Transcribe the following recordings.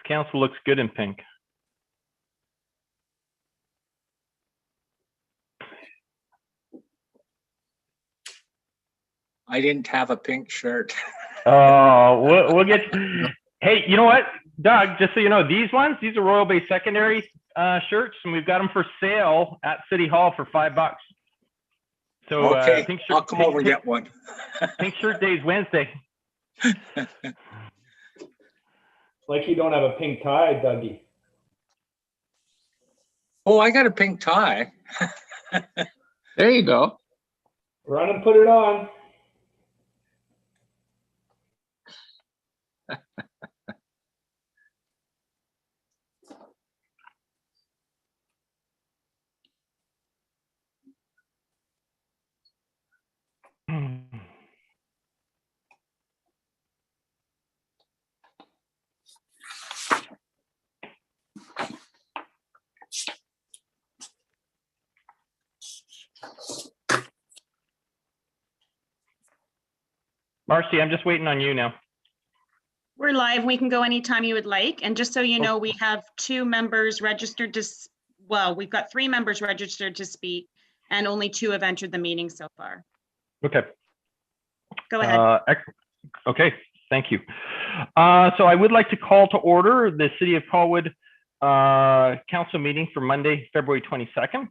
Council looks good in pink. I didn't have a pink shirt. Oh, we'll get. Hey, you know what, Doug? Just so you know, these are Royal Bay Secondary shirts, and we've got them for sale at City Hall for $5. So Okay, pink shirt, I'll come over and get one. Pink shirt day is Wednesday. Like you don't have a pink tie, Dougie. Oh, I got a pink tie. There you go. Run and put it on. Marcy, I'm just waiting on you now. We're live. We can go anytime you would like. And just so you know, we have 2 members registered to, well, we've got 3 members registered to speak and only 2 have entered the meeting so far. Okay. Go ahead. Okay, thank you. So I would like to call to order the City of Colwood council meeting for Monday, February 22nd.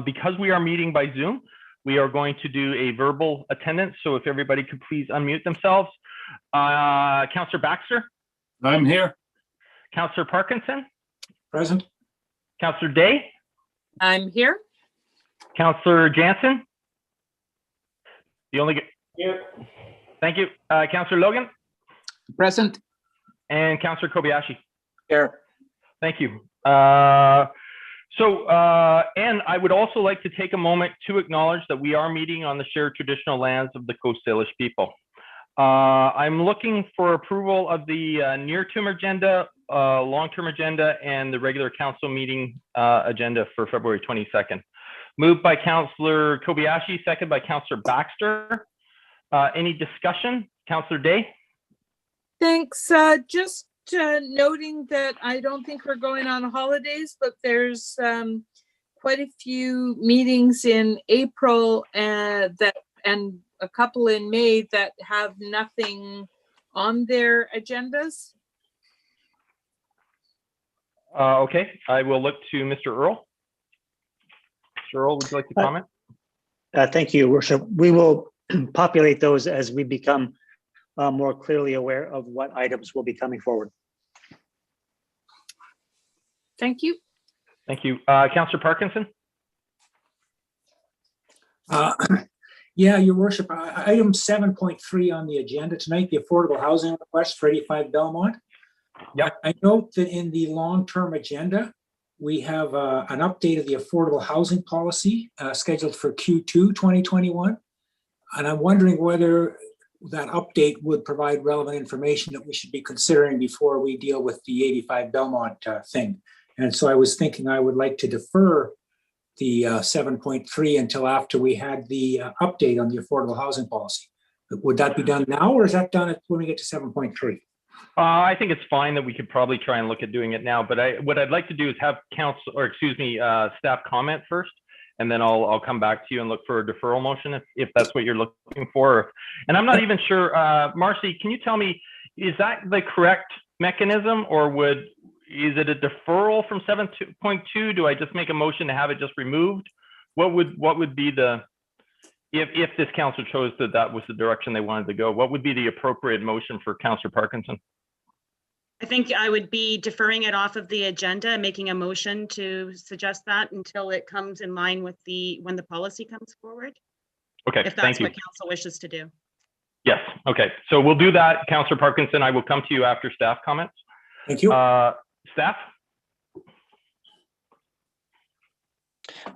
Because we are meeting by Zoom, we are going to do a verbal attendance. So if everybody could please unmute themselves. Councillor Baxter. I'm here. Councillor Parkinson. Present. Councillor Day. I'm here. Councillor Jansen. The only. Here. Thank you. Councillor Logan. Present. And Councillor Kobayashi. Here. Thank you. And I would also like to take a moment to acknowledge that we are meeting on the shared traditional lands of the Coast Salish people. I'm looking for approval of the near-term agenda, long-term agenda, and the regular council meeting agenda for February 22nd. Moved by Councillor Kobayashi, second by Councillor Baxter. Any discussion? Councillor Day? Thanks. Just noting that I don't think we're going on holidays, but there's quite a few meetings in April and a couple in May that have nothing on their agendas. Okay, I will look to Mr. Earl. Mr. Earl, would you like to comment? Thank you, Worship. We will populate those as we become more clearly aware of what items will be coming forward. Thank you. Thank you. Councillor Parkinson? Yeah, Your Worship, item 7.3 on the agenda tonight, the affordable housing request for 85 Belmont. Yeah. I note that in the long-term agenda, we have an update of the affordable housing policy scheduled for Q2 2021. And I'm wondering whether that update would provide relevant information that we should be considering before we deal with the 85 Belmont thing. And so I was thinking I would like to defer the 7.3 until after we had the update on the affordable housing policy. Would that be done now, or is that done when we get to 7.3? I think it's fine that we could probably try and look at doing it now, but what I'd like to do is have staff comment first, and then I'll come back to you and look for a deferral motion if that's what you're looking for. And I'm not even sure, Marcy, can you tell me, is that the correct mechanism, or is it a deferral from 7.2? Do I just make a motion to have it just removed? What would be if this council chose that was the direction they wanted to go, what would be the appropriate motion for Councillor Parkinson? I think I would be deferring it off of the agenda, making a motion to suggest that until it comes in line with when the policy comes forward. Okay, if that's thank you. what council wishes to do. Yes, okay. So we'll do that, Councillor Parkinson. I will come to you after staff comments. Thank you. Staff?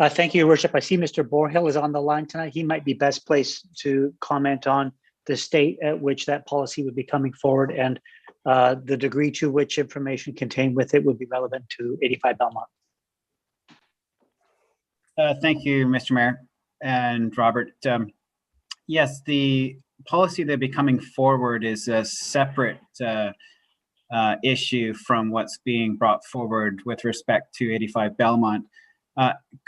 Thank you, Your Worship. I see Mr. Borhill is on the line tonight. He might be best placed to comment on the state at which that policy would be coming forward and the degree to which information contained with it would be relevant to 85 Belmont. Thank you, Mr. Mayor and Robert. Yes, the policy that will be coming forward is a separate issue from what's being brought forward with respect to 85 Belmont.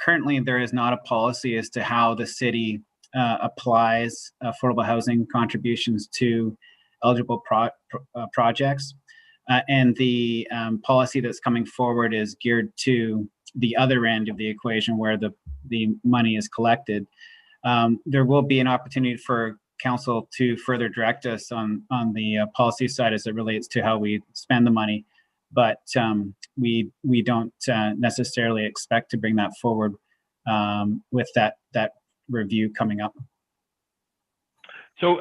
Currently, there is not a policy as to how the city applies affordable housing contributions to eligible projects. And the policy that's coming forward is geared to the other end of the equation where the money is collected. There will be an opportunity for council to further direct us on the policy side as it relates to how we spend the money. But we don't necessarily expect to bring that forward with that review coming up. So,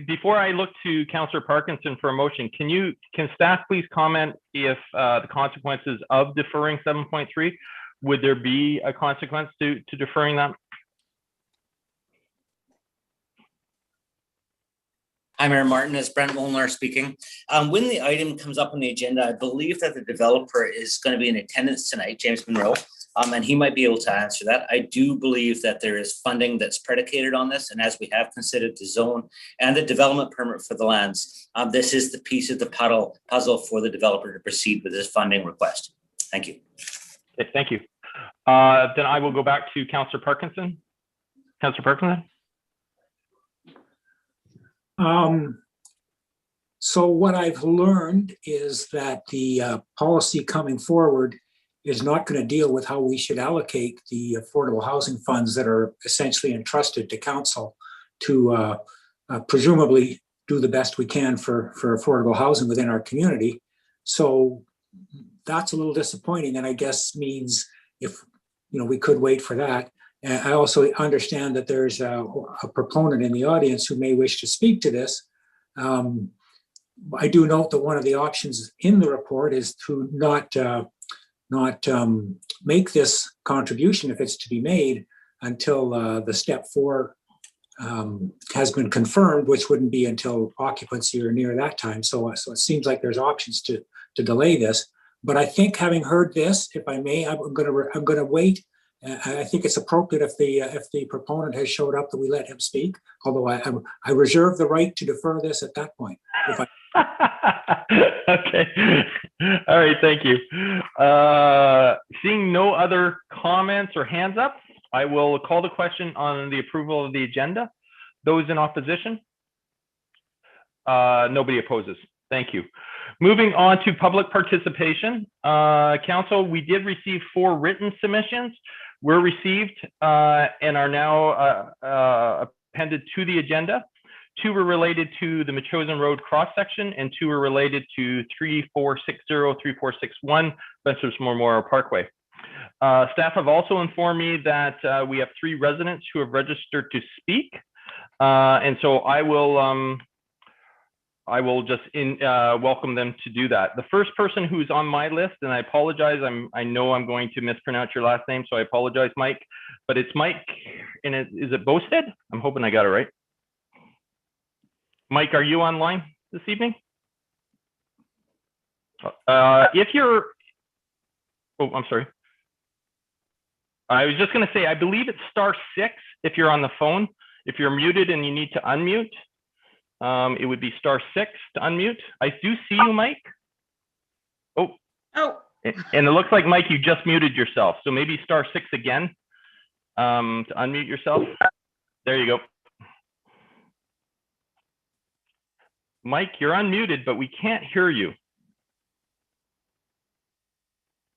before I look to Councillor Parkinson for a motion, can staff please comment if the consequences of deferring 7.3, would there be a consequence to deferring that? Hi, Mayor Martin, it's Brent Molnar speaking. When the item comes up on the agenda, I believe that the developer is going to be in attendance tonight, James Monroe, and he might be able to answer that. I do believe that there is funding that's predicated on this, and as we have considered the zone and the development permit for the lands, this is the piece of the puzzle for the developer to proceed with this funding request. Thank you. Okay, thank you. Then I will go back to Councillor Parkinson. Councillor Parkinson? So what I've learned is that the policy coming forward is not going to deal with how we should allocate the affordable housing funds that are essentially entrusted to council to presumably do the best we can for affordable housing within our community. So that's a little disappointing, and I guess means if we could wait for that. And I also understand that there's a proponent in the audience who may wish to speak to this. I do note that one of the options in the report is to not make this contribution, if it's to be made, until the step 4 has been confirmed, which wouldn't be until occupancy or near that time. So it seems like there's options to delay this. But I think, having heard this, if I may, I'm going to wait. I think it's appropriate if the proponent has showed up that we let him speak. Although I reserve the right to defer this at that point. Okay. All right. Thank you. Seeing no other comments or hands up, I will call the question on the approval of the agenda. Those in opposition? Nobody opposes. Thank you. Moving on to public participation. Council, we did receive 4 written submissions. Were received and are now appended to the agenda. 2 were related to the Metchosin Road cross section, and 2 were related to 3460, 3461 Spencer's Memorial Parkway. Staff have also informed me that we have 3 residents who have registered to speak, and so I will just welcome them to do that. The first person who's on my list, and I apologize, I know I'm going to mispronounce your last name, so I apologize, Mike, but it's Mike, and is it Bosted? I'm hoping I got it right. Mike, are you online this evening? If you're, oh, I'm sorry. I was just gonna say, I believe it's *6 if you're on the phone. If you're muted and you need to unmute, it would be *6 to unmute. I do see you, Mike. Oh. And it looks like, Mike, you just muted yourself. So maybe *6 again to unmute yourself. There you go. Mike, you're unmuted, but we can't hear you.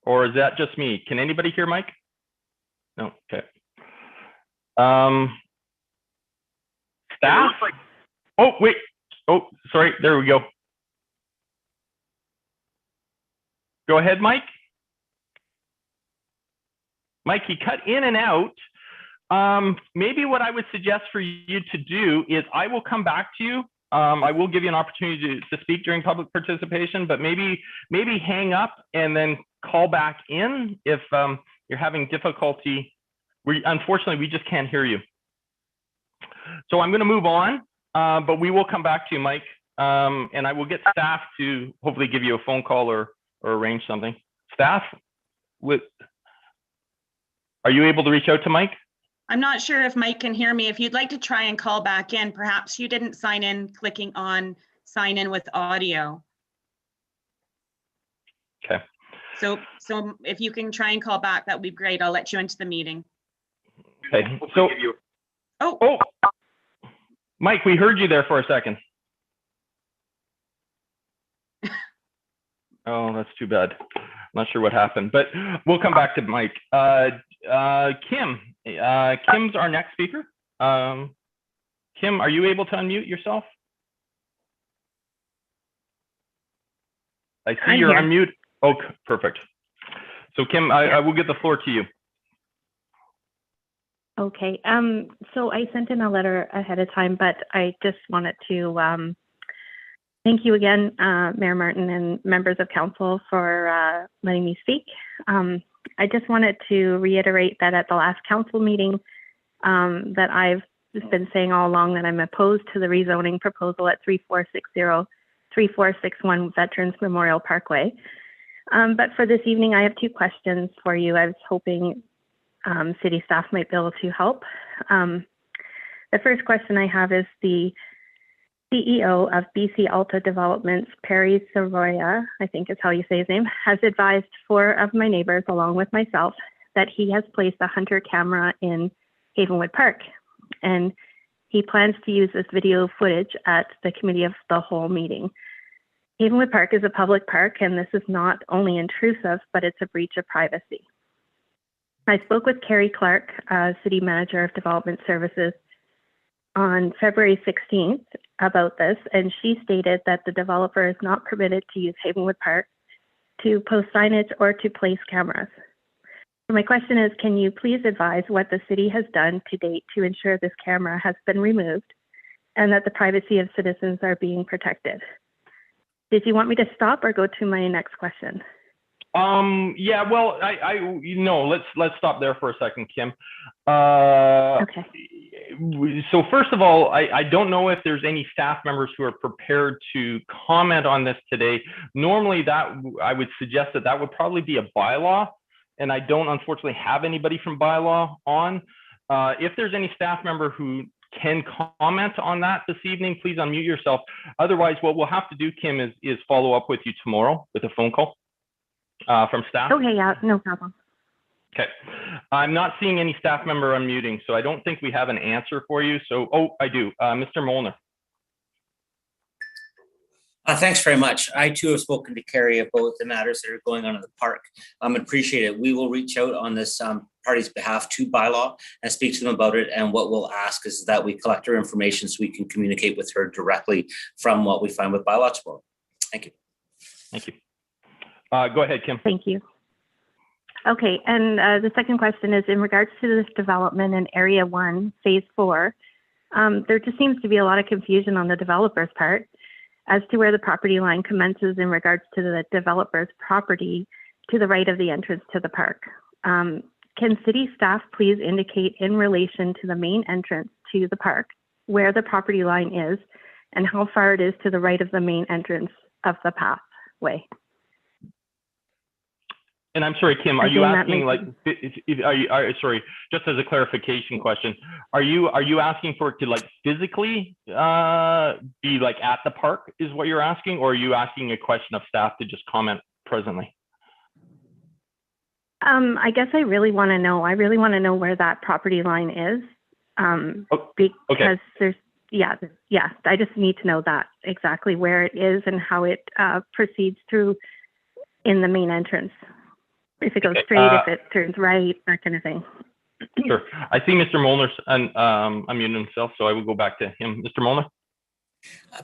Or is that just me? Can anybody hear Mike? No, okay. Staff? Oh, wait. Oh, sorry. There we go. Go ahead, Mike. Mike, you cut in and out. Maybe what I would suggest for you to do is I will come back to you. I will give you an opportunity to speak during public participation, but maybe hang up and then call back in if you're having difficulty. Unfortunately, we just can't hear you. So I'm going to move on. But we will come back to you, Mike, and I will get staff to hopefully give you a phone call or arrange something. Staff, are you able to reach out to Mike? I'm not sure if Mike can hear me. If you'd like to try and call back in, perhaps you didn't sign in clicking on sign in with audio. So if you can try and call back, that would be great. I'll let you into the meeting. Okay, so, oh, Mike, we heard you there for a second. Oh, that's too bad. Not sure what happened, but we'll come back to Mike. Kim, Kim's our next speaker. Kim, are you able to unmute yourself? I see I'm you're here. unmute. Oh, perfect. So Kim, I will give the floor to you. Okay, so I sent in a letter ahead of time, but I just wanted to thank you again, Mayor Martin and members of council for letting me speak. I just wanted to reiterate that at the last council meeting that I've been saying all along that I'm opposed to the rezoning proposal at 3461 Veterans Memorial Parkway. But for this evening, I have two questions for you. I was hoping city staff might be able to help. The first question I have is the CEO of BC Alta Developments, Perry Soroya, I think is how you say his name, has advised 4 of my neighbors, along with myself, that he has placed a hunter camera in Havenwood Park. And he plans to use this video footage at the committee of the whole meeting. Havenwood Park is a public park, and this is not only intrusive, but it's a breach of privacy. I spoke with Carrie Clark, City Manager of Development Services, on February 16th about this, and she stated that the developer is not permitted to use Havenwood Park to post signage or to place cameras. So my question is, can you please advise what the city has done to date to ensure this camera has been removed and that the privacy of citizens are being protected? Did you want me to stop or go to my next question? Yeah, well, let's stop there for a second, Kim. Okay. So first of all, I don't know if there's any staff members who are prepared to comment on this today. Normally that I would suggest that would probably be a bylaw, and I don't unfortunately have anybody from bylaw on. If there's any staff member who can comment on that this evening, please unmute yourself. Otherwise, what we'll have to do, Kim, is follow up with you tomorrow with a phone call from staff. Okay, yeah, no problem. Okay. I'm not seeing any staff member unmuting, so I don't think we have an answer for you. So, oh, I do. Mr. Molnar. Thanks very much. I too have spoken to Carrie about the matters that are going on in the park. Appreciate it. We will reach out on this party's behalf to bylaw and speak to them about it. And what we'll ask is that we collect her information so we can communicate with her directly from what we find with bylaw tomorrow. Thank you. Thank you. Go ahead, Kim. Thank you. Okay, and the second question is in regards to this development in Area 1, Phase 4. There just seems to be a lot of confusion on the developer's part as to where the property line commences in regards to the developer's property to the right of the entrance to the park. Can city staff please indicate in relation to the main entrance to the park where the property line is and how far it is to the right of the main entrance of the pathway? And I'm sorry, Kim, are you asking sorry, just as a clarification question, are you asking for it to like physically be like at the park is what you're asking, or are you asking a question of staff to just comment presently? I guess I really want to know. I really want to know where that property line is. Because there's, yeah, I just need to know that exactly where it is and how it proceeds through in the main entrance. If it goes straight, if it turns right, that kind of thing. Sure. I see Mr. Molnar's unmuted himself, so I will go back to him. Mr. Molnar?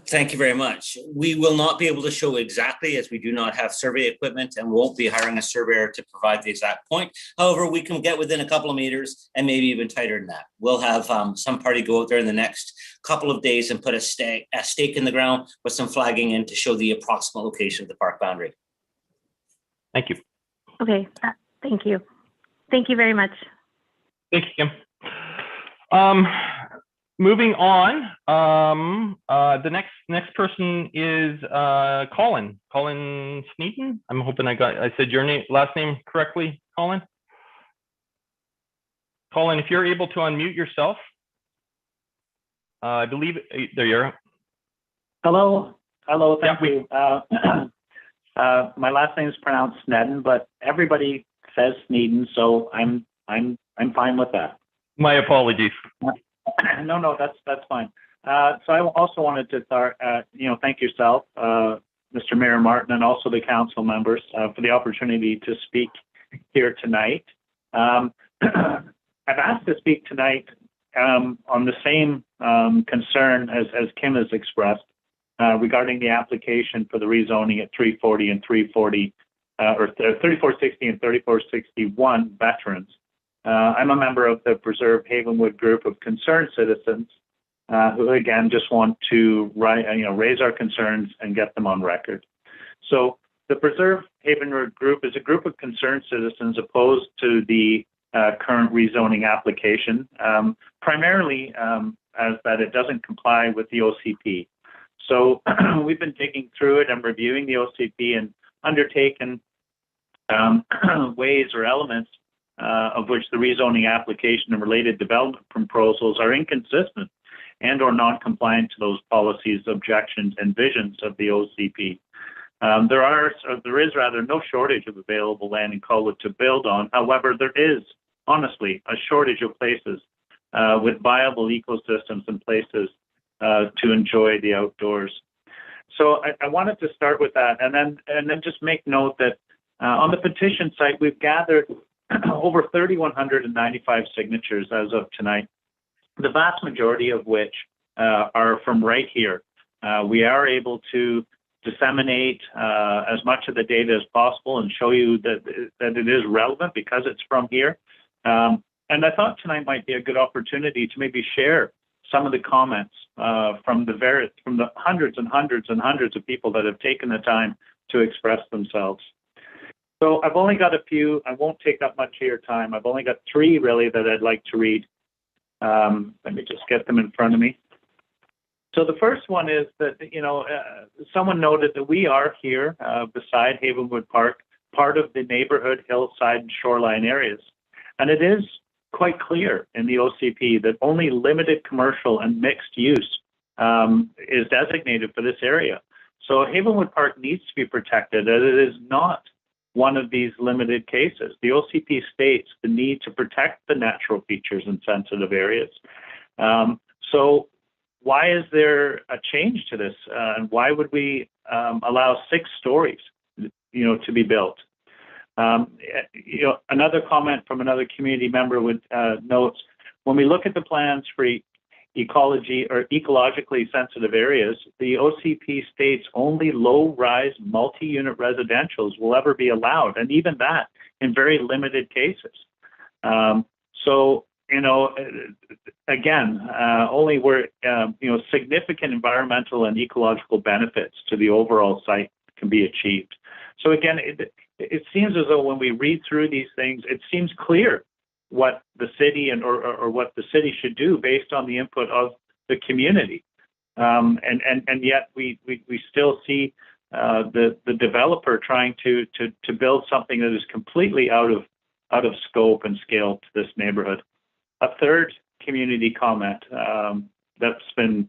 Thank you very much. We will not be able to show exactly, as we do not have survey equipment and won't be hiring a surveyor to provide the exact point. However, we can get within a couple of meters and maybe even tighter than that. We'll have some party go out there in the next couple of days and put a stake in the ground with some flagging in to show the approximate location of the park boundary. Thank you. Okay, thank you. Thank you very much. Thank you, Kim. Moving on, the next person is Colin Sneeden. I'm hoping I said your last name correctly, Colin. Colin, if you're able to unmute yourself, I believe there you are. Hello, thank you. My last name is pronounced Sneddon, but everybody says Sneeden, so I'm fine with that. My apologies. No, that's fine. So I also wanted to start, thank yourself, Mr. Mayor Martin, and also the council members for the opportunity to speak here tonight. I've asked to speak tonight on the same concern as Kim has expressed regarding the application for the rezoning at 340 and 340, or 3460 and 3461 veterans. I'm a member of the Preserve Havenwood group of concerned citizens who, again, just want to raise our concerns and get them on record. So the Preserve Havenwood group is a group of concerned citizens opposed to the current rezoning application, primarily as that it doesn't comply with the OCP. So we've been digging through it and reviewing the OCP and undertaken ways or elements of which the rezoning application and related development proposals are inconsistent and or non-compliant to those policies, objections, and visions of the OCP. There is rather no shortage of available land in Colwood to build on. However, there is honestly a shortage of places with viable ecosystems and places to enjoy the outdoors. So I wanted to start with that, and then just make note that on the petition site we've gathered over 3,195 signatures as of tonight, the vast majority of which are from right here. We are able to disseminate as much of the data as possible and show you that it is relevant because it's from here. And I thought tonight might be a good opportunity to maybe share some of the comments from the hundreds and hundreds and hundreds of people that have taken the time to express themselves. So I've only got a few. I won't take up much of your time. I've only got 3 really that I'd like to read. Let me just get them in front of me. So the first one is that, someone noted that we are here beside Havenwood Park, part of the neighborhood, hillside, and shoreline areas. And it is quite clear in the OCP that only limited commercial and mixed use is designated for this area. So Havenwood Park needs to be protected, as it is not one of these limited cases. The OCP states the need to protect the natural features in sensitive areas. So why is there a change to this? And why would we allow 6 stories, to be built? Another comment from another community member would notes, when we look at the plans for ecology or ecologically sensitive areas, the OCP states only low-rise multi-unit residentials will ever be allowed, and even that in very limited cases. Again, only where significant environmental and ecological benefits to the overall site can be achieved. So again, it seems as though when we read through these things, it seems clear what the city or what the city should do based on the input of the community, and yet we still see the developer trying to build something that is completely out of scope and scale to this neighborhood. A third community comment that's been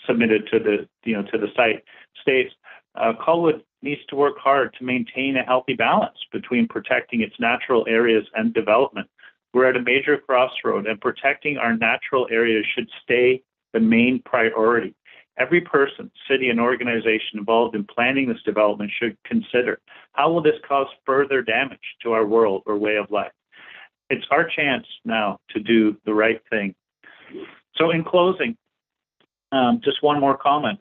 submitted to the site states Colwood needs to work hard to maintain a healthy balance between protecting its natural areas and development. We're at a major crossroad, and protecting our natural areas should stay the main priority. Every person, city, and organization involved in planning this development should consider, how will this cause further damage to our world or way of life? It's our chance now to do the right thing. So in closing, just one more comment,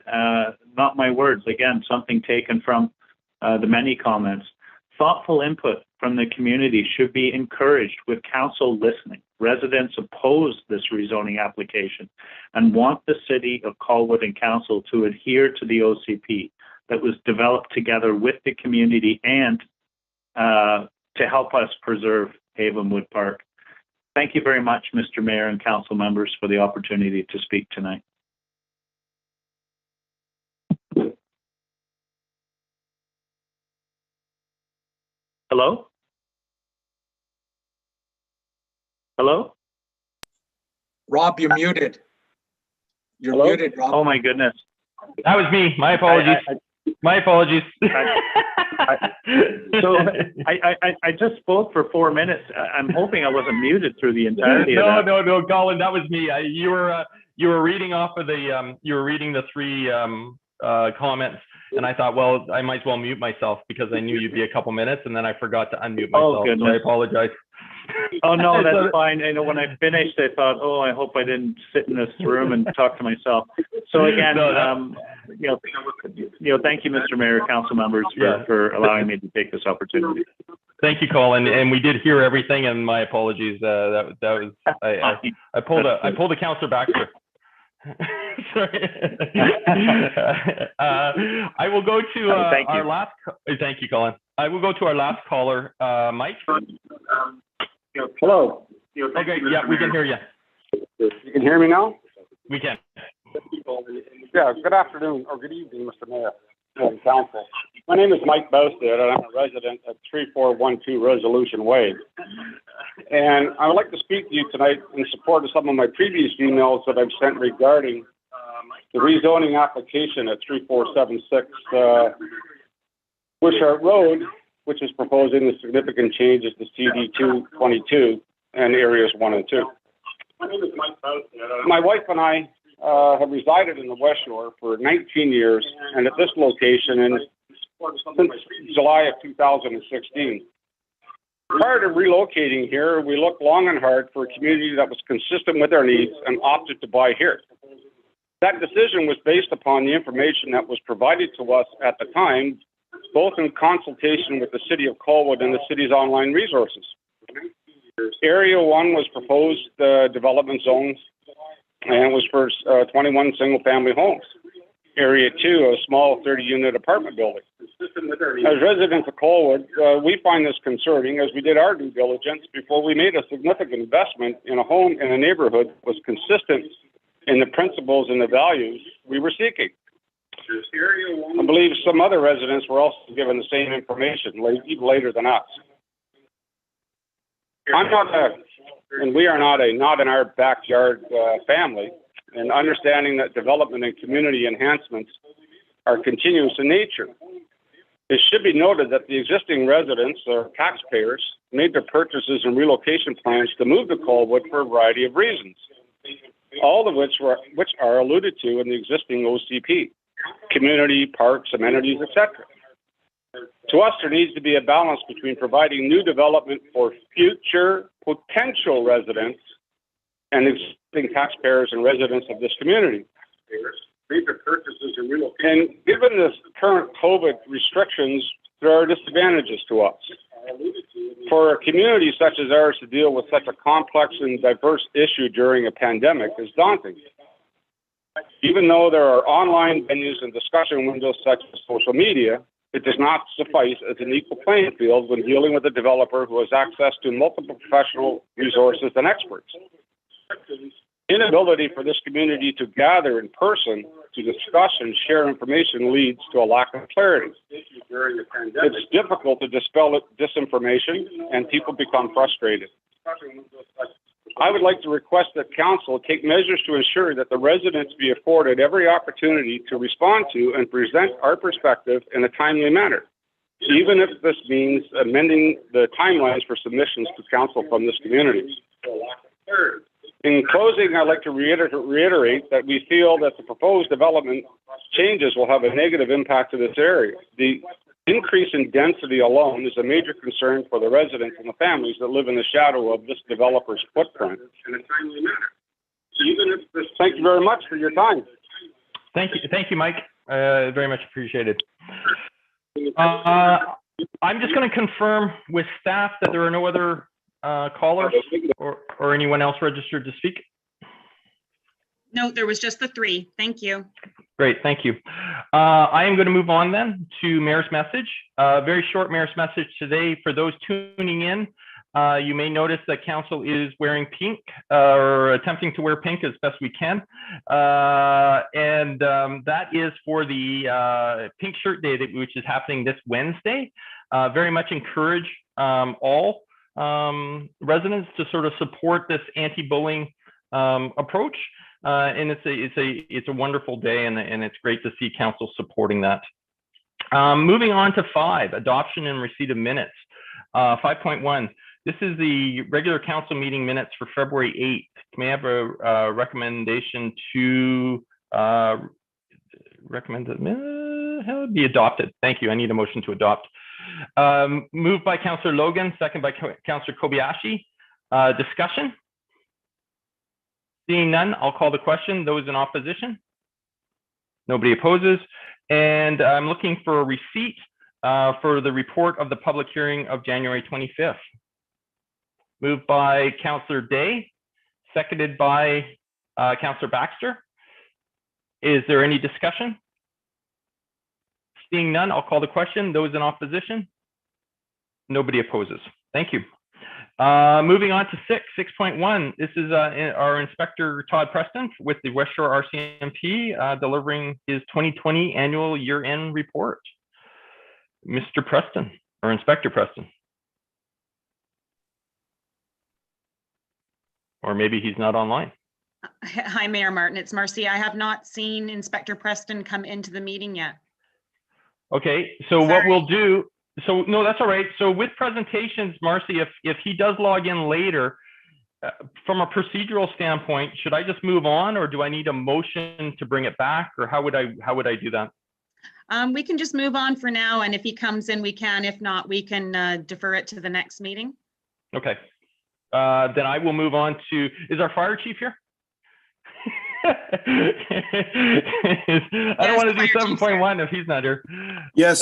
not my words, again, something taken from the many comments. Thoughtful input from the community should be encouraged with council listening. Residents oppose this rezoning application and want the city of Colwood and council to adhere to the OCP that was developed together with the community and to help us preserve Havenwood Park. Thank you very much, Mr. Mayor and council members, for the opportunity to speak tonight. Hello? Hello? Rob, you're muted. You're Hello? muted, Rob. Oh my goodness. That was me. My apologies. My apologies. So I just spoke for 4 minutes. I'm hoping I wasn't muted through the entirety of that. No, Colin, that was me. You were reading off of the you were reading the three comments, and I thought, well, I might as well mute myself because I knew you'd be a couple minutes, and then I forgot to unmute myself. Oh, goodness. So I apologize. Oh, no, that's fine. I know when I finished, I thought, oh, I hope I didn't sit in this room and talk to myself. So again, thank you, Mr. Mayor, council members, for allowing me to take this opportunity. Thank you, Colin. And we did hear everything, and my apologies. That was I pulled a counselor back here. Sorry. I will go to our last. Thank you, Colin. I will go to our last caller, Mike. Hello. Okay, yeah, we can hear you. You can hear me now? We can. Yeah, good afternoon, or good evening, Mr. Mayor and Council. My name is Mike Bousted, and I'm a resident at 3412 Resolution Way. And I would like to speak to you tonight in support of some of my previous emails that I've sent regarding the rezoning application at 3476 Wishart Road, which is proposing the significant changes to CD 222 and areas 1 and 2. My name is Mike Bousted. My wife and I have resided in the West Shore for 19 years, and at this location since July of 2016. Prior to relocating here, we looked long and hard for a community that was consistent with our needs and opted to buy here. That decision was based upon the information that was provided to us at the time, both in consultation with the City of Colwood and the city's online resources. Area 1 was proposed development zones, and it was for 21 single-family homes. Area 2, a small 30-unit apartment building. As residents of Colwood, we find this concerning as we did our due diligence before we made a significant investment in a home in a neighborhood that was consistent in the principles and the values we were seeking. I believe some other residents were also given the same information even later than us. We are not a not in our backyard family, and understanding that development and community enhancements are continuous in nature. It should be noted that the existing residents or taxpayers made their purchases and relocation plans to move to Colwood for a variety of reasons, all of which are alluded to in the existing OCP, community, parks, amenities, etc. To us, there needs to be a balance between providing new development for future potential residents and existing taxpayers and residents of this community. And given the current COVID restrictions, there are disadvantages to us. For a community such as ours to deal with such a complex and diverse issue during a pandemic is daunting. Even though there are online venues and discussion windows such as social media, it does not suffice as an equal playing field when dealing with a developer who has access to multiple professional resources and experts. Inability for this community to gather in person to discuss and share information leads to a lack of clarity. It's difficult to dispel disinformation, and people become frustrated. I would like to request that council take measures to ensure that the residents be afforded every opportunity to respond to and present our perspective in a timely manner, even if this means amending the timelines for submissions to council from this community. In closing, I'd like to reiterate that we feel that the proposed development changes will have a negative impact to this area. The increase in density alone is a major concern for the residents and the families that live in the shadow of this developer's footprint. Thank you very much for your time. Thank you, Mike. Very much appreciated. I'm just going to confirm with staff that there are no other callers or anyone else registered to speak. No, there was just the 3. Thank you. Great, thank you. I am going to move on then to Mayor's message. Very short Mayor's message today. For those tuning in, you may notice that council is wearing pink or attempting to wear pink as best we can. That is for the Pink Shirt Day, which is happening this Wednesday. Very much encourage all residents to sort of support this anti-bullying approach. And it's a wonderful day, and it's great to see council supporting that. Moving on to 5, adoption and receipt of minutes. 5.1, this is the regular council meeting minutes for February 8th. May I have a recommendation to recommend that be adopted? Thank you. I need a motion to adopt. Moved by Councillor Logan, second by Councillor Kobayashi. Discussion? Seeing none, I'll call the question. Those in opposition? Nobody opposes. And I'm looking for a receipt for the report of the public hearing of January 25th. Moved by Councillor Day, seconded by Councillor Baxter. Is there any discussion? Seeing none, I'll call the question. Those in opposition? Nobody opposes. Thank you. Moving on to 6.1. This is our Inspector Todd Preston with the West Shore RCMP delivering his 2020 annual year-end report. Mr. Preston, or Inspector Preston. Or maybe he's not online. Hi, Mayor Martin. It's Marcy. I have not seen Inspector Preston come into the meeting yet. Okay, so what we'll do, so no, that's all right. So with presentations, Marcy, if he does log in later, from a procedural standpoint, should I just move on, or do I need a motion to bring it back, or how would I do that? We can just move on for now, and if he comes in, we can. If not, we can defer it to the next meeting. Okay. Then I will move on to, is our fire chief here? I don't want to do 7.1 if he's not here. Yes,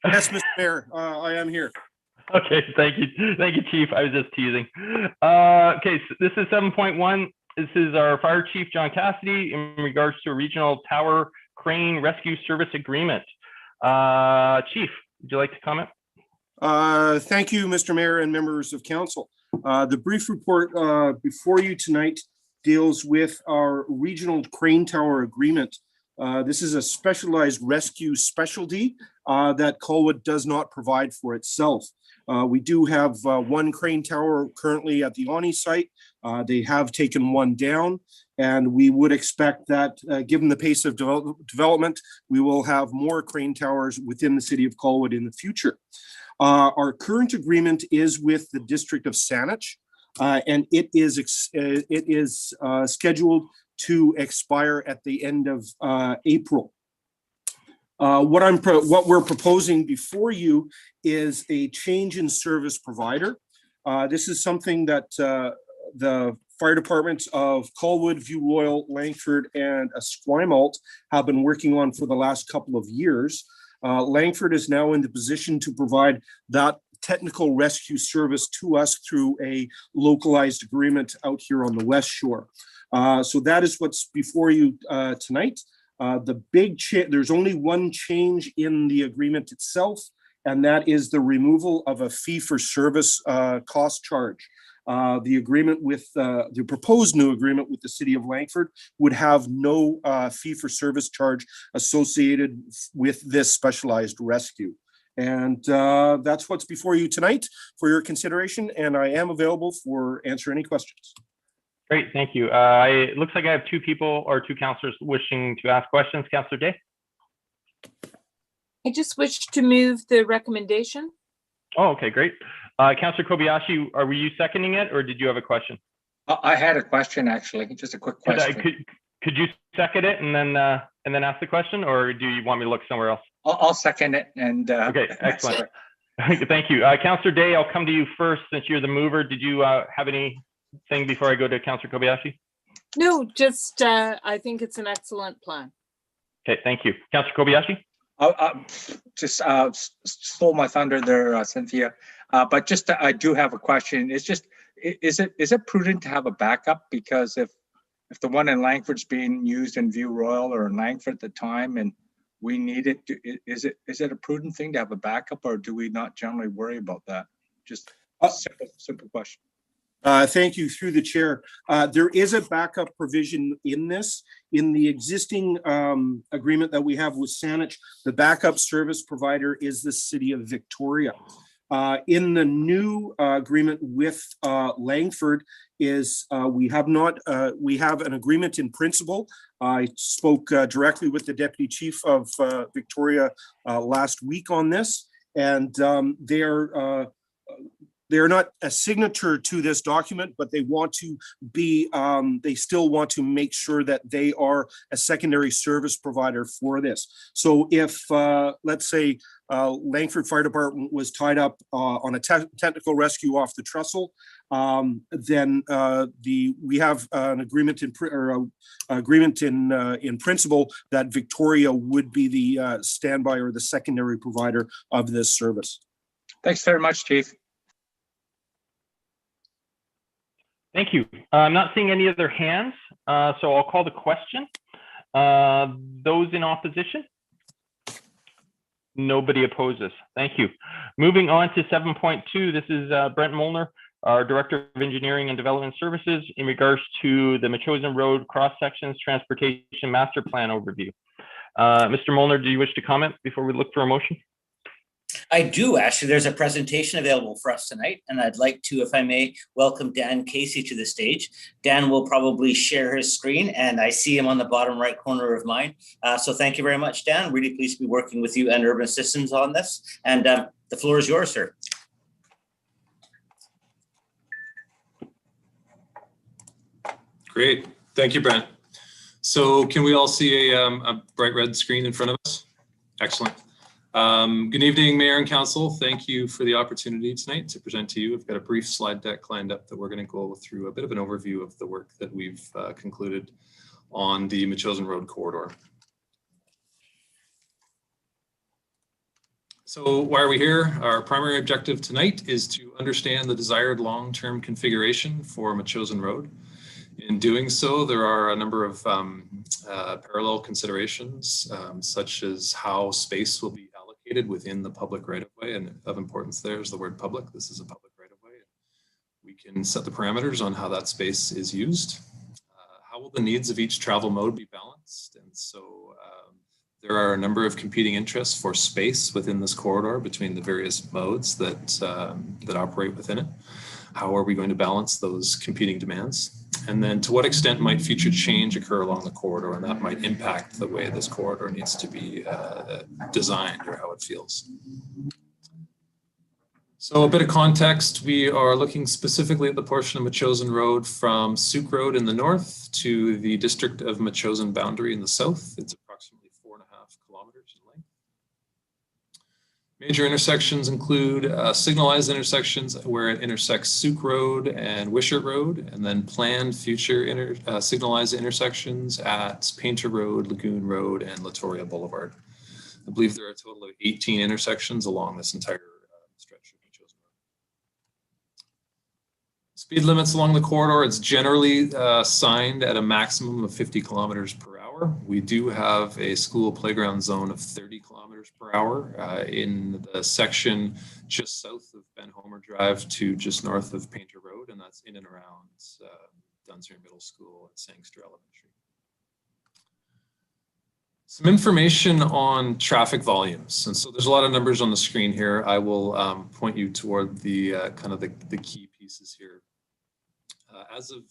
yes, Mr. Mayor, I am here. Okay, thank you, Chief. I was just teasing. Okay, so this is 7.1. This is our fire chief, John Cassidy, in regards to a regional tower crane rescue service agreement. Chief, would you like to comment? Thank you, Mr. Mayor and members of council. The brief report before you tonight deals with our regional crane tower agreement. This is a specialized rescue specialty that Colwood does not provide for itself. We do have one crane tower currently at the Oni site. They have taken one down, and we would expect that given the pace of development, we will have more crane towers within the city of Colwood in the future. Our current agreement is with the District of Saanich, and it is scheduled to expire at the end of April. What we're proposing before you is a change in service provider. This is something that the fire departments of Colwood, View Royal, Langford, and Esquimalt have been working on for the last couple of years. Langford is now in the position to provide that technical rescue service to us through a localized agreement out here on the West Shore. So that is what's before you tonight. There's only one change in the agreement itself, and that is the removal of a fee-for-service cost charge. The agreement with the proposed new agreement with the city of Langford would have no fee-for-service charge associated with this specialized rescue. And that's what's before you tonight for your consideration, and I am available for answer any questions. Great, thank you. It looks like I have two people or two councillors wishing to ask questions. Councillor Day? I just wish to move the recommendation. Oh, okay, great. Councillor Kobayashi, were you seconding it, or did you have a question? I had a question, actually, just a quick question. Could you second it and then ask the question, or do you want me to look somewhere else? I'll second it and. Okay, excellent. Thank you. Councillor Day, I'll come to you first since you're the mover. Did you have anything before I go to Councillor Kobayashi? No, just I think it's an excellent plan. Okay, thank you. Councillor Kobayashi? Just stole my thunder there, Cynthia. But just I do have a question. It's just, is it prudent to have a backup? Because if the one in Langford's being used in View Royal or in Langford at the time, and we need it, is it a prudent thing to have a backup, or do we not generally worry about that? Just a simple question. Thank you. Through the chair. There is a backup provision in this. In the existing agreement that we have with Saanich, the backup service provider is the city of Victoria. In the new agreement with Langford is we have an agreement in principle. I spoke directly with the Deputy Chief of Victoria last week on this, and they're not a signature to this document, but they want to be, they still want to make sure that they are a secondary service provider for this. So if, let's say, Langford Fire Department was tied up on a technical rescue off the trestle, then we have an agreement in principle that Victoria would be the standby or the secondary provider of this service. Thanks very much, Chief. Thank you. I'm not seeing any other hands, so I'll call the question. Those in opposition? Nobody opposes. Thank you. Moving on to 7.2, this is Brent Molnar, our Director of Engineering and Development Services, in regards to the Metchosin Road Cross Sections Transportation Master Plan overview. Mr. Molnar, do you wish to comment before we look for a motion? I do, actually. There's a presentation available for us tonight, and I'd like to, if I may, welcome Dan Casey to the stage. Dan will probably share his screen, and I see him on the bottom right corner of mine. So thank you very much, Dan. Really pleased to be working with you and Urban Systems on this. And the floor is yours, sir. Great. Thank you, Brent. So can we all see a bright red screen in front of us? Excellent. Good evening, Mayor and Council. Thank you for the opportunity tonight to present to you. I've got a brief slide deck lined up that we're going to go through a bit of an overview of the work that we've concluded on the Metchosin Road corridor. So why are we here? Our primary objective tonight is to understand the desired long-term configuration for Metchosin Road. In doing so, there are a number of parallel considerations, such as how space will be allocated within the public right-of-way, and of importance there is the word public. This is a public right-of-way. We can set the parameters on how that space is used. How will the needs of each travel mode be balanced? And so there are a number of competing interests for space within this corridor between the various modes that operate within it. How are we going to balance those competing demands? And then to what extent might future change occur along the corridor, and that might impact the way this corridor needs to be designed or how it feels. So a bit of context, we are looking specifically at the portion of Metchosin Road from Sooke Road in the north to the district of Metchosin boundary in the south. It's approximately 4.5 kilometers in length. Major intersections include signalized intersections where it intersects Sooke Road and Wishart Road, and then planned future signalized intersections at Painter Road, Lagoon Road, and Latoria Boulevard. I believe there are a total of 18 intersections along this entire stretch of Metchosin Road. Speed limits along the corridor, it's generally signed at a maximum of 50 kilometers per hour. We do have a school playground zone of 30 kilometers per hour in the section just south of Ben Homer Drive to just north of Painter Road, and that's in and around Dunsmuir Middle School and Sangster Elementary. Some information on traffic volumes. And so there's a lot of numbers on the screen here. I will point you toward the kind of the key pieces here. As of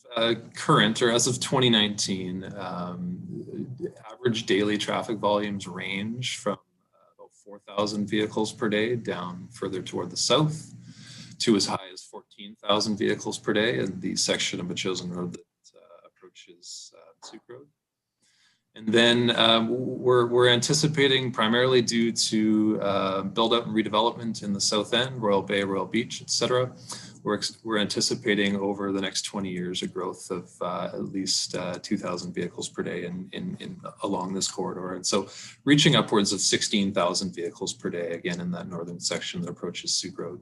current, or as of 2019, average daily traffic volumes range from about 4,000 vehicles per day down further toward the south to as high as 14,000 vehicles per day in the section of Metchosin Road that approaches Sooke Road. And then we're anticipating, primarily due to build out and redevelopment in the south end, Royal Bay, Royal Beach, etc. We're anticipating over the next 20 years a growth of at least 2,000 vehicles per day along this corridor. And so reaching upwards of 16,000 vehicles per day, again, in that northern section that approaches Sooke Road.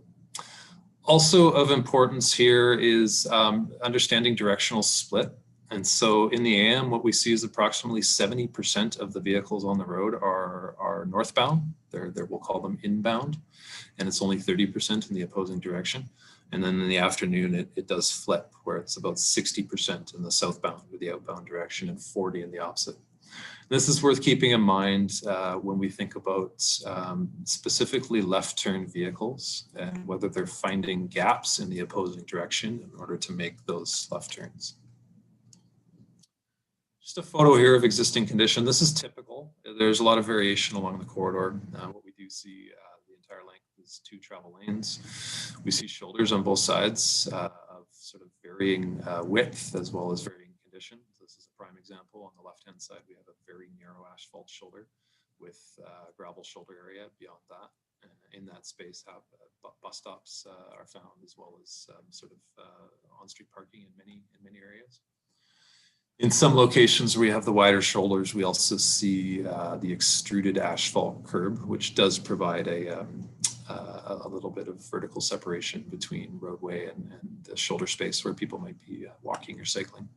Also of importance here is understanding directional split. And so in the AM, what we see is approximately 70% of the vehicles on the road are northbound. We'll call them inbound, and it's only 30% in the opposing direction. And then in the afternoon, it does flip, where it's about 60% in the southbound or the outbound direction and 40 in the opposite. This is worth keeping in mind when we think about specifically left turn vehicles and whether they're finding gaps in the opposing direction in order to make those left turns. Just a photo here of existing condition. This is typical. There's a lot of variation along the corridor. What we do see the entire length is 2 travel lanes. We see shoulders on both sides of sort of varying width as well as varying condition. This is a prime example. On the left-hand side, we have a very narrow asphalt shoulder with gravel shoulder area. Beyond that, in that space, bus stops are found, as well as sort of on-street parking in many areas. In some locations where we have the wider shoulders, we also see the extruded asphalt curb, which does provide a little bit of vertical separation between roadway and the shoulder space where people might be walking or cycling.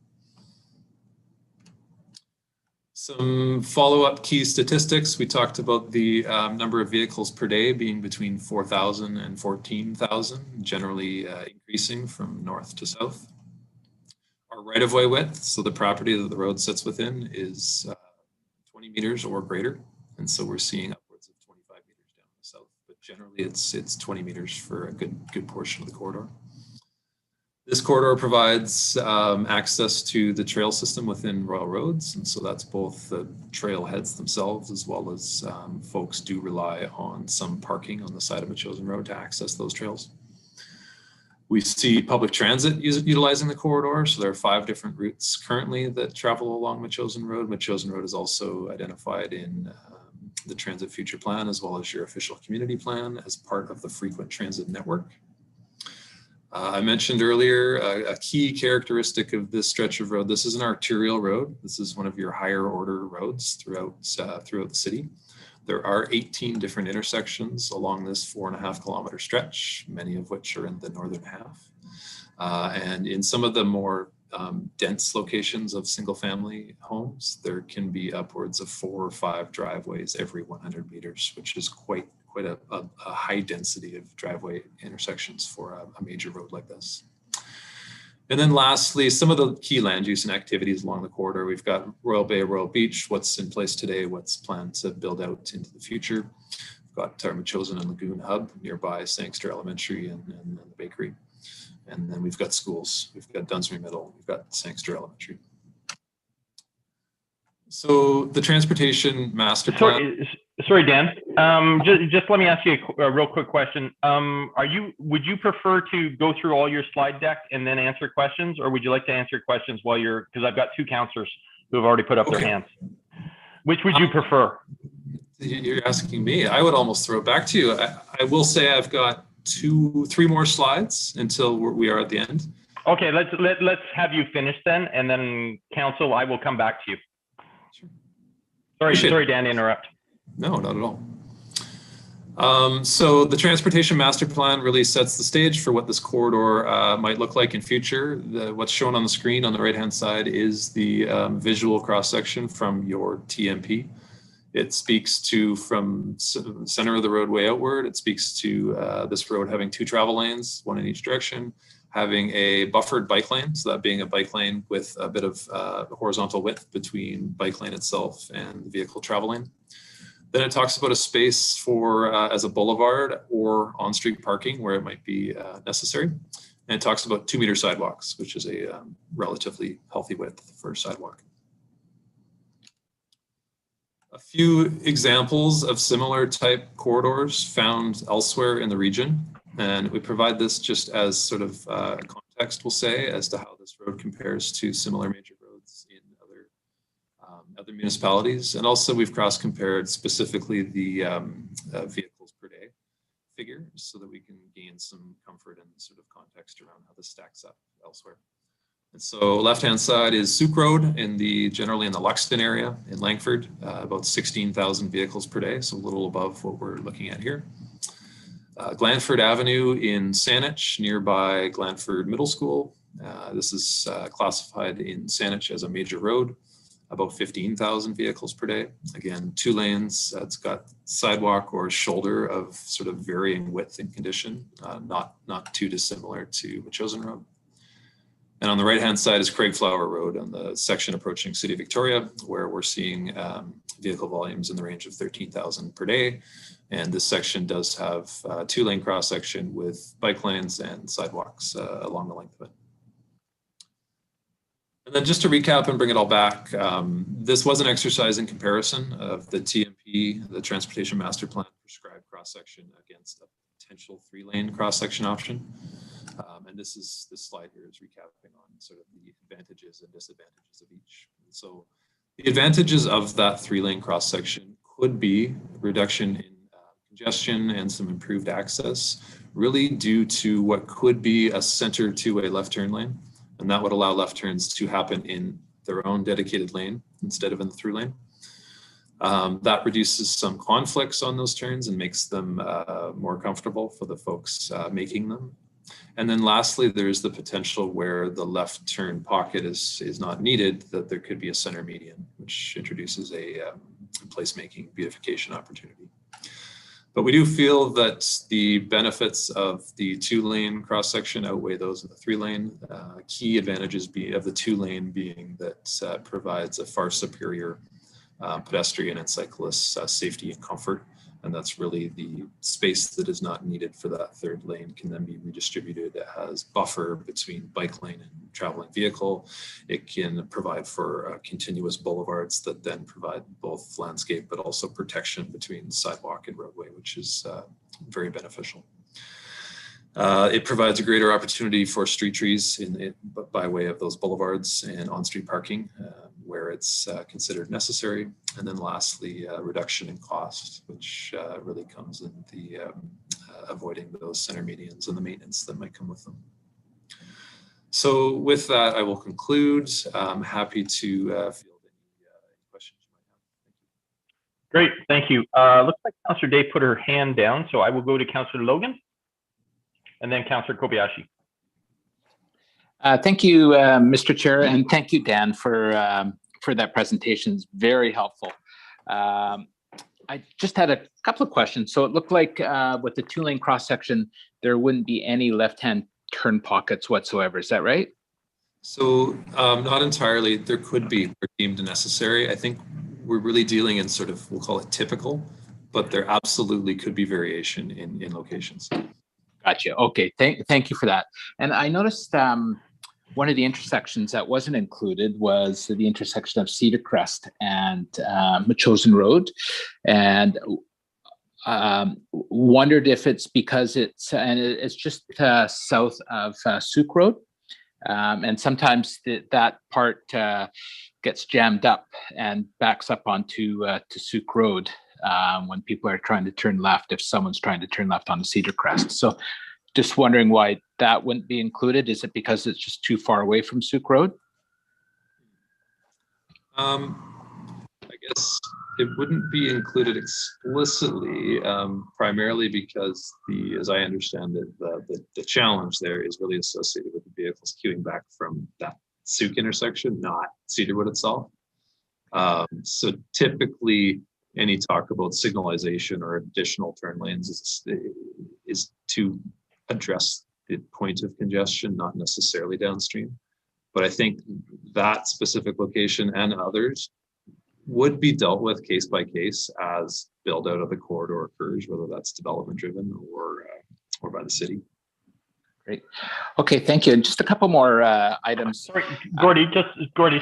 Some follow-up key statistics. We talked about the number of vehicles per day being between 4,000 and 14,000, generally increasing from north to south. Our right-of-way width, so the property that the road sits within, is 20 meters or greater. And so we're seeing upwards of 25 meters down the south, but generally it's 20 meters for a good portion of the corridor. This corridor provides access to the trail system within Royal Roads. And so that's both the trailheads themselves, as well as folks do rely on some parking on the side of Metchosin Road to access those trails. We see public transit utilizing the corridor. So there are 5 different routes currently that travel along Metchosin Road. Metchosin Road is also identified in the Transit Future Plan, as well as your official community plan, as part of the frequent transit network. I mentioned earlier a key characteristic of this stretch of road. This is an arterial road. This is one of your higher order roads throughout the city. There are 18 different intersections along this 4.5 kilometer stretch, many of which are in the northern half. And in some of the more dense locations of single family homes, there can be upwards of 4 or 5 driveways every 100 meters, which is quite a high density of driveway intersections for a major road like this. And then lastly, some of the key land use and activities along the corridor. We've got Royal Bay, Royal Beach, what's in place today, what's planned to build out into the future. We've got our Metchosin and Lagoon Hub nearby, Sangster Elementary and the bakery. And then we've got schools. We've got Dunsmuir Middle, we've got Sangster Elementary. So the transportation master plan. Sorry, Dan. Just let me ask you a real quick question. Would you prefer to go through all your slide deck and then answer questions, or would you like to answer questions while you're? Because I've got 2 counselors who have already put up their hands. Which would you prefer? You're asking me. I would almost throw it back to you. I will say I've got 3 more slides until we are at the end. Okay, let's have you finish then, and then council, I will come back to you. Sorry, Dan, to interrupt. No, not at all. So the transportation master plan really sets the stage for what this corridor might look like in future. What's shown on the screen on the right-hand side is the visual cross-section from your TMP. It speaks to, from the center of the roadway outward, it speaks to this road having 2 travel lanes, 1 in each direction, having a buffered bike lane, so that being a bike lane with a bit of horizontal width between bike lane itself and the vehicle travel lane. Then it talks about a space for as a boulevard or on-street parking where it might be necessary. And it talks about 2-meter sidewalks, which is a relatively healthy width for a sidewalk. A few examples of similar type corridors found elsewhere in the region. And we provide this just as sort of context, we'll say, as to how this road compares to similar major roads in other municipalities. And also we've cross-compared specifically the vehicles per day figure so that we can gain some comfort and sort of context around how this stacks up elsewhere. And so left-hand side is Souk Road generally in the Luxton area in Langford, about 16,000 vehicles per day, so a little above what we're looking at here. Glanford Avenue in Saanich, nearby Glanford Middle School. This is classified in Saanich as a major road, about 15,000 vehicles per day. Again, 2 lanes, it's got sidewalk or shoulder of sort of varying width and condition, not too dissimilar to Metchosin Road. And on the right-hand side is Craigflower Road on the section approaching City of Victoria, where we're seeing vehicle volumes in the range of 13,000 per day. And this section does have a 2-lane cross-section with bike lanes and sidewalks along the length of it. And then just to recap and bring it all back, this was an exercise in comparison of the TMP, the Transportation Master Plan prescribed cross-section against a potential 3-lane cross-section option. And this slide here is recapping on sort of the advantages and disadvantages of each. And so the advantages of that 3-lane cross-section could be reduction in congestion and some improved access, really due to what could be a center two-way left turn lane. And that would allow left turns to happen in their own dedicated lane instead of in the through lane. That reduces some conflicts on those turns and makes them more comfortable for the folks making them. And then lastly, there's the potential where the left turn pocket is not needed, that there could be a center median, which introduces a placemaking beautification opportunity. But we do feel that the benefits of the 2-lane cross-section outweigh those of the 3-lane. Key advantages of the 2-lane being that provides a far superior pedestrian and cyclist safety and comfort. And that's really the space that is not needed for that 3rd lane can then be redistributed as buffer between bike lane and traveling vehicle. It can provide for continuous boulevards that then provide both landscape but also protection between sidewalk and roadway, which is very beneficial. It provides a greater opportunity for street trees by way of those boulevards and on-street parking where it's considered necessary. And then lastly, reduction in cost, which really comes in the avoiding those center medians and the maintenance that might come with them. So with that, I will conclude. I'm happy to field any questions you might have. Great, thank you. Looks like Councillor Day put her hand down, so I will go to Councillor Logan and then Councillor Kobayashi. Thank you, Mr. Chair, and thank you, Dan, for that presentation. It's very helpful. I just had a couple of questions. So it looked like with the 2-lane cross-section, there wouldn't be any left-hand turn pockets whatsoever. Is that right? So not entirely. There could be where deemed necessary. I think we're really dealing in sort of, we'll call it typical, but there absolutely could be variation in locations. Gotcha. Okay. Thank you for that. And I noticed one of the intersections that wasn't included was the intersection of Cedar Crest and Metchosin Road, and wondered if it's because it's just south of Sooke Road, and sometimes that part gets jammed up and backs up onto to Sooke Road when people are trying to turn left, if someone's trying to turn left on the Cedar Crest. So just wondering why that wouldn't be included. Is it because it's just too far away from Sooke Road? I guess it wouldn't be included explicitly, primarily because as I understand it, the challenge there is really associated with the vehicles queuing back from that Sooke intersection, not Cedarwood itself. So typically, any talk about signalization or additional turn lanes is to address the point of congestion, not necessarily downstream. But I think that specific location and others would be dealt with case by case as build out of the corridor occurs, whether that's development driven or by the city. Great. Okay, thank you. And just a couple more items. Sorry, Gordy,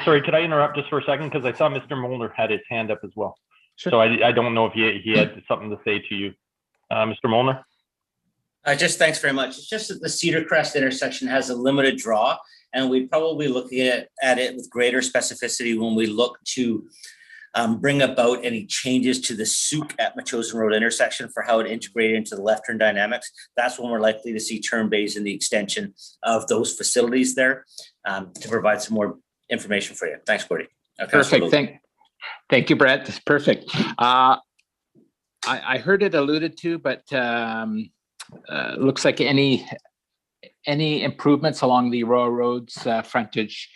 sorry, could I interrupt just for a second? Because I saw Mr. Molnar had his hand up as well. Sure. So I don't know if he had something to say to you. Mr. Molnar? Just thanks very much. It's just that the Cedar Crest intersection has a limited draw, and we'd probably look at it with greater specificity when we look to bring about any changes to the Sooke at Metchosin Road intersection for how it integrated into the left turn dynamics. That's when we're likely to see turn bays in the extension of those facilities there to provide some more information for you. Thanks, Gordy. Perfect. Thank you, Brett. That's perfect. I heard it alluded to, but looks like any improvements along the Royal Roads frontage,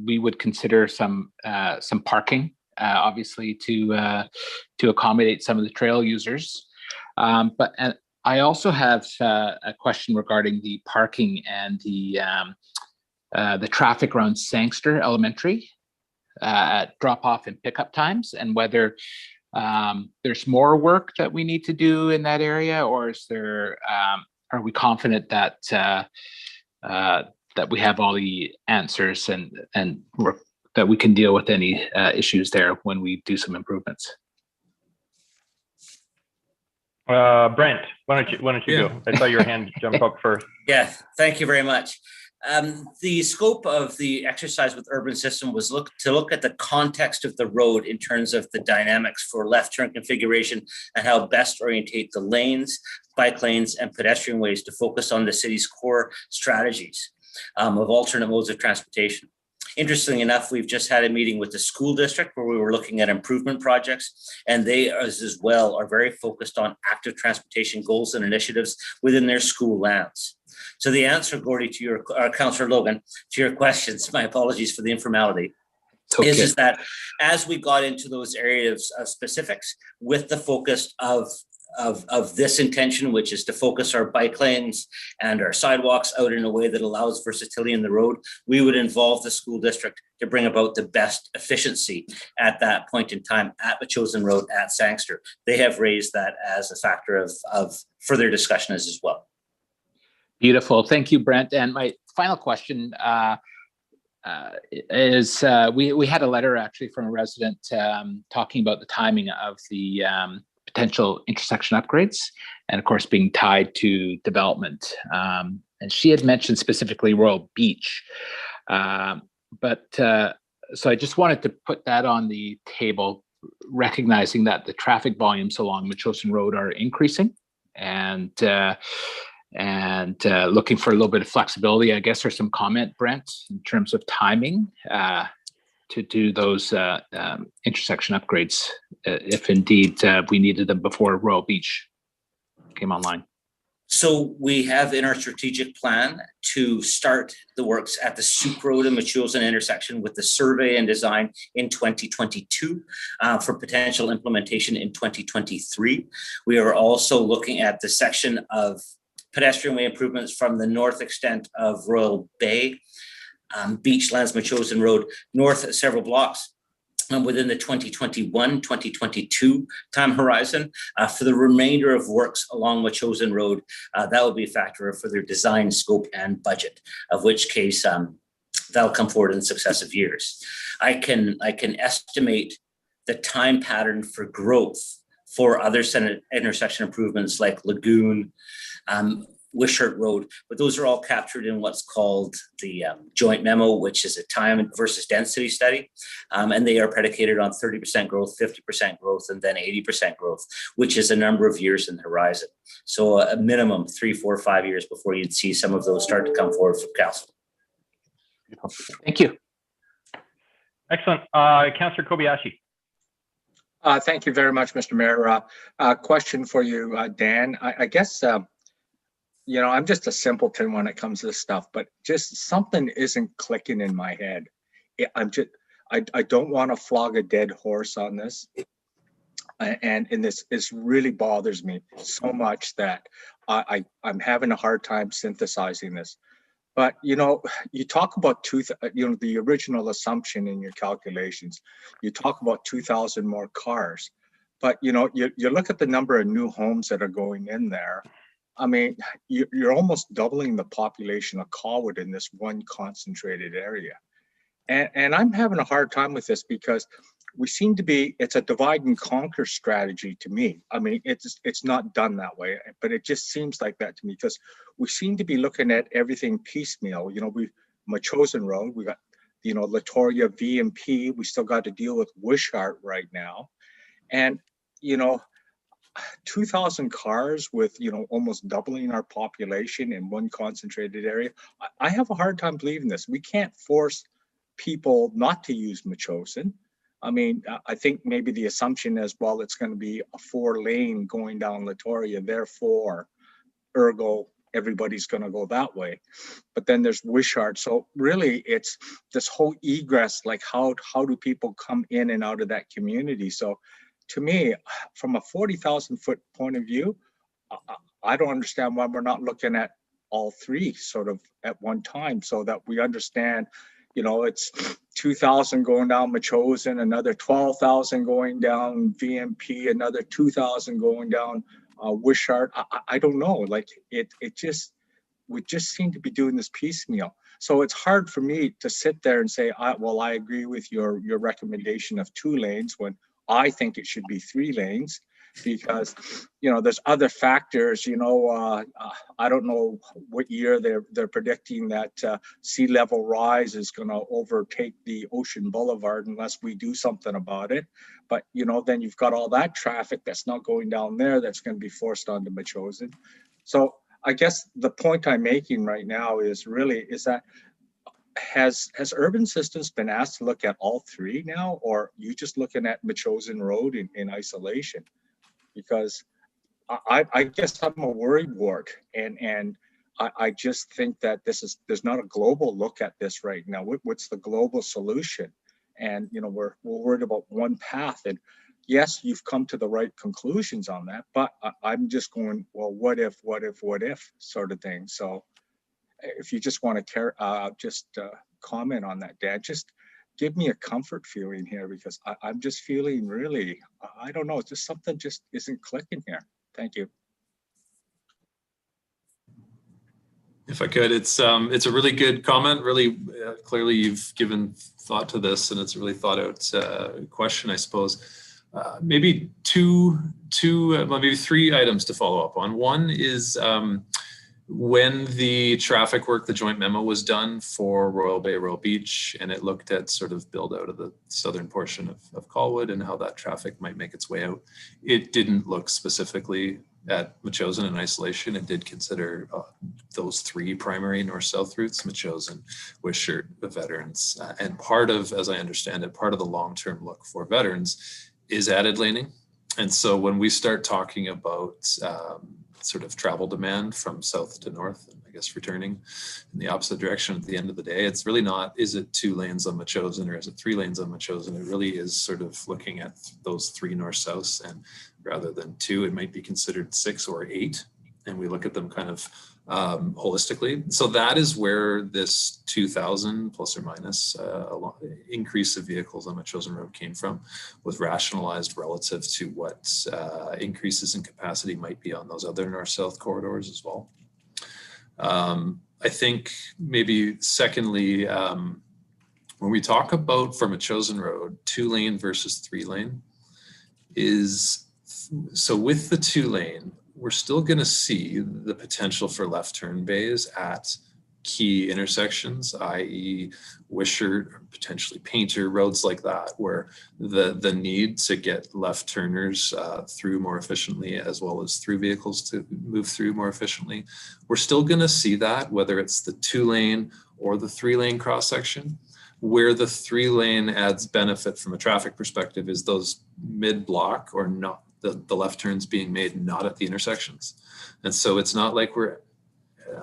we would consider some parking, obviously to accommodate some of the trail users. But I also have a question regarding the parking and the the traffic around Sangster Elementary at drop-off and pickup times, and whether there's more work that we need to do in that area, or is there, are we confident that that we have all the answers and that we can deal with any issues there when we do some improvements? Brent, why don't you go? I saw your hand jump up first. Yeah, thank you very much. The scope of the exercise with Urban System was to look at the context of the road in terms of the dynamics for left turn configuration and how best orientate the lanes, bike lanes, and pedestrian ways to focus on the city's core strategies of alternate modes of transportation. Interestingly enough, we've just had a meeting with the school district where we were looking at improvement projects, and they as well are very focused on active transportation goals and initiatives within their school lands. So the answer, Gordy, to your, Councillor Logan, to your questions, my apologies for the informality, okay, is that as we got into those areas of specifics with the focus of this intention, which is to focus our bike lanes and our sidewalks out in a way that allows versatility in the road, we would involve the school district to bring about the best efficiency at that point in time at Metchosin Road at Sangster. They have raised that as a factor of further discussion as well. Beautiful. Thank you, Brent. And my final question is we had a letter actually from a resident talking about the timing of the potential intersection upgrades, and of course being tied to development. And she had mentioned specifically Royal Beach. So I just wanted to put that on the table, recognizing that the traffic volumes along Metchosin Road are increasing, and looking for a little bit of flexibility, I guess, or some comment, Brent, in terms of timing to do those intersection upgrades, if indeed we needed them before Royal Beach came online. So we have in our strategic plan to start the works at the Soup Road and Metchosin intersection with the survey and design in 2022 for potential implementation in 2023. We are also looking at the section of pedestrian way improvements from the north extent of Royal Bay, Beachlands, Metchosin Road, north several blocks within the 2021-2022 time horizon. For the remainder of works along Metchosin Road, that will be a factor of further design, scope, and budget, of which case that'll come forward in successive years. I can estimate the time pattern for growth for other intersection improvements like Lagoon, Wishart Road, but those are all captured in what's called the joint memo, which is a time versus density study. And they are predicated on 30% growth, 50% growth, and then 80% growth, which is a number of years in the horizon. So a minimum 3, 4, 5 years before you'd see some of those start to come forward from council. Thank you. Excellent. Councillor Kobayashi. Thank you very much, Mr. Mayor. Question for you, Dan. I guess, you know, I'm just a simpleton when it comes to this stuff, but just something isn't clicking in my head. I don't want to flog a dead horse on this. And this really bothers me so much that I'm having a hard time synthesizing this. But, you know, you talk about the original assumption in your calculations, you talk about 2,000 more cars, but, you know, you look at the number of new homes that are going in there. I mean, you're almost doubling the population of Colwood in this one concentrated area. And I'm having a hard time with this because we seem to be, it's a divide and conquer strategy to me. I mean, it's not done that way, but it just seems like that to me because we seem to be looking at everything piecemeal. You know, Metchosin Road, we got, you know, Latoria, VMP, we still got to deal with Wishart right now. And, you know, 2,000 cars with, you know, almost doubling our population in one concentrated area. I have a hard time believing this. We can't force people not to use Metchosin. I mean, I think maybe the assumption is, well, it's going to be a 4-lane going down Latoria, therefore, ergo, everybody's going to go that way. But then there's Wishart. So really, it's this whole egress, like how do people come in and out of that community? So to me, from a 40,000 foot point of view, I don't understand why we're not looking at all three sort of at one time so that we understand, you know, it's 2,000 going down Metchosin, another 12,000 going down VMP, another 2,000 going down Wishart. I don't know, like we just seem to be doing this piecemeal. So it's hard for me to sit there and say, well, I agree with your recommendation of 2 lanes when I think it should be 3 lanes, because, you know, there's other factors, you know, I don't know what year they're predicting that sea level rise is going to overtake the Ocean Boulevard unless we do something about it. But, you know, then you've got all that traffic that's not going down there that's going to be forced onto Metchosin. So I guess the point I'm making right now is that has Urban Systems been asked to look at all 3 now, or are you just looking at Metchosin Road in isolation? Because I guess I'm a worried ward, and I just think that there's not a global look at this right now. What's the global solution? And, you know, we're worried about one path, and yes, you've come to the right conclusions on that, but I'm just going, well, what if sort of thing. So if you just want to comment on that, Dan, just give me a comfort feeling here, because I'm just feeling really, I don't know, just something just isn't clicking here. Thank you. If I could, it's a really good comment. Really, clearly you've given thought to this, and it's a really thought out question, I suppose. Maybe maybe 3 items to follow up on. One is when the traffic work, the joint memo was done for Royal Bay, Royal Beach, and it looked at sort of build out of the southern portion of Colwood and how that traffic might make its way out. It didn't look specifically at Metchosin in isolation. It did consider those 3 primary north-south routes, Metchosin, Wishart, the Veterans, and part of, as I understand it, part of the long-term look for Veterans is added laning. And so when we start talking about sort of travel demand from south to north, and I guess returning in the opposite direction at the end of the day, it's really not, is it 2 lanes on Metchosin or is it 3 lanes on Metchosin? It really is sort of looking at those 3 north-souths, and rather than 2, it might be considered 6 or 8. And we look at them kind of holistically. So that is where this 2,000 plus or minus increase of vehicles on Metchosin Road came from, was rationalized relative to what increases in capacity might be on those other north-south corridors as well. I think maybe secondly, when we talk about for Metchosin Road, 2-lane versus 3-lane so with the 2-lane, we're still going to see the potential for left turn bays at key intersections, i.e. Wishart, or potentially Painter, roads like that, where the need to get left turners through more efficiently, as well as through vehicles to move through more efficiently. We're still going to see that, whether it's the 2-lane or the 3-lane cross section. Where the 3-lane adds benefit from a traffic perspective is those mid-block or not, the left turns being made not at the intersections. And so it's not like we're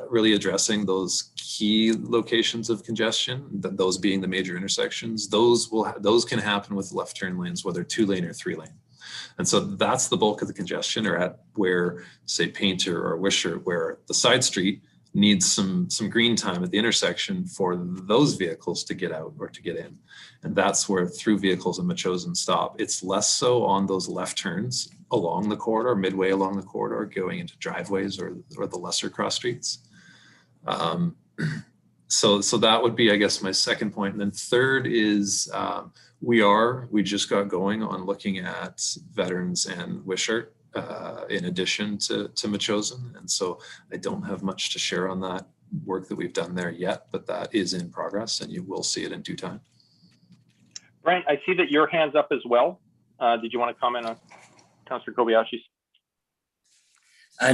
really addressing those key locations of congestion, those being the major intersections. Those can happen with left turn lanes, whether 2-lane or 3-lane. And so that's the bulk of the congestion, or at where, say, Painter or Wishart, where the side street needs some green time at the intersection for those vehicles to get out or to get in. And that's where through vehicles in Metchosin stop. It's less so on those left turns along the corridor, midway along the corridor, going into driveways or the lesser cross streets. So that would be, I guess, my second point. And then third is we just got going on looking at Veterans and Wishart in addition to Metchosin. And so I don't have much to share on that work that we've done there yet, but that is in progress and you will see it in due time. Brent, I see that your hand's up as well. Did you want to comment on Councillor Kobayashi's?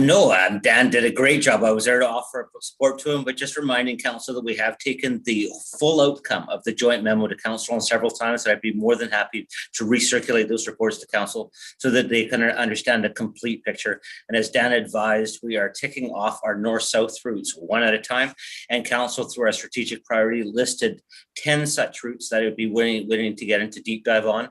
No, Dan did a great job. I was there to offer support to him, but just reminding council that we have taken the full outcome of the joint memo to council on several times, and I'd be more than happy to recirculate those reports to council so that they can understand the complete picture. And as Dan advised, we are ticking off our north-south routes one at a time, and council, through our strategic priority, listed 10 such routes that would be willing to get into deep dive on.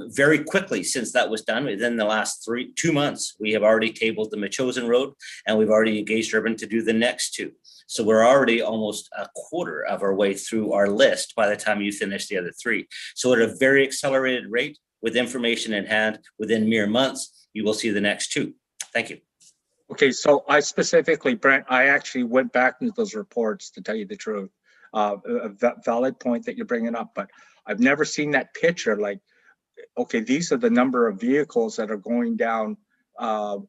Very quickly, since that was done, within the last 2 months, we have already tabled the Machosen Road, and we've already engaged Urban to do the next 2. So we're already almost a quarter of our way through our list by the time you finish the other 3. So at a very accelerated rate, with information in hand, within mere months, you will see the next 2. Thank you. Okay, so I specifically, Brent, I actually went back into those reports to tell you the truth. A valid point that you're bringing up, but I've never seen that picture. Like, okay, these are the number of vehicles that are going down, down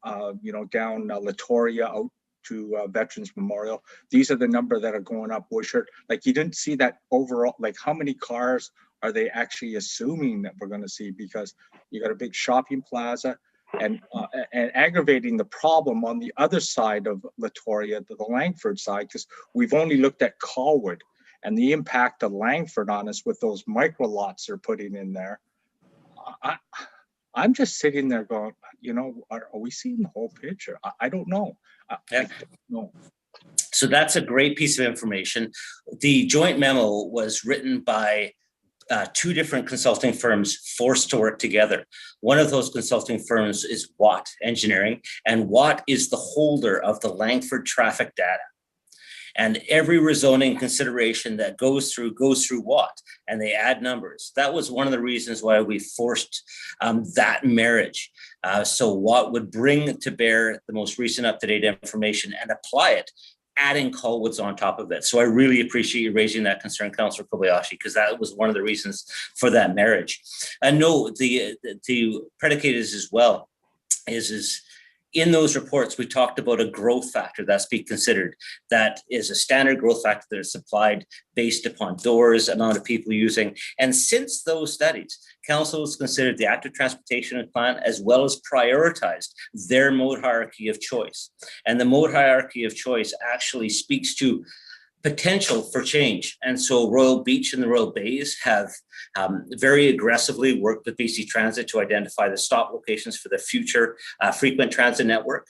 Latoria out to Veterans Memorial. These are the number that are going up Wishart. Like, you didn't see that overall. Like, how many cars are they actually assuming that we're going to see? Because you got a big shopping plaza. And aggravating the problem on the other side of Latoria, the Langford side, because we've only looked at Colwood and the impact of Langford on us with those micro lots they're putting in there. I'm just sitting there going, are we seeing the whole picture? I don't know. I don't know. So that's a great piece of information. The joint memo was written by 2 different consulting firms forced to work together. One of those consulting firms is Watt Engineering, and Watt is the holder of the Langford traffic data. And every rezoning consideration that goes through Watt, and they add numbers. That was one of the reasons why we forced that marriage. So Watt would bring to bear the most recent up-to-date information and apply it, adding Colwoods on top of it. So I really appreciate you raising that concern, Councillor Kobayashi, because that was one of the reasons for that marriage. And no, the predicate is as well, is in those reports, we talked about a growth factor that's being considered. That is a standard growth factor that is applied based upon doors, amount of people using. And since those studies, council has considered the active transportation plan as well as prioritized their mode hierarchy of choice. And the mode hierarchy of choice actually speaks to potential for change. And so Royal Beach and the Royal Bays have very aggressively worked with BC Transit to identify the stop locations for the future frequent transit network.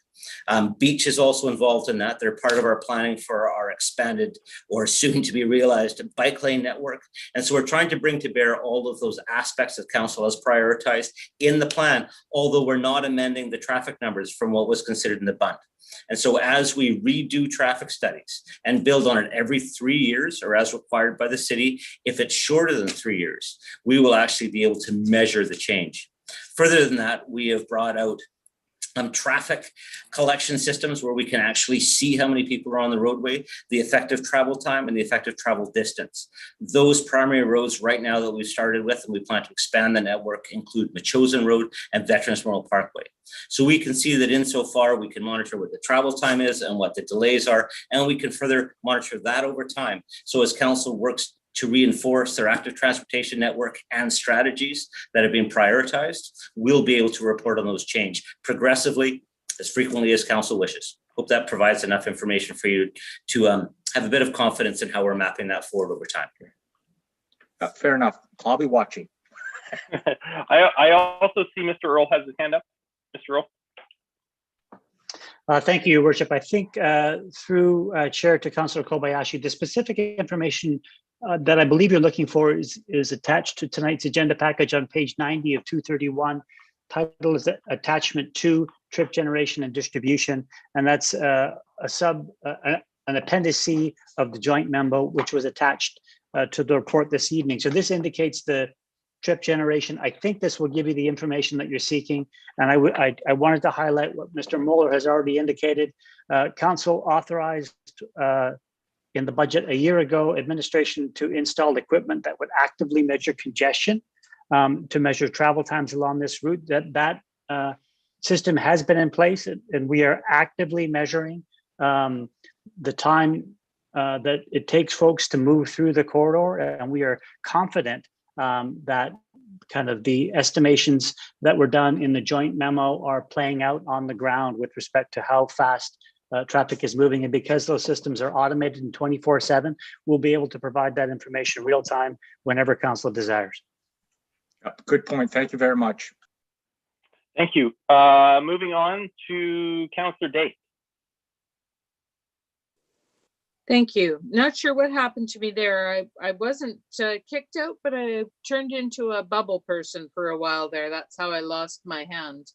Beach is also involved in that. They're part of our planning for our expanded or soon to be realized bike lane network. And so we're trying to bring to bear all of those aspects that council has prioritized in the plan, although we're not amending the traffic numbers from what was considered in the BUNT. And so as we redo traffic studies and build on it every 3 years, or as required by the city, if it's shorter than 3 years, we will actually be able to measure the change. Further than that, we have brought out traffic collection systems where we can actually see how many people are on the roadway, the effective travel time and the effective travel distance. Those primary roads right now that we've started with, and we plan to expand the network, include Machosen Road and Veterans Memorial Parkway. So we can see that insofar we can monitor what the travel time is and what the delays are, and we can further monitor that over time. So as council works to reinforce their active transportation network and strategies that have been prioritized, we'll be able to report on those change progressively as frequently as council wishes. Hope that provides enough information for you to have a bit of confidence in how we're mapping that forward over time. Fair enough. I'll be watching. I also see Mr. Earl has his hand up. Mr. Earl. Thank you, Your Worship. I think through Chair to Councillor Kobayashi, the specific information that I believe you're looking for is attached to tonight's agenda package on page 90 of 231. Title is Attachment 2, Trip Generation and Distribution, and that's an Appendix C of the joint memo, which was attached to the report this evening. So this indicates the trip generation. I think this will give you the information that you're seeking. And I wanted to highlight what Mr. Mueller has already indicated. Council authorized in the budget a year ago, administration to install equipment that would actively measure congestion, to measure travel times along this route. That system has been in place, and we are actively measuring the time that it takes folks to move through the corridor. And we are confident that kind of the estimations that were done in the joint memo are playing out on the ground with respect to how fast traffic is moving. And because those systems are automated and 24/7, we'll be able to provide that information real time whenever council desires. Good point. Thank you very much. Thank you. Moving on to Councillor Day. Thank you. Not sure what happened to me there. I wasn't kicked out, but I turned into a bubble person for a while there. That's how I lost my hand.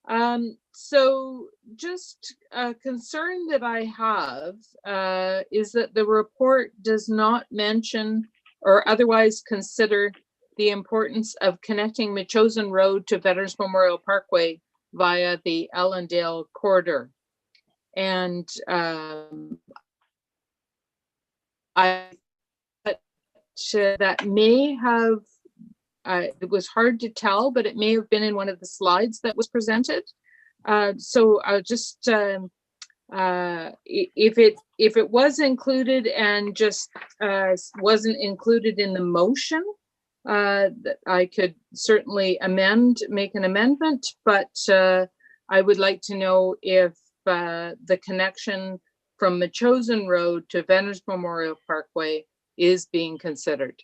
So just a concern that I have is that the report does not mention or otherwise consider the importance of connecting Metchosin Road to Veterans Memorial Parkway via the Allendale corridor. And that may have, it was hard to tell, but it may have been in one of the slides that was presented. So I'll just, if it was included and just wasn't included in the motion, that I could certainly make an amendment, but I would like to know if the connection from Metchosin Road to Veterans Memorial Parkway is being considered.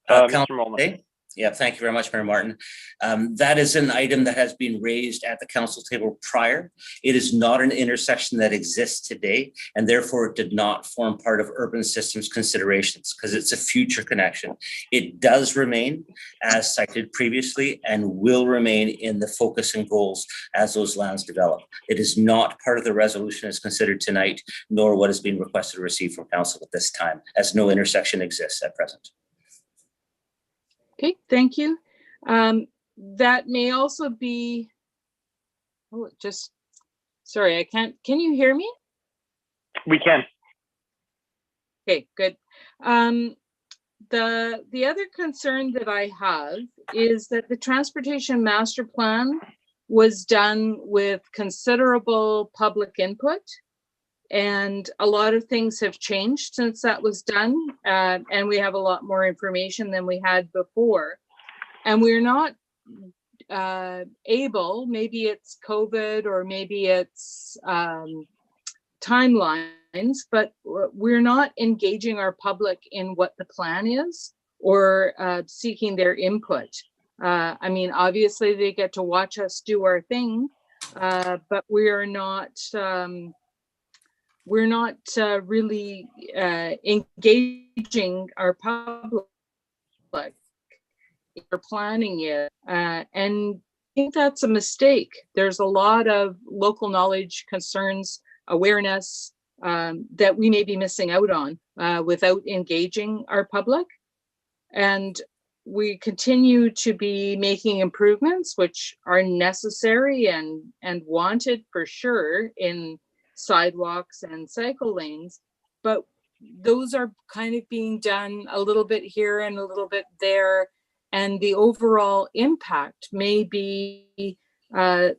Mr. Molnar. Yeah, thank you very much, Mayor Martin. That is an item that has been raised at the council table prior. It is not an intersection that exists today, and therefore it did not form part of urban systems considerations because it's a future connection. It does remain as cited previously and will remain in the focus and goals as those lands develop. It is not part of the resolution as considered tonight, nor what is being requested to receive from council at this time, as no intersection exists at present. Okay, thank you. That may also be, sorry, I can't, can you hear me? We can. Okay, good. The other concern that I have is that the transportation master plan was done with considerable public input. And a lot of things have changed since that was done. And we have a lot more information than we had before. And we're not able, maybe it's COVID or maybe it's timelines, but we're not engaging our public in what the plan is or seeking their input. I mean, obviously they get to watch us do our thing, but we're not really engaging our public or planning it. And I think that's a mistake. There's a lot of local knowledge, concerns, awareness that we may be missing out on without engaging our public. And we continue to be making improvements, which are necessary and wanted for sure in sidewalks and cycle lanes, but those are kind of being done a little bit here and a little bit there, and the overall impact may be to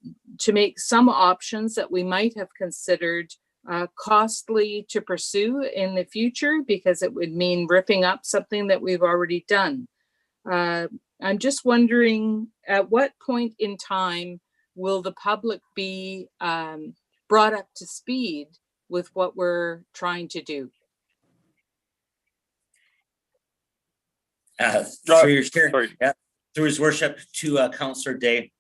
make some options that we might have considered costly to pursue in the future because it would mean ripping up something that we've already done. I'm just wondering, at what point in time will the public be brought up to speed with what we're trying to do? Through your chair, yeah, through his worship to Councillor Day.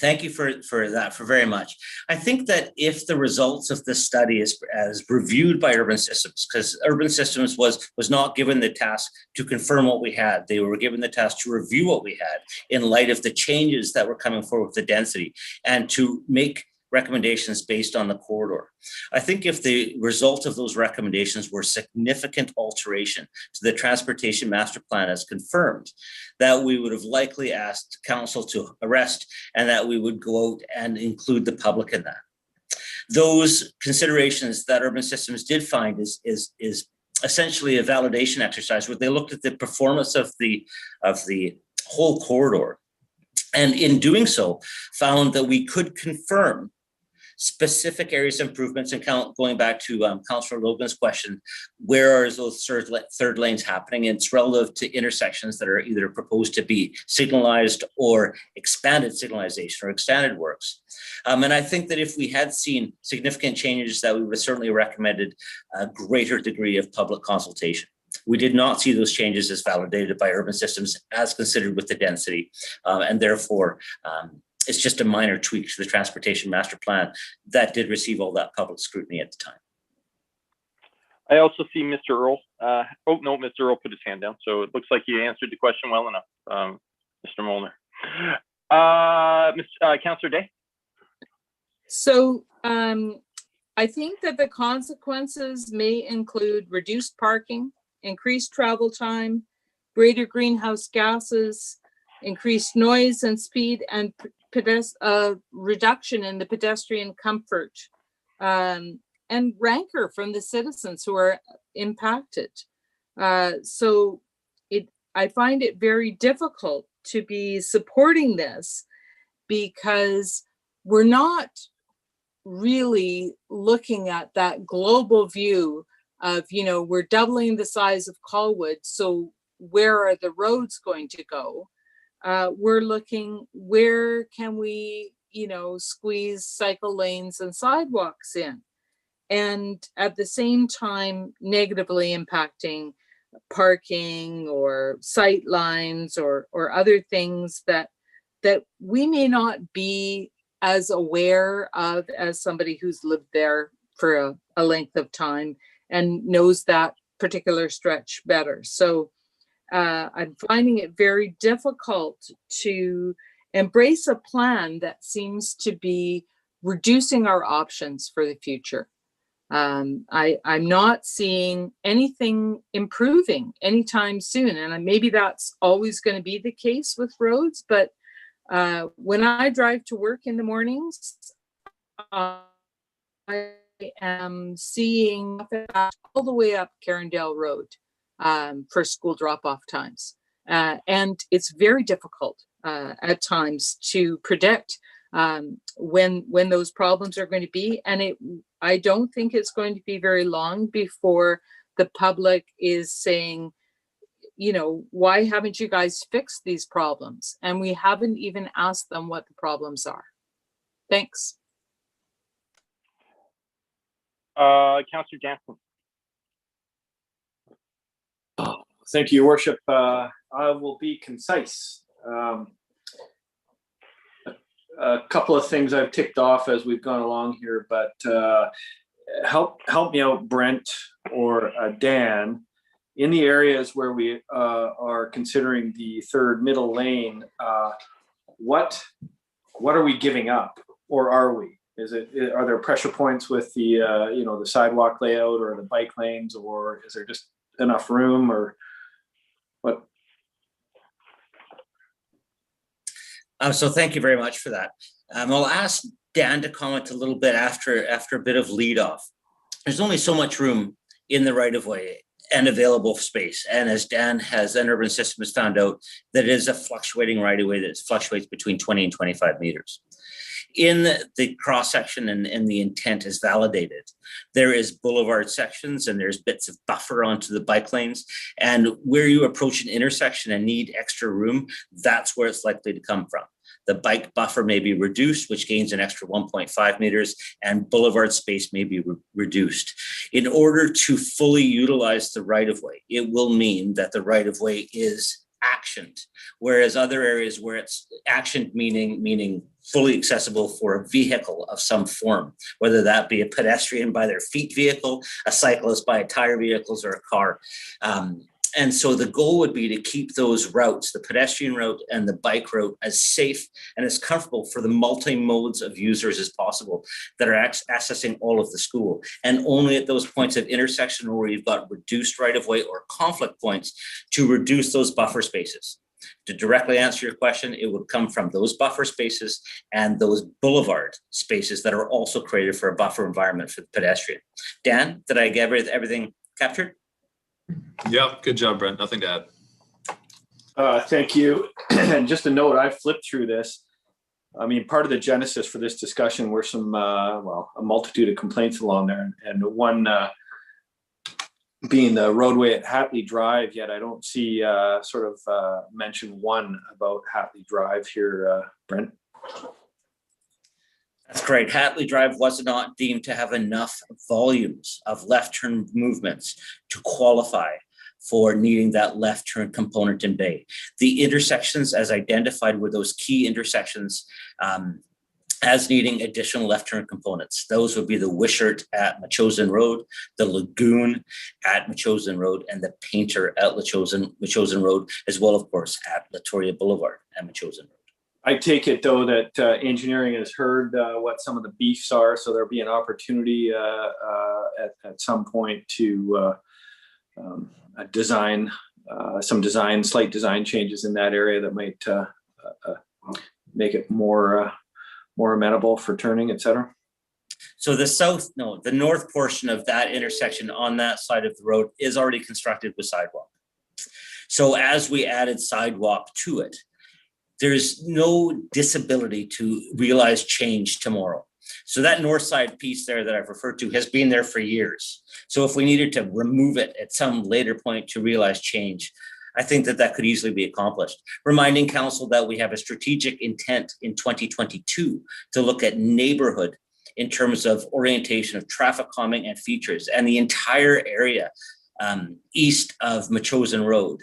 Thank you for that very much. I think that if the results of this study is as reviewed by Urban Systems, because Urban Systems was not given the task to confirm what we had, they were given the task to review what we had in light of the changes that were coming forward with the density and to make recommendations based on the corridor. I think if the result of those recommendations were significant alteration to the transportation master plan as confirmed, that we would have likely asked council to arrest and that we would go out and include the public in that. Those considerations that Urban Systems did find is essentially a validation exercise where they looked at the performance of the whole corridor, and in doing so found that we could confirm specific areas of improvements, and going back to Councillor Logan's question, where are those third lanes happening? And it's relative to intersections that are either proposed to be signalized or expanded signalization or extended works. And I think that if we had seen significant changes, that we would have certainly recommended a greater degree of public consultation. We did not see those changes as validated by Urban Systems as considered with the density, and therefore it's just a minor tweak to the transportation master plan that did receive all that public scrutiny at the time. I also see Mr. Earl. Oh no, Mr. Earl put his hand down, so it looks like you answered the question well enough, Mr. Molnar. Councillor Day. So I think that the consequences may include reduced parking, increased travel time, greater greenhouse gases, increased noise and speed, and reduction in the pedestrian comfort, and rancor from the citizens who are impacted. So I find it very difficult to be supporting this because we're not really looking at that global view of, we're doubling the size of Colwood, so where are the roads going to go? We're looking, where can we, squeeze cycle lanes and sidewalks in? And at the same time, negatively impacting parking or sight lines or other things that we may not be as aware of as somebody who's lived there for a length of time and knows that particular stretch better. So I'm finding it very difficult to embrace a plan that seems to be reducing our options for the future. I'm not seeing anything improving anytime soon. And maybe that's always going to be the case with roads, but when I drive to work in the mornings, I am seeing all the way up Carindale Road for school drop-off times. And it's very difficult at times to predict when those problems are going to be. And I don't think it's going to be very long before the public is saying, why haven't you guys fixed these problems? And we haven't even asked them what the problems are. Thanks. Councillor Jansen. Thank you, Your Worship. I will be concise. A couple of things I've ticked off as we've gone along here, but help me out, Brent or Dan. In the areas where we are considering the third middle lane, what are we giving up, or are we? Are there pressure points with the the sidewalk layout or the bike lanes, or is there just enough room, or what? So thank you very much for that. I'll ask Dan to comment a little bit after a bit of lead off. There's only so much room in the right of way and available space. And as Dan has, and Urban System has found out, that it is a fluctuating right of way that fluctuates between 20 and 25 meters. In the cross section and the intent is validated, there is boulevard sections and there's bits of buffer onto the bike lanes. And where you approach an intersection and need extra room, that's where it's likely to come from. The bike buffer may be reduced, which gains an extra 1.5 meters, and boulevard space may be reduced. In order to fully utilize the right-of-way, it will mean that the right-of-way is actioned, whereas other areas where it's actioned, meaning fully accessible for a vehicle of some form, whether that be a pedestrian by their feet vehicle, a cyclist by a tire vehicles, or a car. And so the goal would be to keep those routes, the pedestrian route and the bike route, as safe and as comfortable for the multi-modes of users as possible that are accessing all of the school. And only at those points of intersection where you've got reduced right-of-way or conflict points to reduce those buffer spaces. To directly answer your question, it would come from those buffer spaces and those boulevard spaces that are also created for a buffer environment for the pedestrian. Dan, did I get everything captured? Yeah, good job, Brent. Nothing to add. Thank you. And just a note, I flipped through this. I mean, part of the genesis for this discussion were some, a multitude of complaints along there. And one being the roadway at Hatley Drive, yet I don't see mention one about Hatley Drive here, Brent. That's great. Hatley Drive was not deemed to have enough volumes of left turn movements to qualify for needing that left turn component in Bay. The intersections as identified were those key intersections as needing additional left turn components. Those would be the Wishart at Machosen Road, the Lagoon at Machosen Road, and the Painter at Machosen Road, as well, of course, at Latoria Boulevard at Machosen Road. I take it though that engineering has heard what some of the beefs are, so there'll be an opportunity at some point to design slight design changes in that area that might make it more amenable for turning, et cetera. So the north portion of that intersection on that side of the road is already constructed with sidewalk. So as we added sidewalk to it, there's no disability to realize change tomorrow. So that north side piece there that I've referred to has been there for years. So if we needed to remove it at some later point to realize change, I think that could easily be accomplished. Reminding council that we have a strategic intent in 2022 to look at neighborhood in terms of orientation of traffic calming and features, and the entire area east of Metchosin Road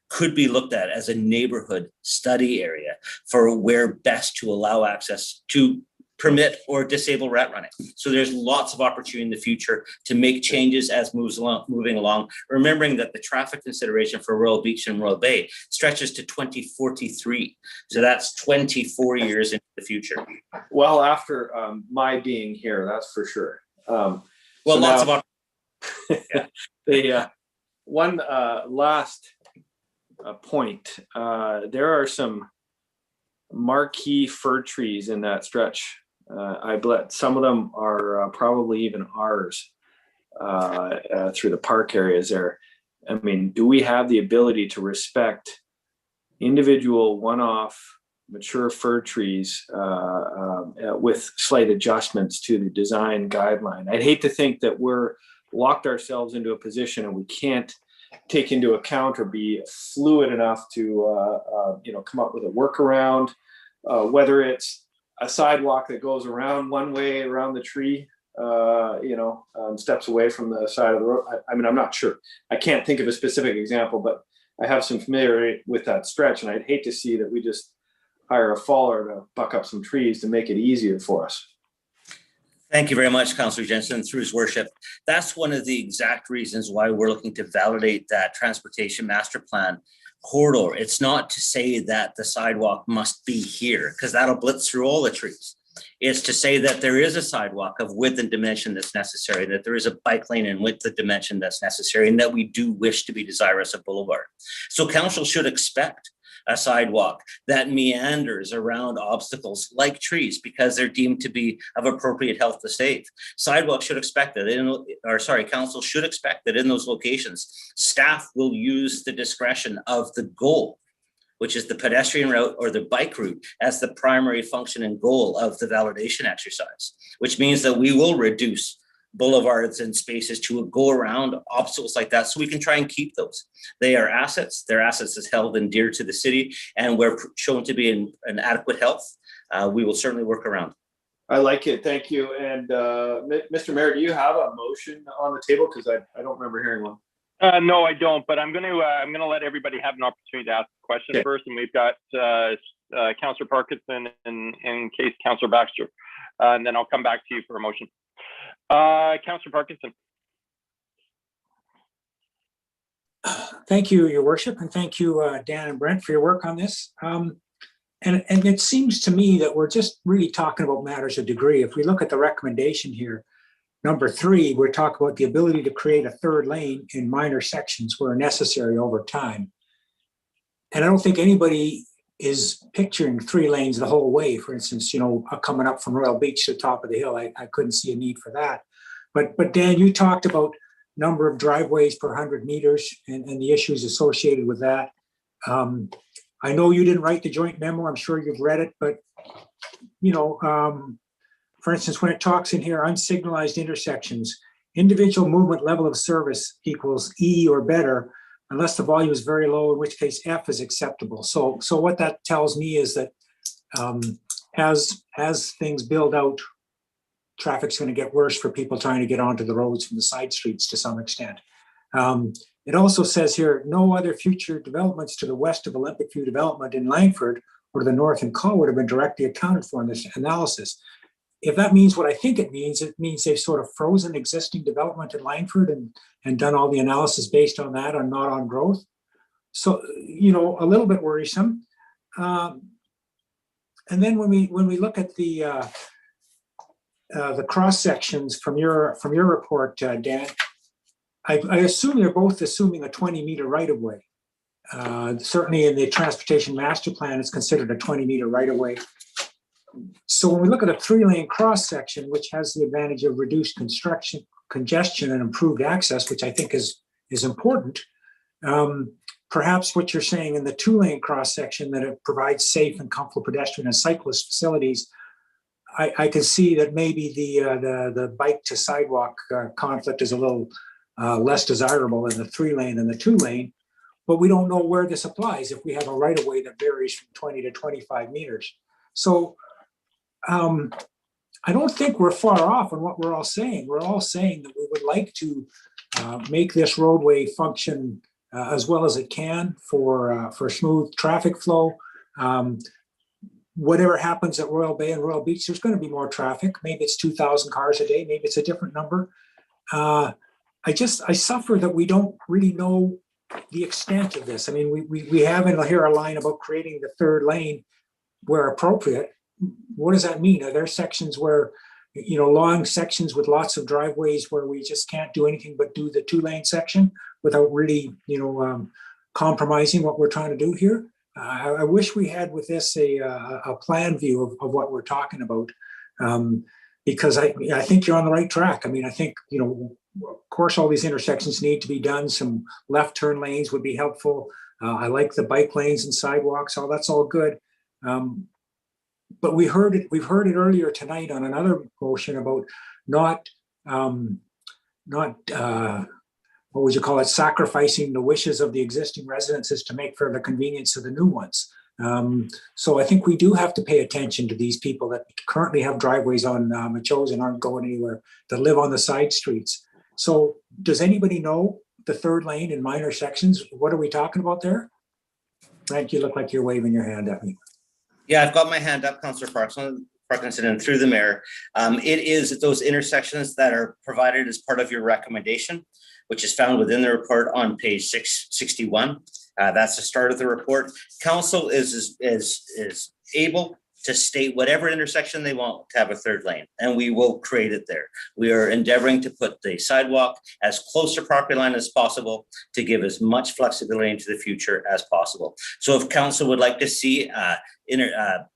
could be looked at as a neighborhood study area for where best to allow access to permit or disable rat running. So there's lots of opportunity in the future to make changes as moving along, remembering that the traffic consideration for Royal Beach and Royal Bay stretches to 2043. So that's 24 years into the future. Well, after my being here, that's for sure. Well, lots of opportunity. The one last point, there are some marquee fir trees in that stretch. I bet some of them are probably even ours through the park areas there. I mean, do we have the ability to respect individual one-off mature fir trees with slight adjustments to the design guideline? I'd hate to think that we're locked ourselves into a position and we can't take into account or be fluid enough to come up with a workaround, whether it's a sidewalk that goes around one way around the tree, steps away from the side of the road. I mean, I'm not sure. I can't think of a specific example, but I have some familiarity with that stretch, and I'd hate to see that we just hire a faller to buck up some trees to make it easier for us. Thank you very much, Councillor Jensen, through his worship. That's one of the exact reasons why we're looking to validate that transportation master plan corridor. It's not to say that the sidewalk must be here, because that'll blitz through all the trees. It's to say that there is a sidewalk of width and dimension that's necessary, that there is a bike lane and width and dimension that's necessary, and that we do wish to be desirous of Boulevard. So council should expect a sidewalk that meanders around obstacles like trees because they're deemed to be of appropriate health to safe. Sidewalk should expect that council should expect that in those locations, staff will use the discretion of the goal, which is the pedestrian route or the bike route, as the primary function and goal of the validation exercise, which means that we will reduce boulevards and spaces to go around obstacles like that, so we can try and keep those. They are assets. Their assets is held and dear to the city, and we're shown to be in adequate health. We will certainly work around. I like it. Thank you. And Mr. Mayor, do you have a motion on the table? Because I don't remember hearing one. No, I don't. But I'm going to let everybody have an opportunity to ask a question first, and we've got Councillor Parkinson and in case Councillor Baxter, and then I'll come back to you for a motion. Councillor Parkinson. Thank you, Your Worship, and thank you, Dan and Brent, for your work on this. And it seems to me that we're just really talking about matters of degree. If we look at the recommendation here, number 3, we're talking about the ability to create a third lane in minor sections where necessary over time. And I don't think anybody is picturing 3 lanes the whole way. For instance, coming up from Royal Beach to the top of the hill, I couldn't see a need for that. But Dan, you talked about number of driveways per 100 meters and the issues associated with that. I know you didn't write the joint memo. I'm sure you've read it, but for instance, when it talks in here, unsignalized intersections, individual movement level of service equals E or better, unless the volume is very low, in which case F is acceptable. So what that tells me is that as things build out, traffic's going to get worse for people trying to get onto the roads from the side streets to some extent. It also says here, no other future developments to the west of Olympic View development in Langford or to the north in Colwood have been directly accounted for in this analysis. If that means what I think it means they've sort of frozen existing development in Langford and done all the analysis based on that and not on growth. So, a little bit worrisome. And then when we look at the cross sections from your report, Dan, I assume you're both assuming a 20-meter right of way. Certainly in the transportation master plan, it's considered a 20-meter right of way. So when we look at a 3-lane cross section, which has the advantage of reduced congestion and improved access, which I think is important. Perhaps what you're saying in the 2-lane cross section, that it provides safe and comfortable pedestrian and cyclist facilities. I can see that maybe the bike to sidewalk conflict is a little less desirable in the 3-lane than the 2-lane, but we don't know where this applies if we have a right of way that varies from 20 to 25 meters. So I don't think we're far off on what we're all saying. We're all saying that we would like to make this roadway function as well as it can for smooth traffic flow. Whatever happens at Royal Bay and Royal Beach, there's going to be more traffic. Maybe it's 2,000 cars a day. Maybe it's a different number. I suffer that we don't really know the extent of this. I mean, we have in here a line about creating the 3rd lane where appropriate. What does that mean? Are there sections where, long sections with lots of driveways where we just can't do anything but do the 2-lane section without really, compromising what we're trying to do here? I wish we had with this a plan view of what we're talking about, because I think you're on the right track. I mean, I think, of course, all these intersections need to be done. Some left turn lanes would be helpful. I like the bike lanes and sidewalks. That's all good. But we've heard it earlier tonight on another motion about not what would you call it, sacrificing the wishes of the existing residences to make for the convenience of the new ones. So I think we do have to pay attention to these people that currently have driveways on Machosen and aren't going anywhere, that live on the side streets. So does anybody know the 3rd lane in minor sections? What are we talking about there? Frank, you look like you're waving your hand at me. Yeah, I've got my hand up, Councillor Parkinson, and through the mayor. It is those intersections that are provided as part of your recommendation, which is found within the report on page 661. That's the start of the report. Council is able to state whatever intersection they want to have a 3rd lane, and we will create it there. We are endeavoring to put the sidewalk as close to property line as possible to give as much flexibility into the future as possible. So if council would like to see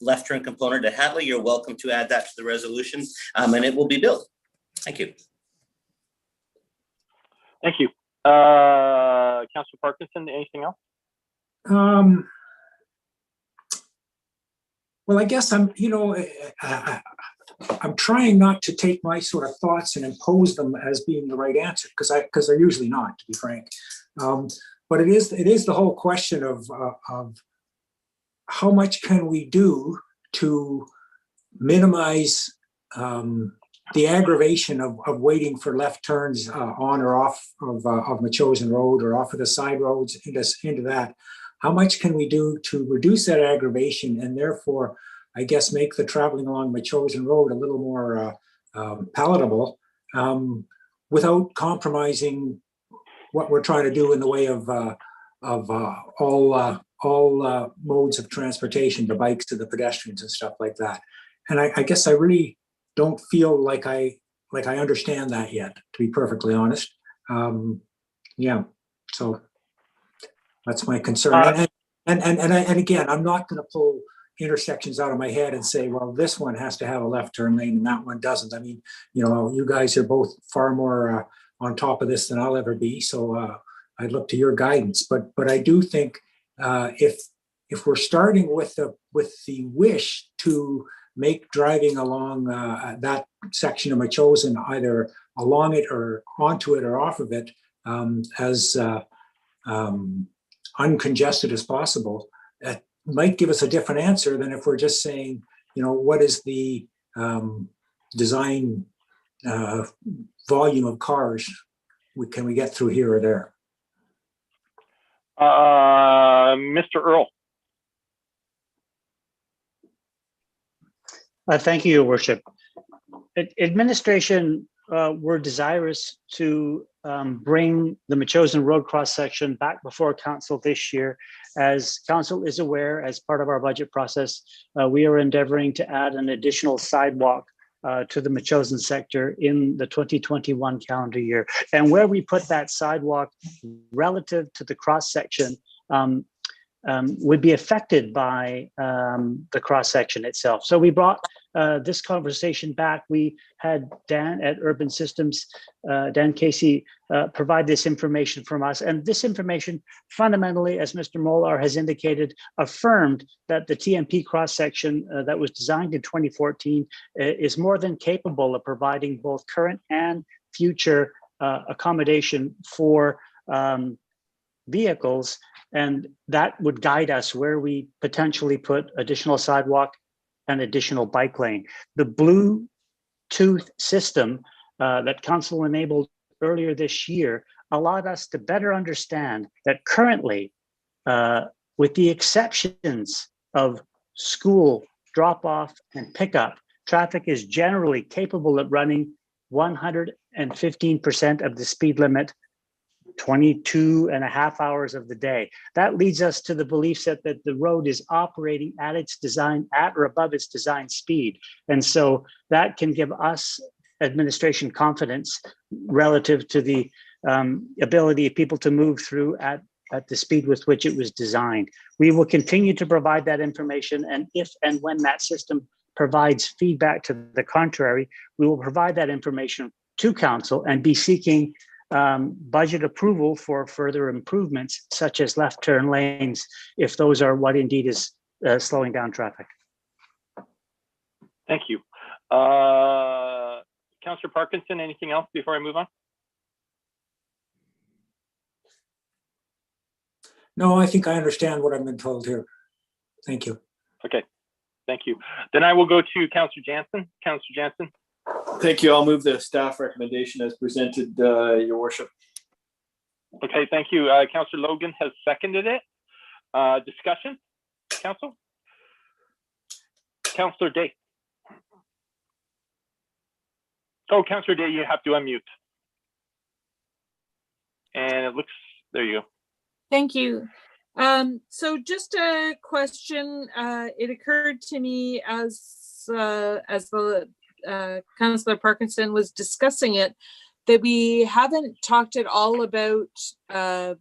left turn component to Hadley, you're welcome to add that to the resolution, and it will be built. Thank you. Thank you. Councillor Parkinson, anything else? Well, I guess I'm trying not to take my sort of thoughts and impose them as being the right answer, because they're usually not, to be frank. But it is the whole question of how much can we do to minimize the aggravation of waiting for left turns on or off of Machosen Road or off of the side roads into that. How much can we do to reduce that aggravation and therefore, I guess, make the traveling along Machosen Road a little more palatable without compromising what we're trying to do in the way of all modes of transportation, the bikes to the pedestrians and stuff like that. And I guess I really don't feel like I understand that yet, to be perfectly honest. Yeah, so that's my concern. And again, I'm not going to pull intersections out of my head and say, well, this one has to have a left turn lane and that one doesn't. I mean, you guys are both far more on top of this than I'll ever be. So I'd look to your guidance. But I do think if we're starting with the wish to make driving along that section of Machosen, either along it or onto it or off of it, as uncongested as possible, that might give us a different answer than if we're just saying, what is the design volume of cars can we get through here or there? Mr. Earl. Thank you, Your Worship. Administration were desirous to bring the Machosen Road cross section back before council this year. As council is aware, as part of our budget process, we are endeavoring to add an additional sidewalk to the Machosen sector in the 2021 calendar year. And where we put that sidewalk relative to the cross section would be affected by the cross section itself. So we brought this conversation back. We had Dan at Urban Systems, Dan Casey, provide this information from us. And this information fundamentally, as Mr. Molar has indicated, affirmed that the TMP cross section that was designed in 2014 is more than capable of providing both current and future accommodation for vehicles. And that would guide us where we potentially put additional sidewalk and additional bike lane. The Bluetooth system that council enabled earlier this year allowed us to better understand that currently, with the exceptions of school drop-off and pickup, traffic is generally capable of running 115% of the speed limit 22.5 hours of the day. That leads us to the belief set that the road is operating at its design, at or above its design speed. And so that can give us administration confidence relative to the ability of people to move through at the speed with which it was designed. We will continue to provide that information, and if and when that system provides feedback to the contrary, we will provide that information to council and be seeking budget approval for further improvements, such as left turn lanes, if those are what indeed is slowing down traffic. Thank you. Councillor Parkinson, anything else before I move on? No, I think I understand what I've been told here. Thank you. Okay, thank you. Then I will go to Councillor Jansen. Councillor Jansen. Thank you. I'll move the staff recommendation as presented, Your Worship. Okay, thank you. Councillor Logan has seconded it. Discussion, Council? Councillor Day. Oh, Councillor Day, you have to unmute. And it looks, there you go. Thank you. So just a question. It occurred to me as the Councillor Parkinson was discussing it, that we haven't talked at all about the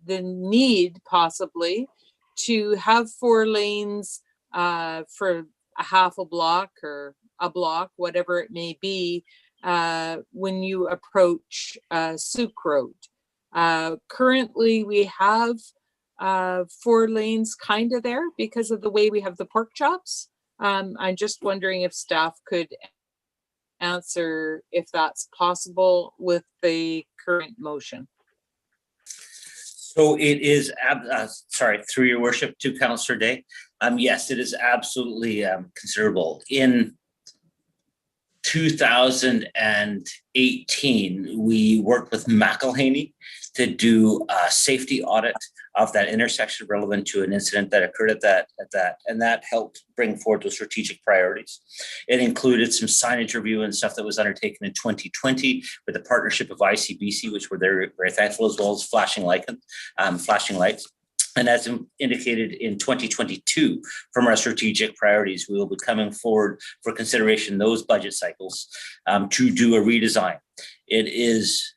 need possibly to have 4 lanes for a half a block or a block, whatever it may be, when you approach Sooke Road. Currently, we have 4 lanes kind of there because of the way we have the pork chops. I'm just wondering if staff could answer if that's possible with the current motion. So it is, sorry, through Your Worship to Councillor Day. Yes, it is absolutely considerable. In 2018, we worked with McElhaney to do a safety audit of that intersection relevant to an incident that occurred at that, and that helped bring forward those strategic priorities. It included some signage review and stuff that was undertaken in 2020 with the partnership of ICBC, which we're very, very thankful, as well as flashing lights. And as indicated in 2022, from our strategic priorities, we will be coming forward for consideration those budget cycles to do a redesign. It is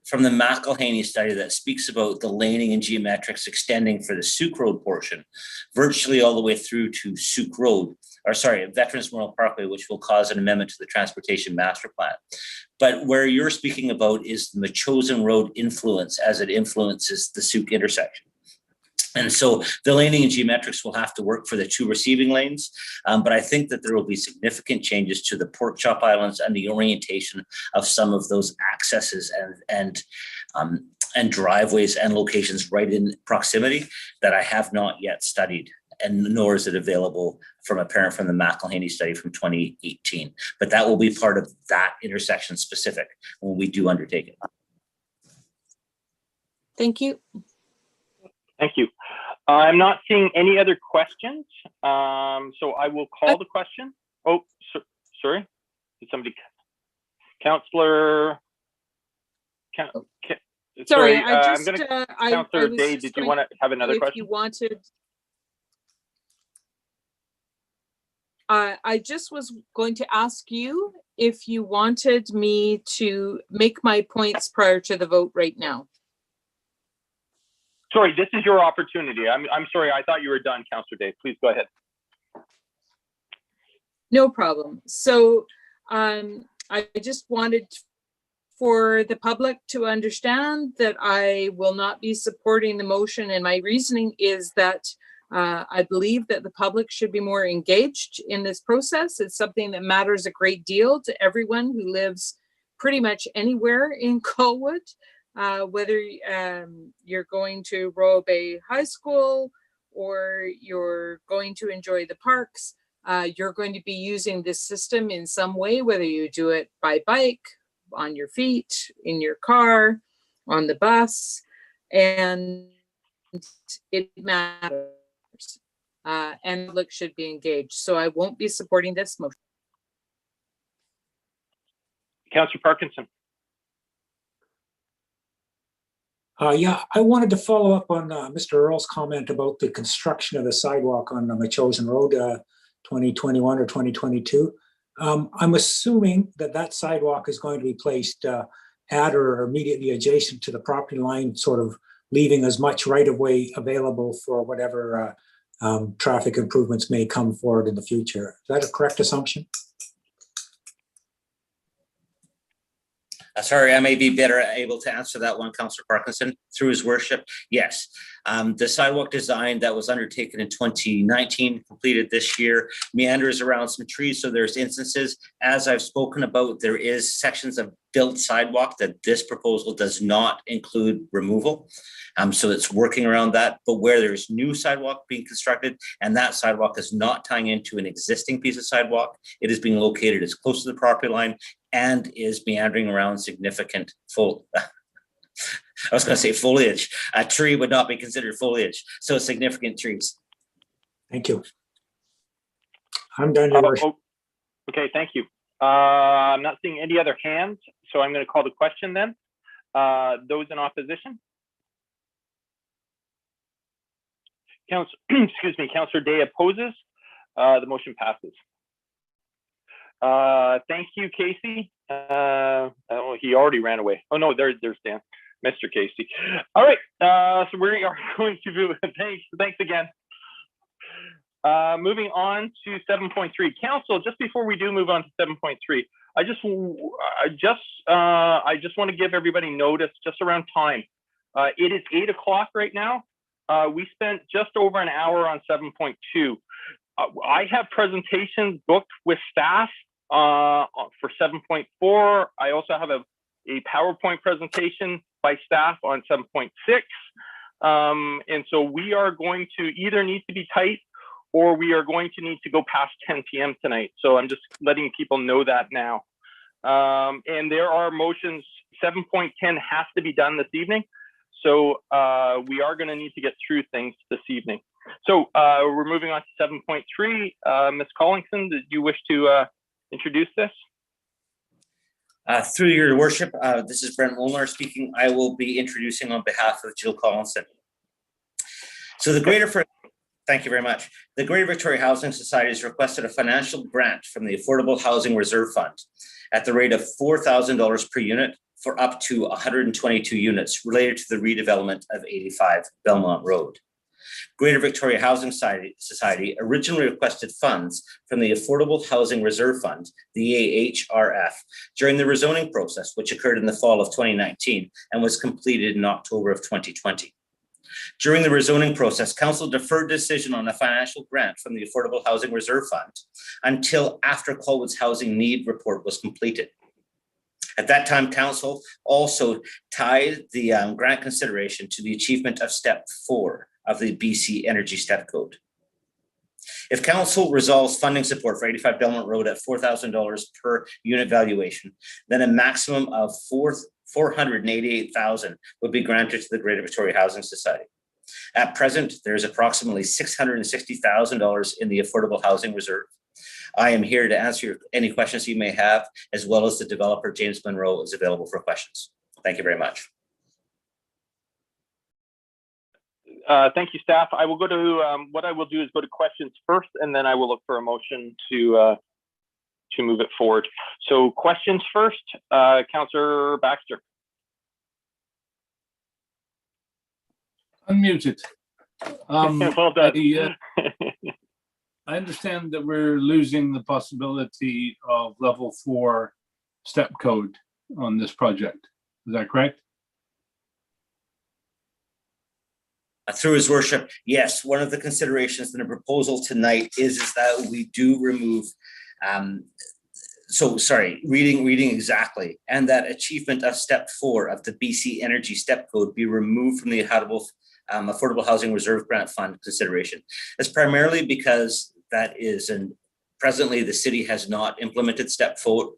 from the McElhaney study that speaks about the laning and geometrics extending for the Sooke Road portion, virtually all the way through to Sooke Road, or sorry, Veterans Memorial Parkway, which will cause an amendment to the Transportation Master Plan. But where you're speaking about is the Machosen Road influence as it influences the Sooke intersection. And so the laning and geometrics will have to work for the 2 receiving lanes, but I think that there will be significant changes to the pork chop islands and the orientation of some of those accesses and driveways and locations right in proximity that I have not yet studied, and nor is it available from a parent from the McElhaney study from 2018. But that will be part of that intersection specific when we do undertake it. Thank you. Thank you. I'm not seeing any other questions, so I will call the question. Oh, sorry. Did somebody? Councillor. Sorry, I'm gonna, Councillor Day, did you want to have another if question? you wanted. I just was going to ask you if you wanted me to make my points prior to the vote right now. Sorry, this is your opportunity. I'm sorry, I thought you were done, Councillor Day. Please go ahead. No problem. So I just wanted for the public to understand that I will not be supporting the motion, and my reasoning is that I believe that the public should be more engaged in this process. It's something that matters a great deal to everyone who lives pretty much anywhere in Colwood, whether you're going to Royal Bay High School or you're going to enjoy the parks. You're going to be using this system in some way, whether you do it by bike, on your feet, in your car, on the bus, and it matters. And the public should be engaged. So I won't be supporting this motion. Councillor Parkinson. Yeah, I wanted to follow up on Mr. Earl's comment about the construction of the sidewalk on Metchosin Road 2021 or 2022. I'm assuming that that sidewalk is going to be placed at or immediately adjacent to the property line, sort of leaving as much right-of-way available for whatever traffic improvements may come forward in the future. Is that a correct assumption? Sorry, I may be better able to answer that one, Councillor Parkinson, through his worship. Yes, the sidewalk design that was undertaken in 2019, completed this year, meanders around some trees. So there's instances, as I've spoken about, there is sections of built sidewalk that this proposal does not include removal. So it's working around that, but where there's new sidewalk being constructed and that sidewalk is not tying into an existing piece of sidewalk, it is being located as close to the property line and is meandering around significant I was going to say foliage. A tree would not be considered foliage, so significant trees. Thank you. I'm done, Your Worship. Okay, thank you. I'm not seeing any other hands, so I'm going to call the question then. Those in opposition? Excuse me, Councillor Day opposes. The motion passes. Thank you, Casey. Oh, he already ran away. Oh no, there's Dan, Mr. Casey. All right, so we are going to do, thanks again. Moving on to 7.3. Council, just before we do move on to 7.3, I just want to give everybody notice just around time. It is 8 o'clock right now. We spent just over an hour on 7.2. I have presentations booked with staff for 7.4. I also have a PowerPoint presentation by staff on 7.6. And so we are going to either need to be tight or we are going to need to go past 10 p.m. tonight. So I'm just letting people know that now. And there are motions, 7.10 has to be done this evening. So we are going to need to get through things this evening. So we're moving on to 7.3. Ms. Collingson, did you wish to introduce this? Through your worship, this is Brent Molnar speaking. I will be introducing on behalf of Jill Collinson. So thank you very much. The Greater Victoria Housing Society has requested a financial grant from the Affordable Housing Reserve Fund at the rate of $4,000 per unit for up to 122 units related to the redevelopment of 85 Belmont Road. Greater Victoria Housing Society originally requested funds from the Affordable Housing Reserve Fund, the AHRF, during the rezoning process, which occurred in the fall of 2019 and was completed in October of 2020. During the rezoning process, Council deferred decision on a financial grant from the Affordable Housing Reserve Fund until after Colwood's housing need report was completed. At that time, Council also tied the grant consideration to the achievement of Step 4 of the BC Energy Step Code. If Council resolves funding support for 85 Belmont Road at $4,000 per unit valuation, then a maximum of $488,000 would be granted to the Greater Victoria Housing Society. At present, there is approximately $660,000 in the Affordable Housing Reserve I am here to answer any questions you may have, as well as the developer, James Monroe, is available for questions. Thank you very much. Thank you, staff. I will go to, what I will do is go to questions first, and then I will look for a motion to move it forward. So questions first, Councillor Baxter. Unmuted. Well done. I understand that we're losing the possibility of level 4 step code on this project. Is that correct? Through his worship, yes. One of the considerations in the proposal tonight is that we do remove, reading exactly, and that achievement of step 4 of the BC Energy Step Code be removed from the Affordable Housing Reserve Grant Fund consideration. That's primarily because that is presently the city has not implemented step 4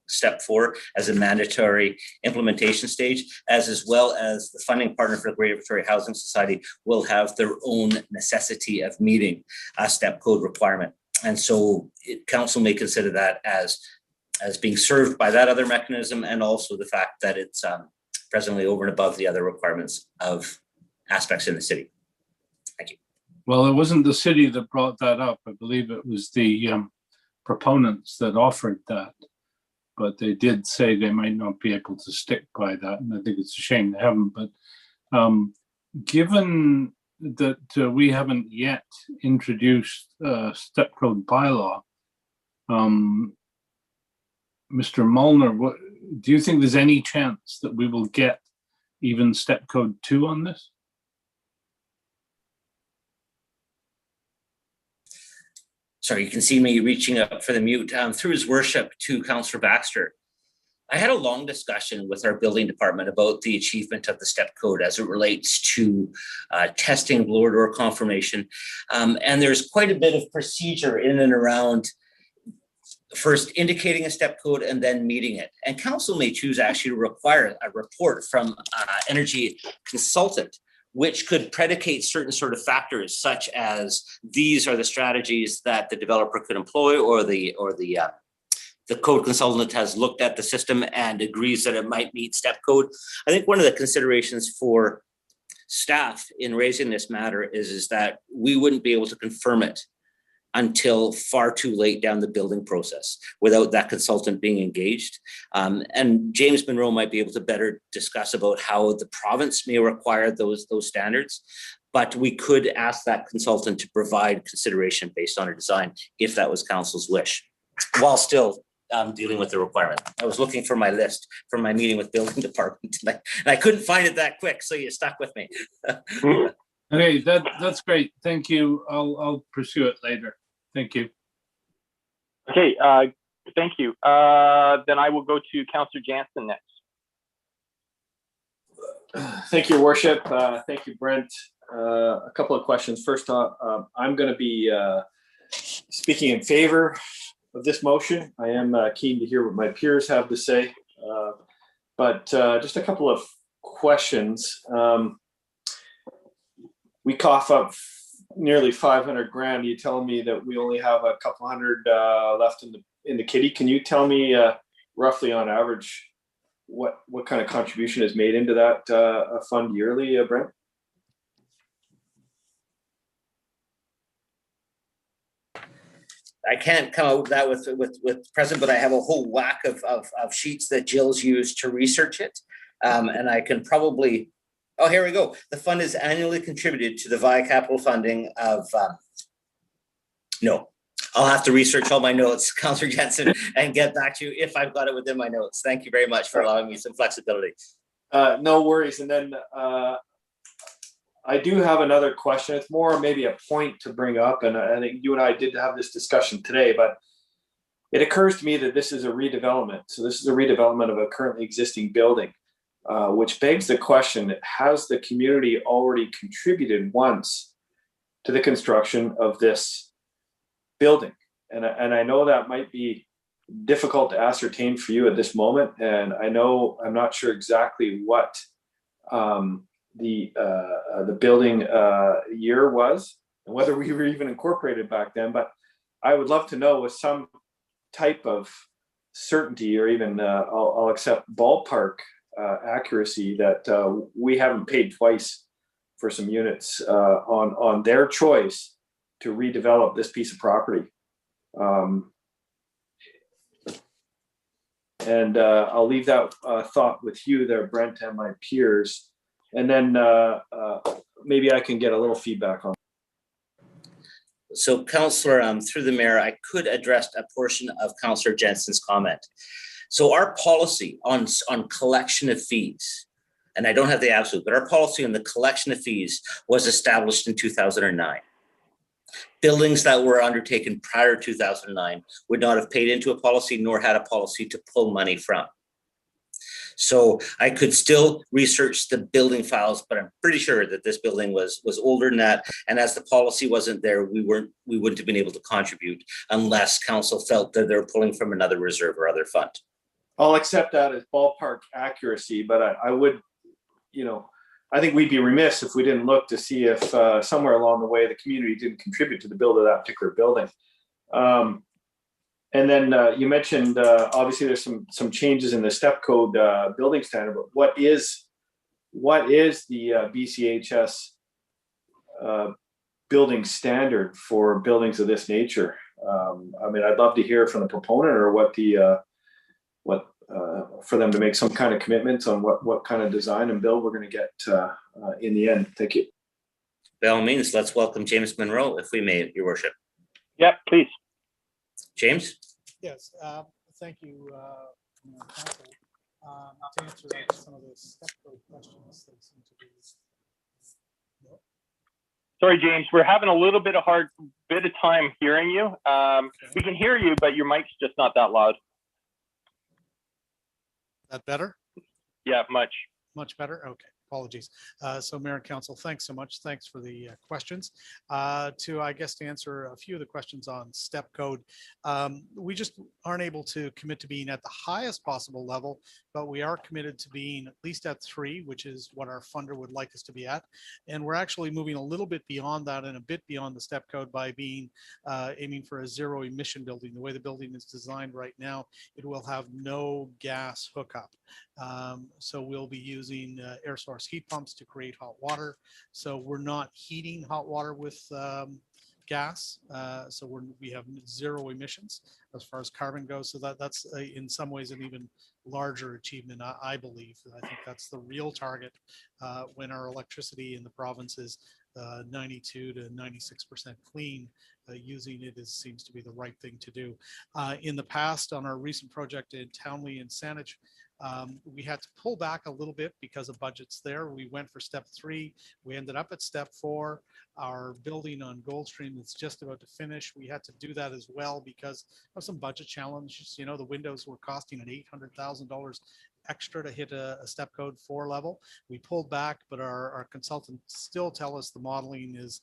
as a mandatory implementation stage, as well as the funding partner for the Greater Victoria Housing Society will have their own necessity of meeting a step code requirement. And so council may consider that as being served by that other mechanism, and also the fact that it's presently over and above the other requirements of aspects in the city. Thank you. Well, it wasn't the city that brought that up. I believe it was the proponents that offered that, but they did say they might not be able to stick by that, and I think it's a shame they haven't. But given that we haven't yet introduced step code bylaw, Mr. Molnar, do you think there's any chance that we will get even step code 2 on this? Sorry, you can see me reaching up for the mute. Through his worship to Councillor Baxter, I had a long discussion with our building department about the achievement of the step code as it relates to testing blower door conformation. And there's quite a bit of procedure in and around first indicating a step code and then meeting it. And council may choose actually to require a report from energy consultant, which could predicate certain sort of factors, such as these are the strategies that the developer could employ, or the code consultant has looked at the system and agrees that it might meet step code. I think one of the considerations for staff in raising this matter is that we wouldn't be able to confirm it until far too late down the building process without that consultant being engaged. And James Monroe might be able to better discuss about how the province may require those standards, but we could ask that consultant to provide consideration based on a design if that was council's wish, while still dealing with the requirement. I was looking for my list for my meeting with building department tonight, and I couldn't find it that quick, so you stuck with me. Okay, that's great. Thank you. I'll pursue it later. Thank you. Okay, thank you. Then I will go to Councillor Jansen next. Thank you, Your Worship. Thank you, Brent. A couple of questions. First off, I'm going to be speaking in favor of this motion. I am keen to hear what my peers have to say, but just a couple of questions. We cough up nearly 500 grand. You tell me that we only have a couple hundred left in the kitty. Can you tell me roughly on average what kind of contribution is made into that fund yearly, Brent? I can't come out with that with present, but I have a whole whack of sheets that Jill's used to research it. And I can probably, oh, here we go. The fund is annually contributed to the VIA capital funding of, no, I'll have to research all my notes, Councillor Jensen, and get back to you if I've got it within my notes. Thank you very much for allowing me some flexibility. No worries. And then I do have another question. It's more maybe a point to bring up, and I think you and I did have this discussion today, but it occurs to me that this is a redevelopment. So this is a redevelopment of a currently existing building, which begs the question, has the community already contributed once to the construction of this building? And I know that might be difficult to ascertain for you at this moment. And I know I'm not sure exactly what the building year was and whether we were even incorporated back then, but I would love to know with some type of certainty, or even I'll accept ballpark accuracy, that we haven't paid twice for some units on their choice to redevelop this piece of property. And I'll leave that thought with you there, Brent, and my peers. And then maybe I can get a little feedback on. So Councillor, through the mayor, I could address a portion of Councillor Jensen's comment. So our policy on collection of fees, and I don't have the absolute, but our policy on the collection of fees was established in 2009. Buildings that were undertaken prior to 2009 would not have paid into a policy, nor had a policy to pull money from. So I could still research the building files, but I'm pretty sure that this building was older than that. And as the policy wasn't there, we wouldn't have been able to contribute unless council felt that they're pulling from another reserve or other fund. I'll accept that as ballpark accuracy, but I would, I think we'd be remiss if we didn't look to see if somewhere along the way the community didn't contribute to the build of that particular building. And then you mentioned obviously there's some changes in the step code building standard, but what is the BCHS building standard for buildings of this nature? I mean, I'd love to hear from the proponent, or what for them to make some kind of commitments on what kind of design and build we're going to get in the end. Thank you. By all means, let's welcome James Monroe, if we may, Your Worship. Yep, please. James? Yes, thank you, Council. To answer some of the step code questions that seem to be. Sorry, James, we're having a little bit of time hearing you. We can hear you, but your mic's just not that loud. That better? Yeah, much better. Okay, apologies. So Mayor and Council, thanks so much. Thanks for the questions. To answer a few of the questions on step code, we just aren't able to commit to being at the highest possible level, but we are committed to being at least at 3, which is what our funder would like us to be at. And we're actually moving a little bit beyond that and a bit beyond the step code by being aiming for a zero emission building. The way the building is designed right now, it will have no gas hookup. So we'll be using air source heat pumps to create hot water. So we're not heating hot water with gas. So we have zero emissions as far as carbon goes. So that's in some ways an even larger achievement, I believe. I think that's the real target when our electricity in the province is 92 to 96% clean. Using it seems to be the right thing to do. In the past, on our recent project in Townley and Saanich, we had to pull back a little bit because of budgets there. We went for step 3. We ended up at step 4. Our building on Goldstream that's just about to finish, we had to do that as well because of some budget challenges. The windows were costing an $800,000 extra to hit a step code 4 level. We pulled back, but our consultants still tell us the modeling is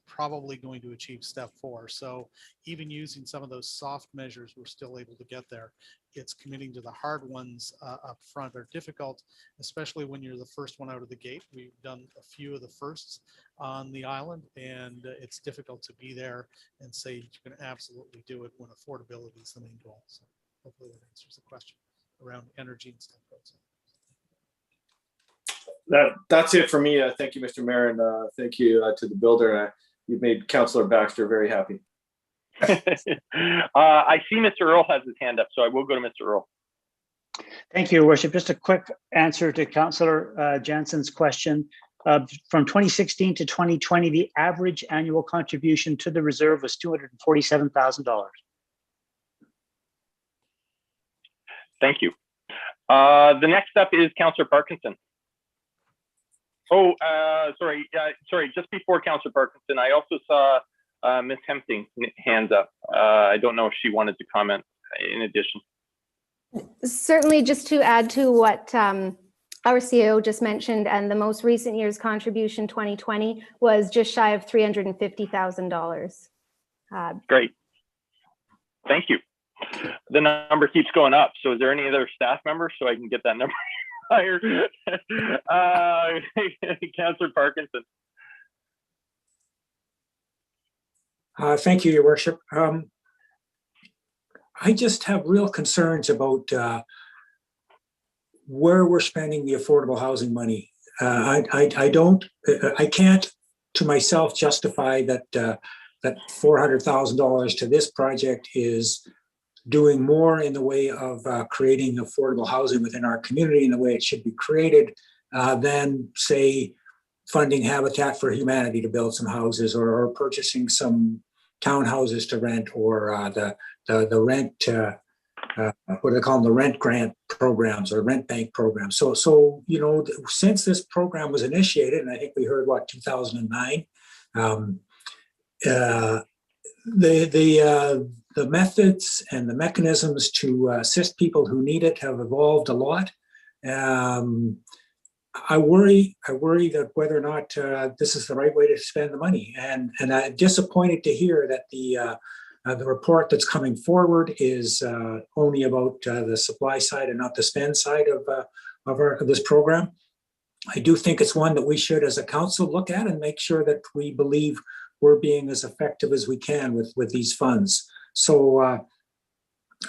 probably going to achieve step 4. So even using some of those soft measures, we're still able to get there. It's committing to the hard ones up front are difficult, especially when you're the first one out of the gate. We've done a few of the firsts on the island, and it's difficult to be there and say you can absolutely do it when affordability is the main goal. So hopefully that answers the question around energy and step codes. That's it for me. Thank you, Mr. Mayor, and thank you to the builder. You've made Councillor Baxter very happy. I see Mr. Earl has his hand up, so I will go to Mr. Earl. Thank you, Your Worship. Just a quick answer to Councillor Jansen's question. From 2016 to 2020, the average annual contribution to the reserve was $247,000. Thank you. The next up is Councillor Parkinson. Oh, sorry. Just before Councillor Parkinson, I also saw Ms. Hempting's hands up. I don't know if she wanted to comment in addition. Certainly, just to add to what our CEO just mentioned, and the most recent year's contribution, 2020, was just shy of $350,000. Great. Thank you. The number keeps going up. So is there any other staff members so I can get that number higher? Councillor Parkinson. Thank you, Your Worship. I just have real concerns about where we're spending the affordable housing money. I can't to myself justify that that $400,000 to this project is doing more in the way of creating affordable housing within our community in the way it should be created than, say, funding Habitat for Humanity to build some houses, or purchasing some townhouses to rent, or the rent, what do they call them, the rent grant programs or rent bank programs. So you know, since this program was initiated, and I think we heard 2009, the methods and the mechanisms to assist people who need it have evolved a lot. I worry that whether or not this is the right way to spend the money, and I'm disappointed to hear that the report that's coming forward is only about the supply side and not the spend side of this program. I do think it's one that we should, as a council, look at and make sure that we believe we're being as effective as we can with these funds. So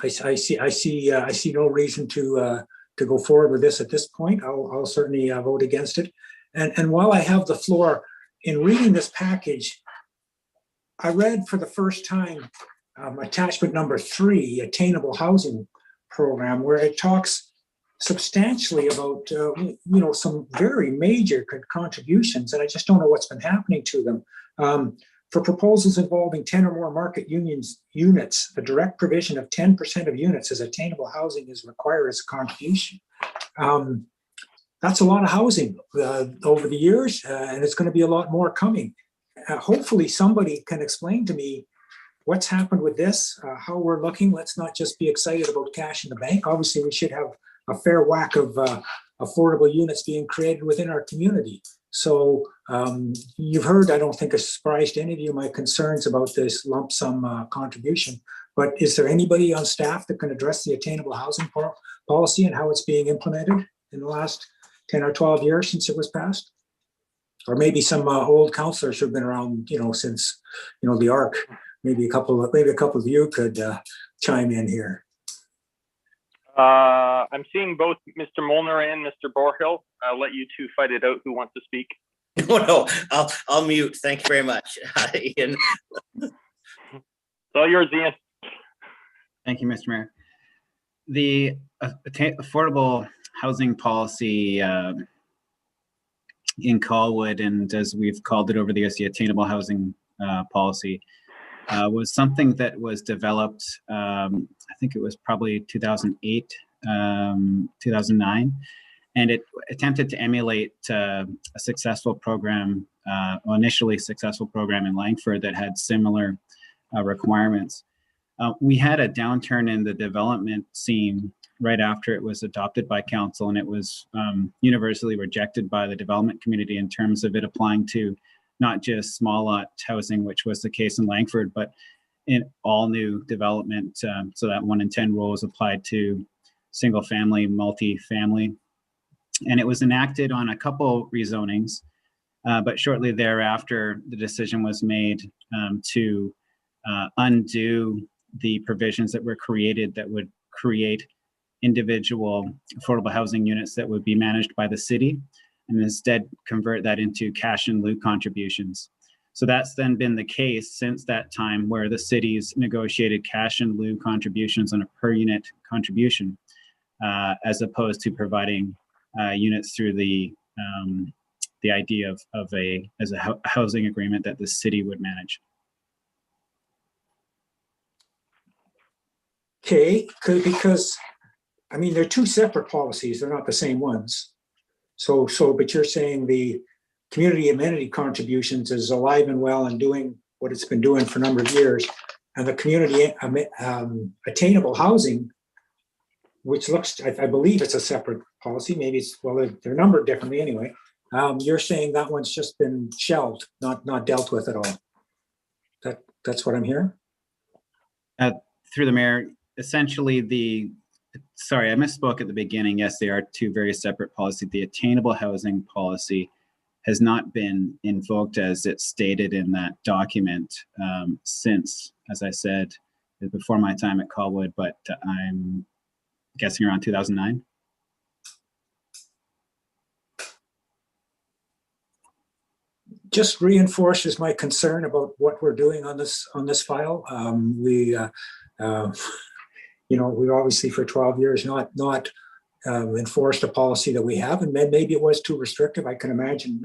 I see no reason to go forward with this at this point. I'll certainly vote against it. And while I have the floor, in reading this package, I read for the first time attachment number 3, Attainable Housing Program, where it talks substantially about some very major contributions, and I just don't know what's been happening to them. For proposals involving 10 or more market units, the direct provision of 10% of units as attainable housing is required as a contribution. That's a lot of housing over the years, and it's going to be a lot more coming. Hopefully somebody can explain to me what's happened with this, how we're looking. Let's not just be excited about cash in the bank. Obviously, we should have a fair whack of affordable units being created within our community. So you've heard, I don't think it's a surprise to any of you, my concerns about this lump sum contribution. But is there anybody on staff that can address the attainable housing policy and how it's being implemented in the last 10 or 12 years since it was passed? Or maybe some old councillors who've been around, since, the ARC. Maybe a couple of you could chime in here. I'm seeing both Mr. Molnar and Mr. Borhill. I'll let you two fight it out. Who wants to speak? No, I'll mute. Thank you very much, Ian. It's all yours, Ian. Thank you, Mr. Mayor. The affordable housing policy in Colwood, and as we've called it over the years, the attainable housing policy, was something that was developed, I think it was probably 2008, 2009, and it attempted to emulate a successful program, initially successful program in Langford that had similar requirements. We had a downturn in the development scene right after it was adopted by council, and it was universally rejected by the development community in terms of it applying to not just small lot housing, which was the case in Langford, but in all new development. So that 1 in 10 rule was applied to single family, multi-family. And it was enacted on a couple rezonings, but shortly thereafter, the decision was made to undo the provisions that were created that would create individual affordable housing units that would be managed by the city, and instead convert that into cash in lieu contributions. So that's then been the case since that time, where the city's negotiated cash in lieu contributions on a per unit contribution, as opposed to providing units through the idea of a housing agreement that the city would manage. Okay, because I mean, they're two separate policies, they're not the same ones. So, but you're saying the community amenity contributions is alive and well and doing what it's been doing for a number of years, and the community attainable housing, which looks, I believe it's a separate policy, maybe it's, well, they're numbered differently anyway. You're saying that one's just been shelved, not dealt with at all. That's what I'm hearing? Through the mayor, essentially sorry, I misspoke at the beginning. Yes, they are two very separate policies. The attainable housing policy has not been invoked as it's stated in that document since, as I said, before my time at Colwood, but I'm guessing around 2009. Just reinforces my concern about what we're doing on this file. You know, we obviously for 12 years not enforced a policy that we have, and maybe it was too restrictive. I can imagine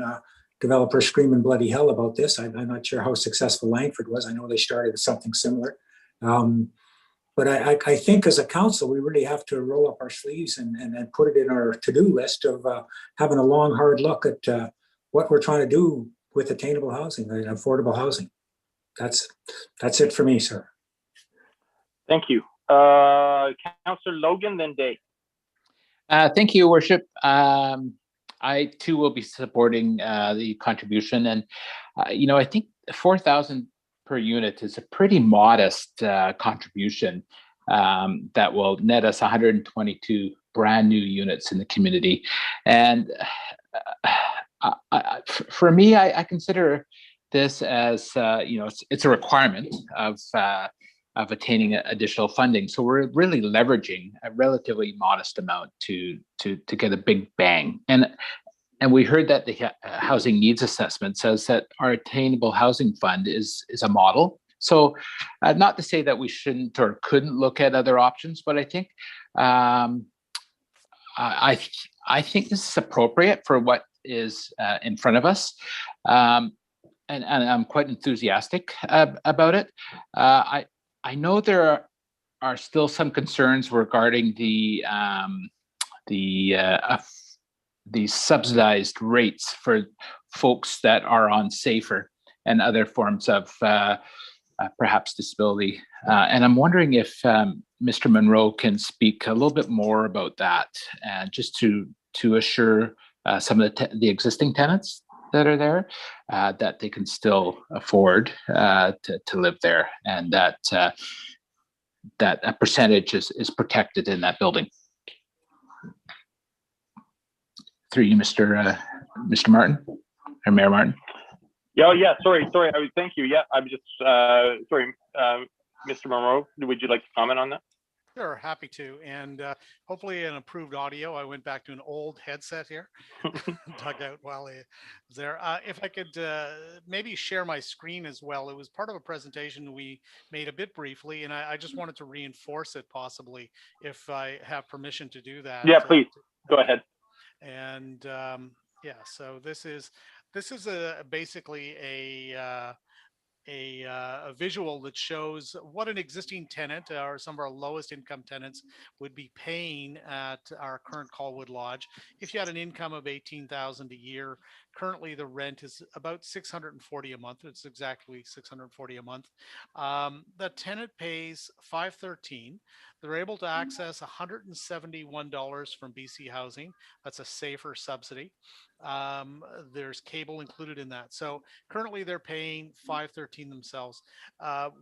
developers screaming bloody hell about this. I'm not sure how successful Langford was. I know they started with something similar. But I think as a council, we really have to roll up our sleeves and put it in our to-do list of having a long, hard look at what we're trying to do with attainable housing and affordable housing. That's it for me, sir. Thank you. Councillor Logan, then Day. Thank you, Worship. I too will be supporting the contribution, and you know, I think 4,000 per unit is a pretty modest contribution that will net us 122 brand new units in the community. And for me, I consider this as you know, it's a requirement of attaining additional funding. So we're really leveraging a relatively modest amount to get a big bang. And we heard that the housing needs assessment says that our attainable housing fund is a model. So not to say that we shouldn't or couldn't look at other options, but I think I think this is appropriate for what is in front of us. And I'm quite enthusiastic about it. I know there are still some concerns regarding the subsidized rates for folks that are on SAFER and other forms of perhaps disability. And I'm wondering if Mr. Munro can speak a little bit more about that, and just to assure some of the existing tenants that are there that they can still afford to live there, and that that a percentage is protected in that building. Through you, Mr. Martin, or Mayor Martin. Yeah. Sorry. Thank you. Yeah, I'm just sorry, Mr. Monroe. Would you like to comment on that? Sure, happy to. And hopefully an improved audio. I went back to an old headset here, dug out while I was there. If I could maybe share my screen as well. It was part of a presentation we made a bit briefly, and I just wanted to reinforce it possibly, if I have permission to do that. Yeah, please, go ahead. And yeah, so this is basically a visual that shows what an existing tenant or some of our lowest income tenants would be paying at our current Colwood Lodge. If you had an income of $18,000 a year, currently the rent is about $640 a month. It's exactly $640 a month. The tenant pays $513. They're able to access $171 from BC Housing. That's a SAFER subsidy. There's cable included in that. So currently they're paying $513 themselves.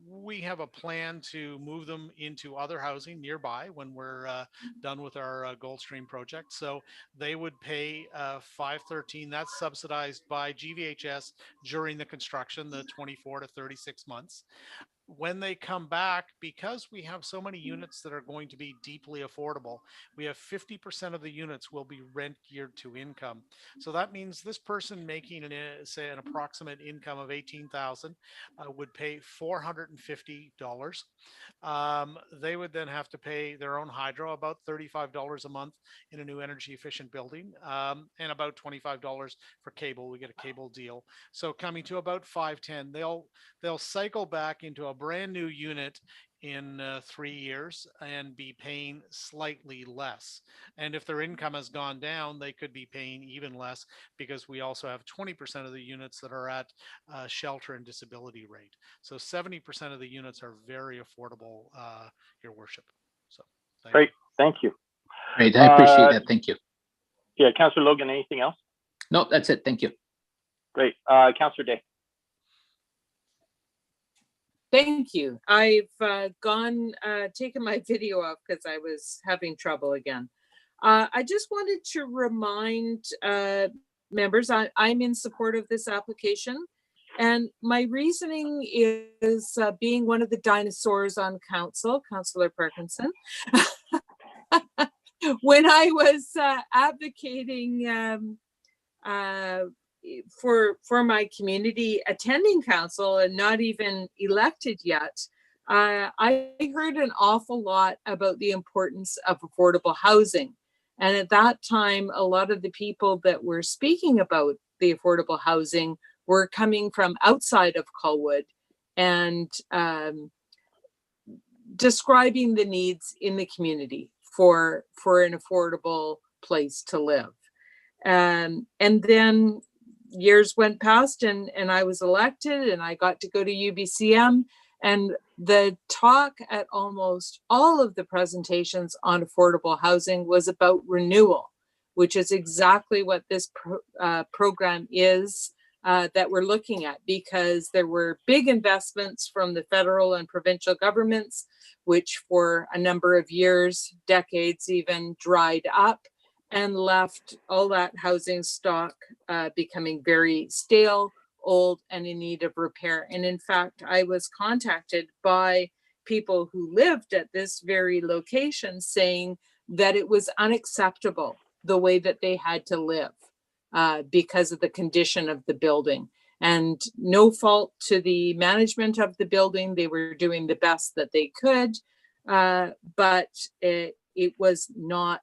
We have a plan to move them into other housing nearby when we're done with our Goldstream project. So they would pay $513. That's subsidized by GVHS during the construction, the 24 to 36 months. When they come back, because we have so many units that are going to be deeply affordable, we have 50% of the units will be rent geared to income. So that means this person making say an approximate income of $18,000 would pay $450. They would then have to pay their own hydro, about $35 a month in a new energy efficient building, and about $25 for cable. We get a cable deal. So coming to about $510, they'll cycle back into a brand new unit in 3 years and be paying slightly less. And if their income has gone down, they could be paying even less, because we also have 20% of the units that are at shelter and disability rate. So 70% of the units are very affordable, Your Worship. So great, thank you. Great, I appreciate that. Thank you. Yeah, Councillor Logan, anything else? No, that's it. Thank you. Great, Councillor Day. Thank you. I've taken my video off because I was having trouble again. I just wanted to remind members, I'm in support of this application. And my reasoning is being one of the dinosaurs on council, Councillor Parkinson. When I was advocating for my community attending council and not even elected yet, I heard an awful lot about the importance of affordable housing. And at that time, a lot of the people that were speaking about the affordable housing were coming from outside of Colwood and describing the needs in the community for an affordable place to live. And then years went past and I was elected and I got to go to UBCM, and the talk at almost all of the presentations on affordable housing was about renewal, which is exactly what this program is that we're looking at, because there were big investments from the federal and provincial governments, which for a number of years, decades even, dried up and left all that housing stock becoming very stale, old, and in need of repair. And in fact, I was contacted by people who lived at this very location saying that it was unacceptable the way that they had to live because of the condition of the building. And no fault to the management of the building. They were doing the best that they could, but it was not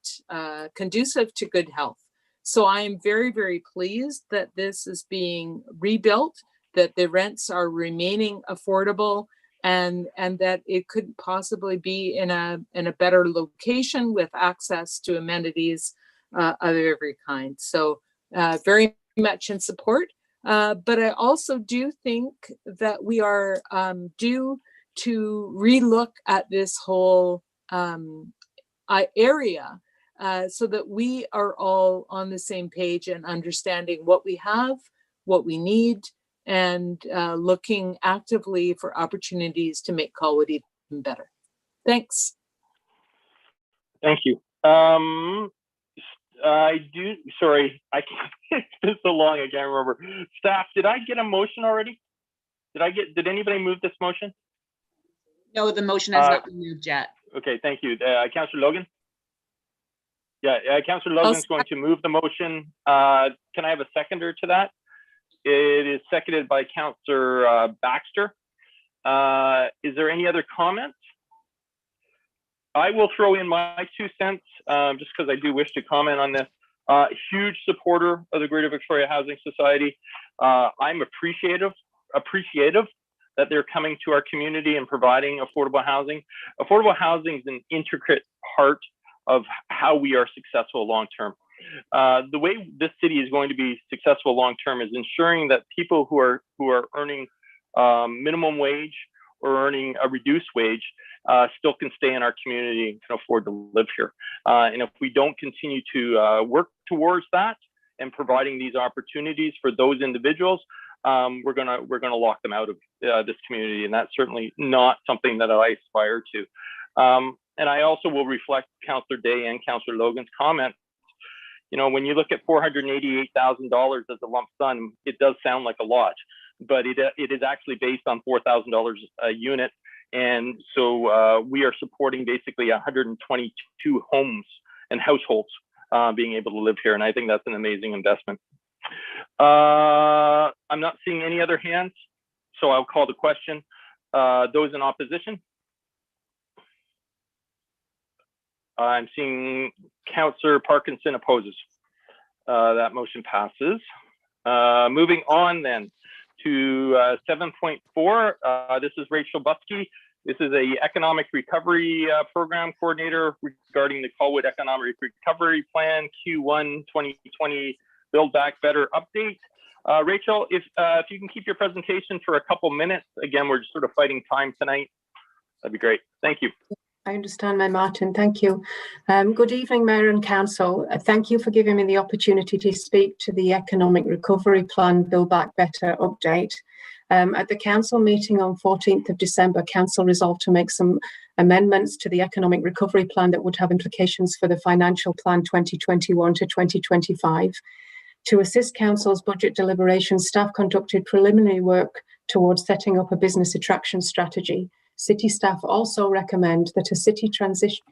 conducive to good health. So I am very, very pleased that this is being rebuilt, that the rents are remaining affordable, and that it could possibly be in a better location with access to amenities of every kind. So very much in support. But I also do think that we are due to relook at this whole area so that we are all on the same page and understanding what we have, what we need, and looking actively for opportunities to make Colwood even better. Thanks. Thank you. Sorry, it's been so long, I can't remember. Staff, did I get a motion already? Did anybody move this motion? No, the motion has not been moved yet. Okay, thank you. Councillor Logan? Yeah, Councillor Logan's going to move the motion. Can I have a seconder to that? It is seconded by Councillor Baxter. Is there any other comments? I will throw in my 2 cents just because I do wish to comment on this. Huge supporter of the Greater Victoria Housing Society. I'm appreciative that they're coming to our community and providing affordable housing. Affordable housing is an intricate part of how we are successful long-term. The way this city is going to be successful long-term is ensuring that people who are earning minimum wage or earning a reduced wage still can stay in our community and can afford to live here. And if we don't continue to work towards that and providing these opportunities for those individuals, we're gonna lock them out of this community, and that's certainly not something that I aspire to. And I also will reflect Councillor Day and Councillor Logan's comment. You know, when you look at $488,000 as a lump sum, it does sound like a lot, but it is actually based on $4,000 a unit. And so we are supporting basically 122 homes and households being able to live here. And I think that's an amazing investment. I'm not seeing any other hands, so I'll call the question. Those in opposition? I'm seeing Councillor Parkinson opposes. That motion passes. Moving on then to 7.4. This is Rachel Butsky. This is a economic recovery program coordinator regarding the Colwood Economic Recovery Plan Q1 2020 Build Back Better update. Rachel, if you can keep your presentation for a couple minutes. Again, we're just sort of fighting time tonight. That'd be great. Thank you. I understand, Mayor Martin. Thank you. Good evening, Mayor and Council. Thank you for giving me the opportunity to speak to the Economic Recovery Plan Build Back Better update. At the Council meeting on 14th of December, Council resolved to make some amendments to the Economic Recovery Plan that would have implications for the Financial Plan 2021 to 2025. To assist Council's budget deliberations, staff conducted preliminary work towards setting up a business attraction strategy. City staff also recommend that the city transition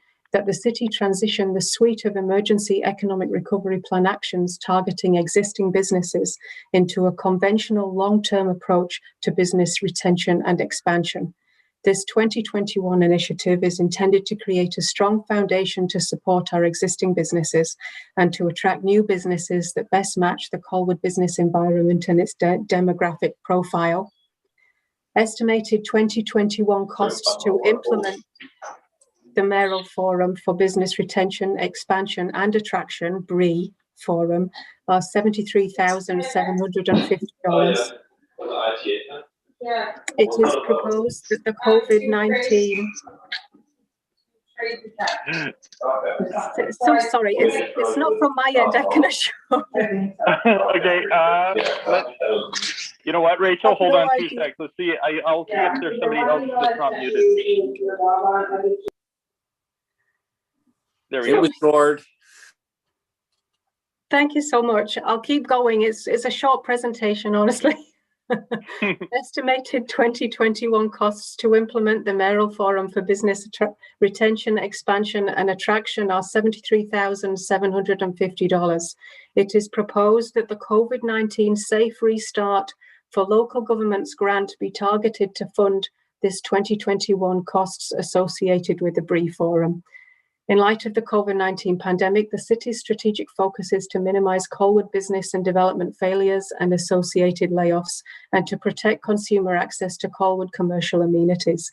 the suite of emergency economic recovery plan actions targeting existing businesses into a conventional long-term approach to business retention and expansion. This 2021 initiative is intended to create a strong foundation to support our existing businesses and to attract new businesses that best match the Colwood business environment and its demographic profile. Estimated 2021 costs to implement the Mayoral Forum for Business Retention, Expansion and Attraction, BRE Forum, are $73,750. It is proposed that the COVID-19 so sorry, it's not from my end, I can assure you. Okay, you know what, Rachel, hold on 2 seconds. Let's see, I'll see if there's somebody else that's not muted. There we go. It was Gord. Thank you so much. I'll keep going. It's a short presentation, honestly. Estimated 2021 costs to implement the Mayoral Forum for Business Retention, Expansion and Attraction are $73,750. It is proposed that the COVID-19 Safe Restart for Local Governments grant be targeted to fund this 2021 costs associated with the BRE Forum. In light of the COVID-19 pandemic, the city's strategic focus is to minimize Colwood business and development failures and associated layoffs, and to protect consumer access to Colwood commercial amenities.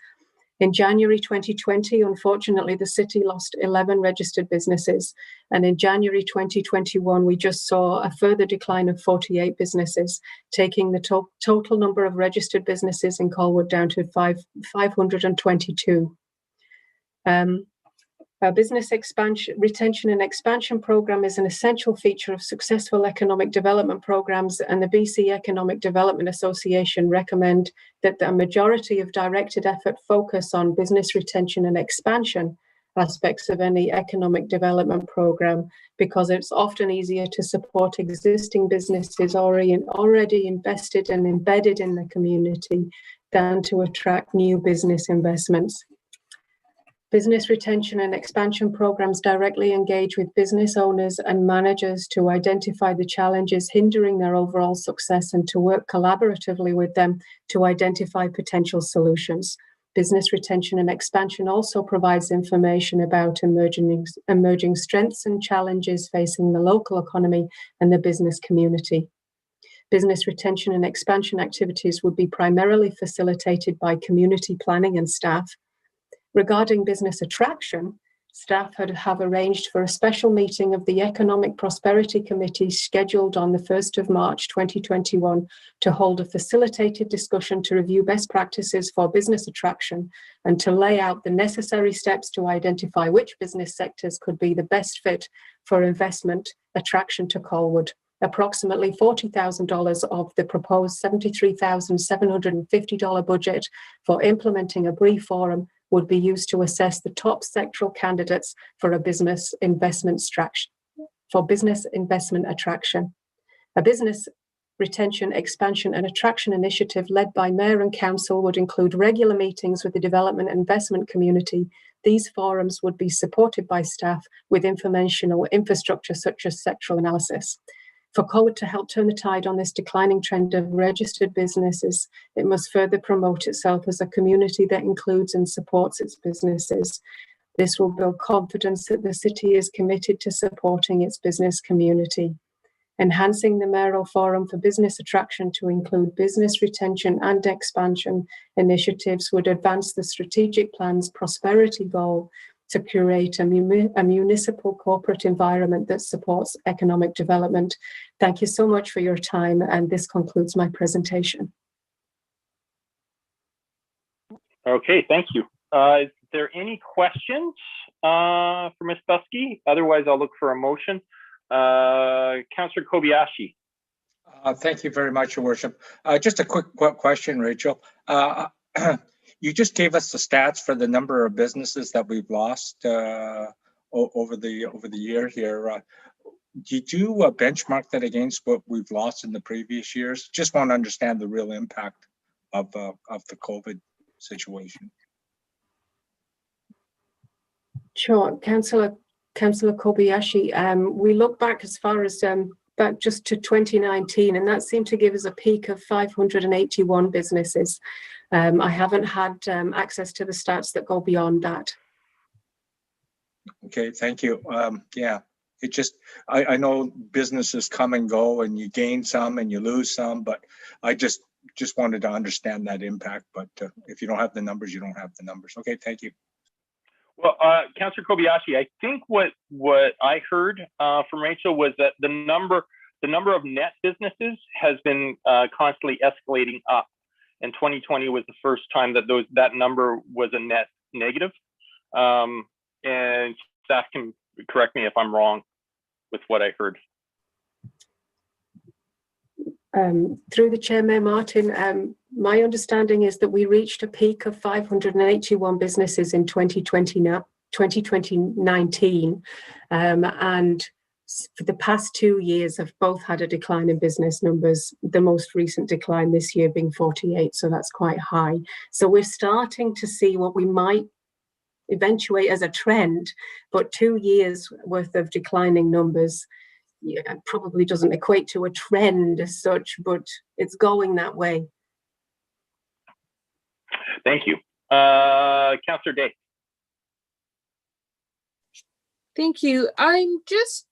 In January 2020, unfortunately, the city lost 11 registered businesses. And in January 2021, we just saw a further decline of 48 businesses, taking the total number of registered businesses in Colwood down to 522. Our business retention and expansion program is an essential feature of successful economic development programs, and the BC Economic Development Association recommend that the majority of directed effort focus on business retention and expansion aspects of any economic development program, because it's often easier to support existing businesses already invested and embedded in the community than to attract new business investments. Business retention and expansion programs directly engage with business owners and managers to identify the challenges hindering their overall success and to work collaboratively with them to identify potential solutions. Business retention and expansion also provides information about emerging strengths and challenges facing the local economy and the business community. Business retention and expansion activities would be primarily facilitated by community planning and staff. Regarding business attraction, staff have arranged for a special meeting of the Economic Prosperity Committee scheduled on the 1st of March 2021 to hold a facilitated discussion to review best practices for business attraction and to lay out the necessary steps to identify which business sectors could be the best fit for investment attraction to Colwood. Approximately $40,000 of the proposed $73,750 budget for implementing a BRE Forum would be used to assess the top sectoral candidates for a business investment attraction. A business retention, expansion and attraction initiative led by Mayor and Council would include regular meetings with the development and investment community. These forums would be supported by staff with informational infrastructure such as sectoral analysis. For Colwood to help turn the tide on this declining trend of registered businesses, it must further promote itself as a community that includes and supports its businesses. This will build confidence that the city is committed to supporting its business community. Enhancing the Mayoral Forum for Business Attraction to include business retention and expansion initiatives would advance the strategic plan's prosperity goal to create a municipal corporate environment that supports economic development. Thank you so much for your time, and this concludes my presentation. Okay, thank you. Is there any questions for Ms. Buskey? Otherwise, I'll look for a motion. Councillor Kobayashi. Thank you very much, Your Worship. Just a quick question, Rachel. You just gave us the stats for the number of businesses that we've lost over the year here. did you benchmark that against what we've lost in the previous years? Just want to understand the real impact of the COVID situation. Sure, Councillor Kobayashi. We look back as far as back just to 2019, and that seemed to give us a peak of 581 businesses. I haven't had access to the stats that go beyond that. Okay, thank you. Yeah, it just, I know businesses come and go and you gain some and you lose some, but I just wanted to understand that impact. But if you don't have the numbers, you don't have the numbers. Okay, thank you. Well, Councillor Kobayashi, I think what I heard from Rachel was that the number of net businesses has been constantly escalating up, and 2020 was the first time that that number was a net negative. And staff can correct me if I'm wrong with what I heard. Through the chair, Mayor Martin, my understanding is that we reached a peak of 581 businesses in 2019, and for the past 2 years have both had a decline in business numbers, the most recent decline this year being 48, so that's quite high. So we're starting to see what we might eventuate as a trend, but 2 years worth of declining numbers probably doesn't equate to a trend as such, but it's going that way. Thank you. Councillor Day. Thank you. I'm just,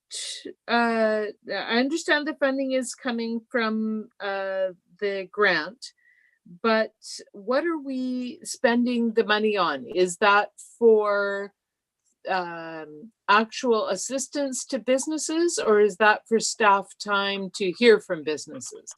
I understand the funding is coming from the grant, but what are we spending the money on? Is that for actual assistance to businesses, or is that for staff time to hear from businesses?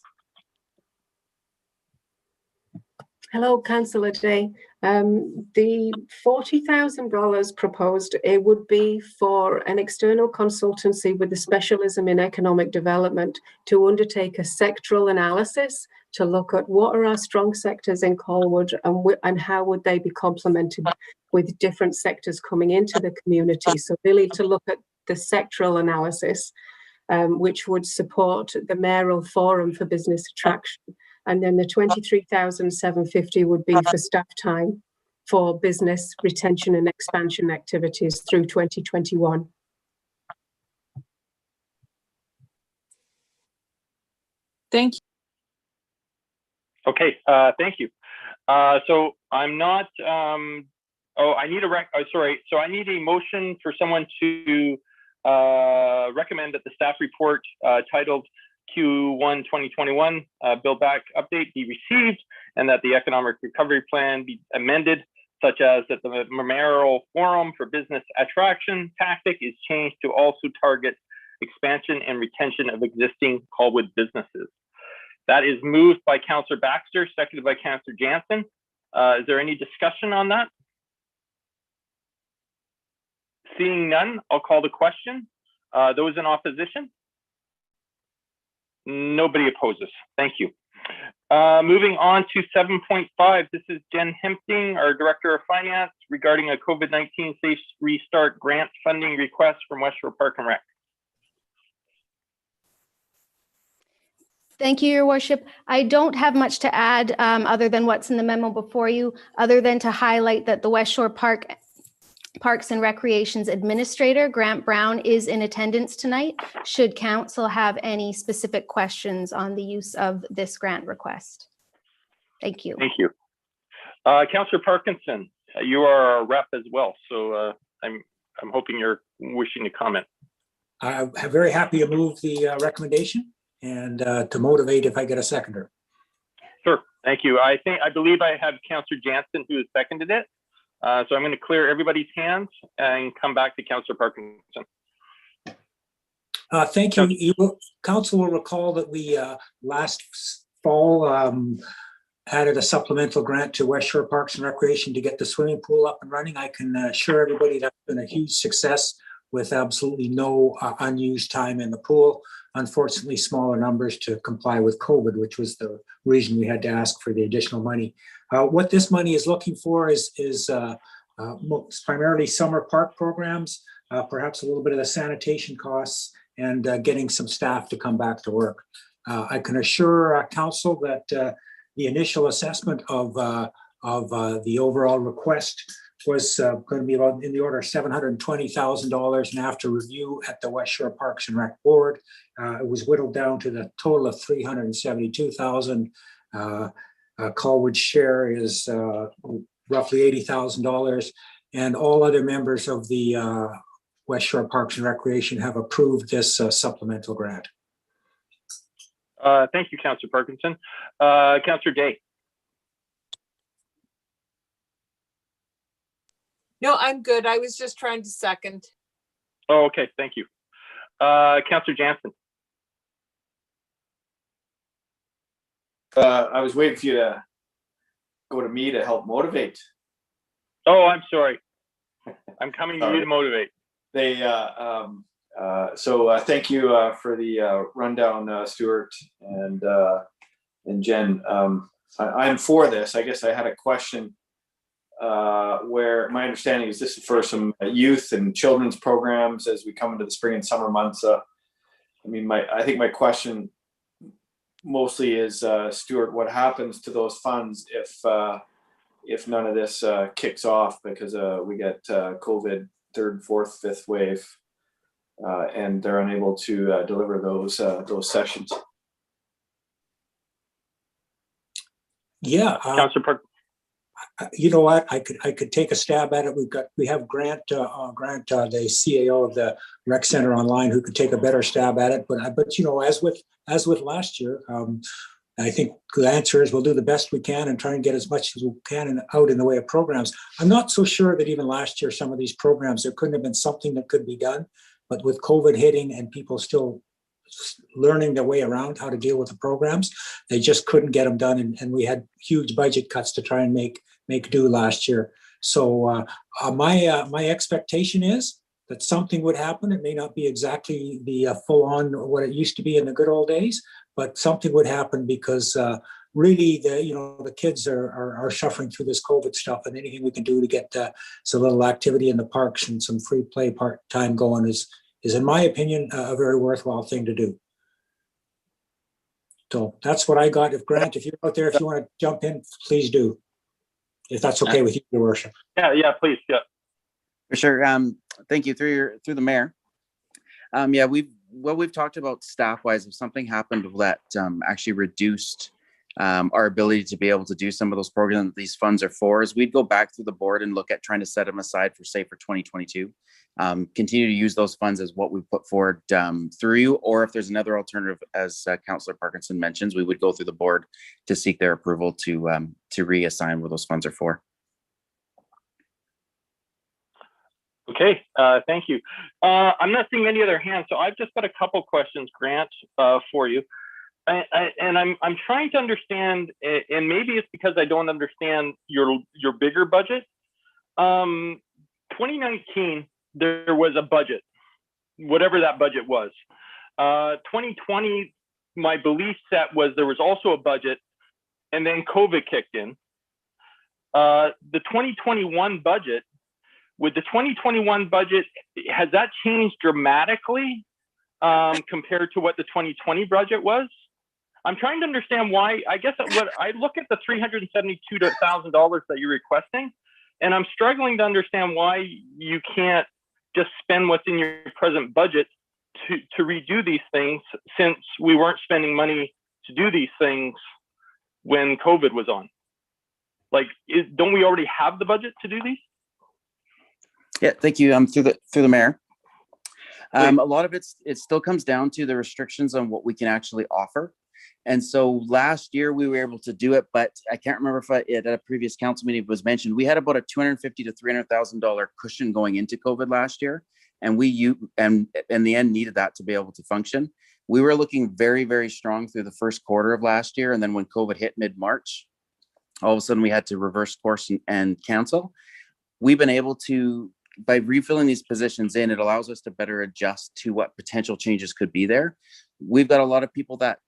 Hello, Councillor Day. The $40,000 proposed, it would be for an external consultancy with a specialism in economic development to undertake a sectoral analysis to look at what are our strong sectors in Colwood and how would they be complemented with different sectors coming into the community. So really to look at the sectoral analysis, which would support the mayoral forum for business attraction. And then the $23,750 would be for staff time for business retention and expansion activities through 2021. Thank you. Okay, thank you. So I'm not, I need so I need a motion for someone to recommend that the staff report titled Q1 2021 Build Back Update be received, and that the economic recovery plan be amended, such as that the mayoral forum for business attraction tactic is changed to also target expansion and retention of existing Colwood businesses. That is moved by Councillor Baxter, seconded by Councillor Jansen. Is there any discussion on that? Seeing none, I'll call the question. Those in opposition? Nobody opposes. Thank you. Moving on to 7.5. This is Jen Hempting, our Director of Finance, regarding a COVID-19 Safe Restart grant funding request from West Shore Park and Rec. Thank you, Your Worship. I don't have much to add other than what's in the memo before you, other than to highlight that the West Shore Parks and Recreations Administrator, Grant Brown, is in attendance tonight, should Council have any specific questions on the use of this grant request. Thank you. Thank you. Councillor Parkinson, you are a rep as well, so I'm hoping you're wishing to comment. I'm very happy to move the recommendation and to motivate if I get a seconder. Sure, thank you. I believe I have Councillor Jansen who has seconded it. So I'm going to clear everybody's hands and come back to Councillor Parkinson. Thank you. Council will recall that we last fall added a supplemental grant to West Shore Parks and Recreation to get the swimming pool up and running. I can assure everybody that's been a huge success with absolutely no unused time in the pool. Unfortunately, smaller numbers to comply with COVID, which was the reason we had to ask for the additional money. What this money is looking for is primarily summer park programs, perhaps a little bit of the sanitation costs, and getting some staff to come back to work. I can assure council that the initial assessment of the overall request was going to be about in the order of $720,000, and after review at the West Shore Parks and Rec Board, it was whittled down to the total of $372,000. Colwood's share is roughly $80,000, and all other members of the West Shore Parks and Recreation have approved this supplemental grant. Thank you, Councillor Parkinson. Councillor Day. No, I'm good. I was just trying to second. Oh, okay. Thank you. Councillor Jansen. I was waiting for you to go to me to help motivate. Oh, I'm sorry. I'm coming to you to motivate. So thank you for the rundown, Stuart and Jen. I'm for this. I guess I had a question where my understanding is this is for some youth and children's programs as we come into the spring and summer months. I think my question mostly is, Stuart, what happens to those funds if none of this kicks off because we get COVID third, fourth, fifth wave, and they're unable to deliver those sessions? Yeah, Councillor Park. You know what? I could take a stab at it. We have Grant, the CAO of the rec center online, who could take a better stab at it. But you know, as with last year, I think the answer is we'll do the best we can and try and get as much as we can out in the way of programs. I'm not so sure that even last year, some of these programs, there couldn't have been something that could be done. But with COVID hitting and people still learning their way around how to deal with the programs, they just couldn't get them done. And we had huge budget cuts to try and make do last year. So my expectation is that something would happen. It may not be exactly the full on what it used to be in the good old days, but something would happen because really the kids are suffering through this COVID stuff, and anything we can do to get some little activity in the parks and some free play part time going is in my opinion a very worthwhile thing to do. So that's what I got. If Grant, if you're out there, if you want to jump in, please do. If that's okay with you, Your Worship. Yeah, please, yeah. For sure. Thank you through the mayor. We've talked about staff-wise, if something happened that actually reduced our ability to be able to do some of those programs that these funds are for, is we'd go back through the board and look at trying to set them aside for 2022. Continue to use those funds as what we put forward through you, or if there's another alternative, as Councillor Parkinson mentions, we would go through the board to seek their approval to reassign where those funds are for. Okay, thank you. I'm not seeing any other hands, so I've just got a couple questions, Grant, for you. And I'm trying to understand, and maybe it's because I don't understand your bigger budget. 2019, there was a budget, whatever that budget was. 2020, my belief set was there was also a budget, and then COVID kicked in. The 2021 budget, with the 2021 budget, has that changed dramatically compared to what the 2020 budget was? I'm trying to understand why. I guess what I look at the $372,000 that you're requesting, and I'm struggling to understand why you can't just spend what's in your present budget to redo these things, since we weren't spending money to do these things when COVID was on. Like, don't we already have the budget to do these? Yeah, thank you. Through the mayor. A lot of it still comes down to the restrictions on what we can actually offer. And so last year we were able to do it, but I can't remember if at a previous council meeting it was mentioned, we had about a $250,000 to $300,000 cushion going into COVID last year. And in the end needed that to be able to function. We were looking very, very strong through the first quarter of last year. And then when COVID hit mid-March, all of a sudden we had to reverse course and cancel. We've been able to, by refilling these positions in, it allows us to better adjust to what potential changes could be there. We've got a lot of people that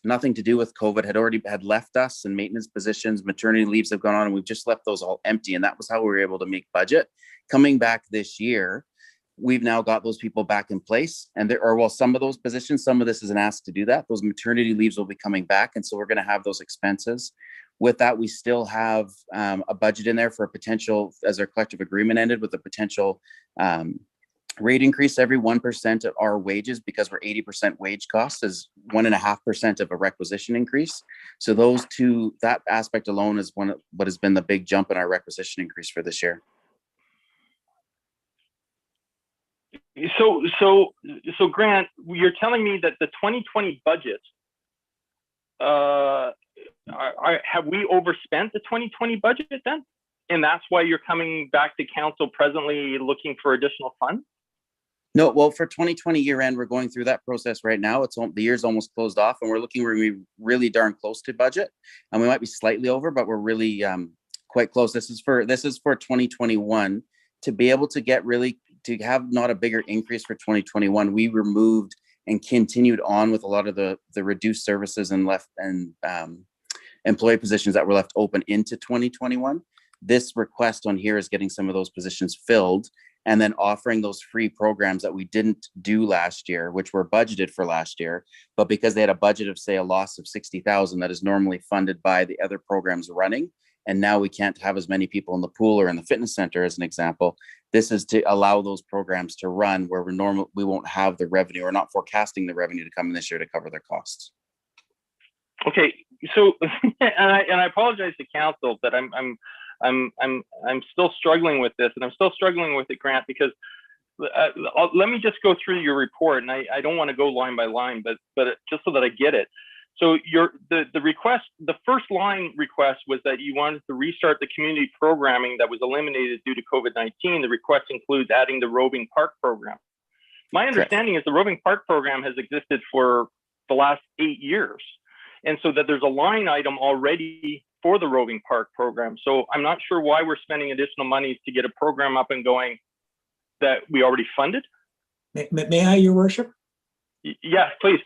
nothing to do with COVID had left us, and maintenance positions, maternity leaves have gone on, and we've just left those all empty. And that was how we were able to make budget. Coming back this year, we've now got those people back in place, and some of those positions, some of this is an ask to do that. Those maternity leaves will be coming back, and so we're going to have those expenses. With that, we still have a budget in there for a potential, as our collective agreement ended, with a potential rate increase. Every 1% of our wages, because we're 80% wage cost, is 1.5% of a requisition increase. So those two, that aspect alone is what has been the big jump in our requisition increase for this year. So Grant, you're telling me that the 2020 budget, have we overspent the 2020 budget then? And that's why you're coming back to council presently looking for additional funds? No, well, for 2020 year end, we're going through that process right now. The year's almost closed off, and we're really darn close to budget. And we might be slightly over, but we're really quite close. This is for 2021. To be able to to have not a bigger increase for 2021, we removed and continued on with a lot of the reduced services and employee positions that were left open into 2021. This request on here is getting some of those positions filled, and then offering those free programs that we didn't do last year, which were budgeted for last year, but because they had a budget of, say, a loss of 60,000 that is normally funded by the other programs running, and now we can't have as many people in the pool or in the fitness center, as an example. This is to allow those programs to run where we won't have the revenue, or not forecasting the revenue to come in this year to cover their costs. Okay, so and I apologize to council that I'm still struggling with this, and I'm still struggling with it, Grant, because let me just go through your report, and I don't want to go line by line, but just so that I get it. So the request, the first line request was that you wanted to restart the community programming that was eliminated due to COVID-19. The request includes adding the roving park program. My understanding is the roving park program has existed for the last 8 years. And so that there's a line item already for the roving park program. So I'm not sure why we're spending additional monies to get a program up and going that we already funded. May I, Your Worship? Yes, please.